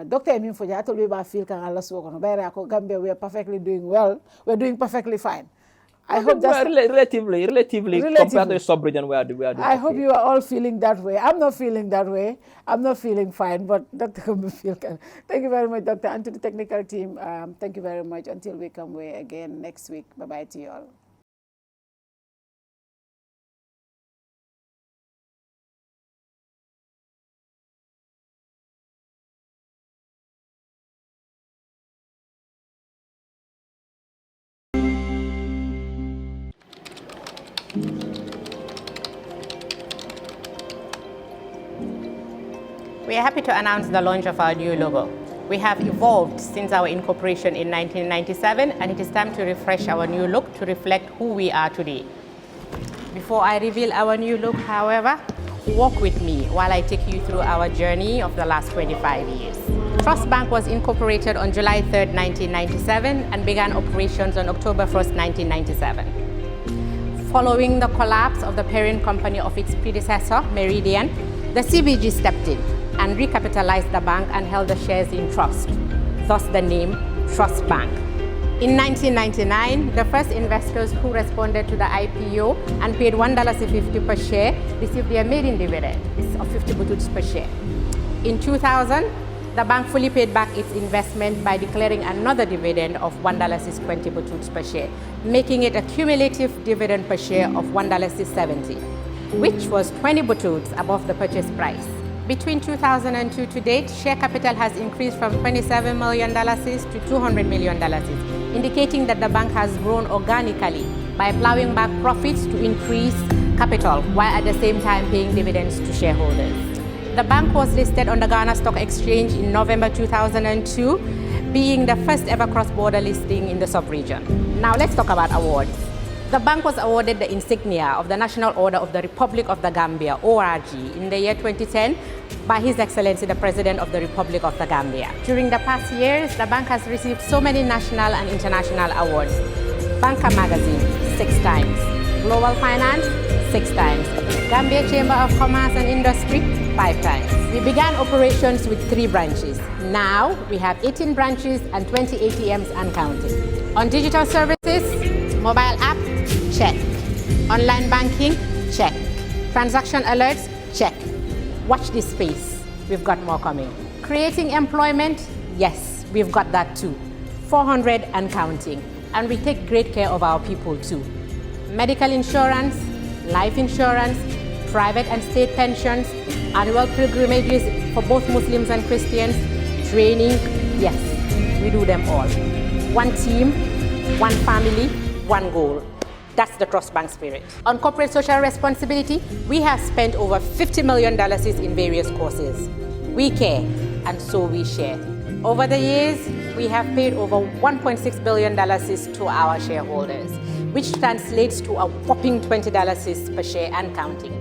Dr. Emin Foja, I told you about feel kan Allah suokono. Bayra ko Gambia, we are perfectly doing well. We're doing perfectly fine. I hope that's relatively compared to the sub-region we are doing. I hope you are all feeling that way. I'm not feeling that way. I'm not feeling fine, but Dr. Kumbi feel can. Thank you very much, Doctor, and to the technical team. Thank you very much. Until we come way again next week. Bye-bye to you all. We are happy to announce the launch of our new logo. We have evolved since our incorporation in 1997, and it is time to refresh our new look to reflect who we are today. Before I reveal our new look, however, walk with me while I take you through our journey of the last 25 years. Trust Bank was incorporated on July 3rd, 1997 and began operations on October 1st, 1997. Following the collapse of the parent company of its predecessor, Meridian, the CBG stepped in and recapitalized the bank and held the shares in trust, thus the name Trust Bank. In 1999, the first investors who responded to the IPO and paid $1.50 per share received their maiden dividend of 50 bututs per share. In 2000, the bank fully paid back its investment by declaring another dividend of $1.20 bututs per share, making it a cumulative dividend per share of $1.70, which was 20 bututs above the purchase price. Between 2002 to date, share capital has increased from $27 million to $200 million, indicating that the bank has grown organically by plowing back profits to increase capital while at the same time paying dividends to shareholders. The bank was listed on the Ghana Stock Exchange in November 2002, being the first ever cross-border listing in the sub-region. Now let's talk about awards. The bank was awarded the insignia of the National Order of the Republic of the Gambia, ORG, in the year 2010 by His Excellency the President of the Republic of the Gambia. During the past years, the bank has received so many national and international awards. Banker Magazine, 6 times. Global Finance, 6 times. Gambia Chamber of Commerce and Industry, 5 times. We began operations with 3 branches. Now, we have 18 branches and 20 ATMs and counting. On digital services, mobile app, check. Online banking, check. Transaction alerts, check. Watch this space. We've got more coming. Creating employment, yes, we've got that too. 400 and counting. And we take great care of our people too. Medical insurance, life insurance, private and state pensions, annual pilgrimages for both Muslims and Christians, training, yes, we do them all. One team, one family, one goal. That's the Trust Bank spirit. On corporate social responsibility, we have spent over $50 million in various causes. We care, and so we share. Over the years, we have paid over $1.6 billion to our shareholders, which translates to a whopping $20 per share and counting.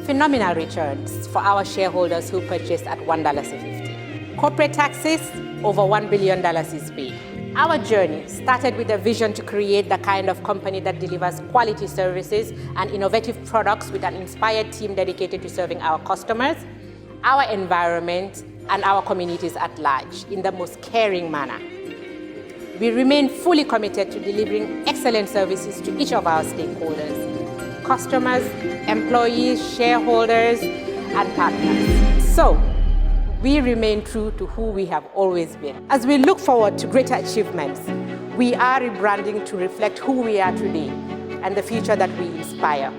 Phenomenal returns for our shareholders who purchased at $1.50. Corporate taxes, over $1 billion is paid. Our journey started with a vision to create the kind of company that delivers quality services and innovative products with an inspired team dedicated to serving our customers, our environment, and our communities at large in the most caring manner. We remain fully committed to delivering excellent services to each of our stakeholders, customers, employees, shareholders, and partners. So, we remain true to who we have always been. As we look forward to greater achievements, we are rebranding to reflect who we are today and the future that we inspire.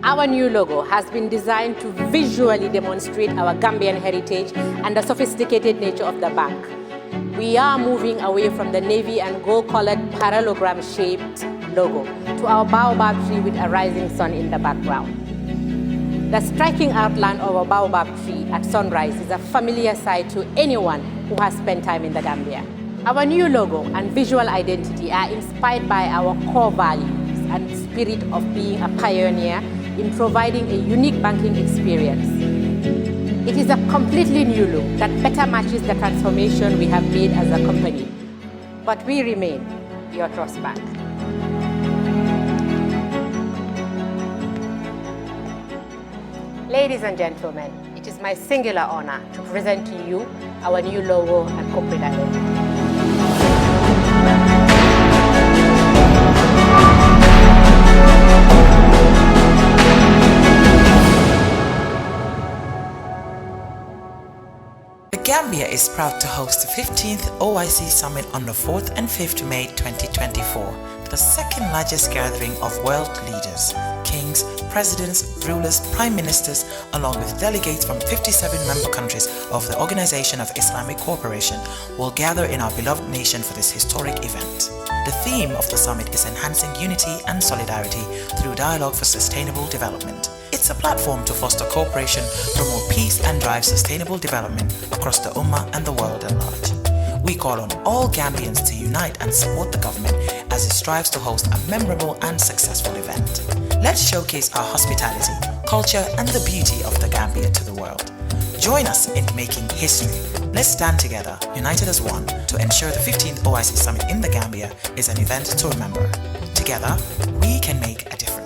Our new logo has been designed to visually demonstrate our Gambian heritage and the sophisticated nature of the bank. We are moving away from the navy and gold-colored parallelogram-shaped logo to our baobab tree with a rising sun in the background. The striking outline of a baobab tree at sunrise is a familiar sight to anyone who has spent time in the Gambia. Our new logo and visual identity are inspired by our core values and spirit of being a pioneer in providing a unique banking experience. It is a completely new look that better matches the transformation we have made as a company. But we remain your Trust Bank. Ladies and gentlemen, it is my singular honor to present to you our new logo and corporate identity. The Gambia is proud to host the 15th OIC Summit on the 4th and 5th May 2024, the second largest gathering of world leaders, kings, presidents, rulers, prime ministers, along with delegates from 57 member countries of the Organization of Islamic Cooperation will gather in our beloved nation for this historic event. The theme of the summit is enhancing unity and solidarity through dialogue for sustainable development. It's a platform to foster cooperation, promote peace and drive sustainable development across the Ummah and the world at large. We call on all Gambians to unite and support the government as it strives to host a memorable and successful event. Let's showcase our hospitality, culture and the beauty of the Gambia to the world. Join us in making history. Let's stand together, united as one, to ensure the 15th OIC Summit in the Gambia is an event to remember. Together, we can make a difference.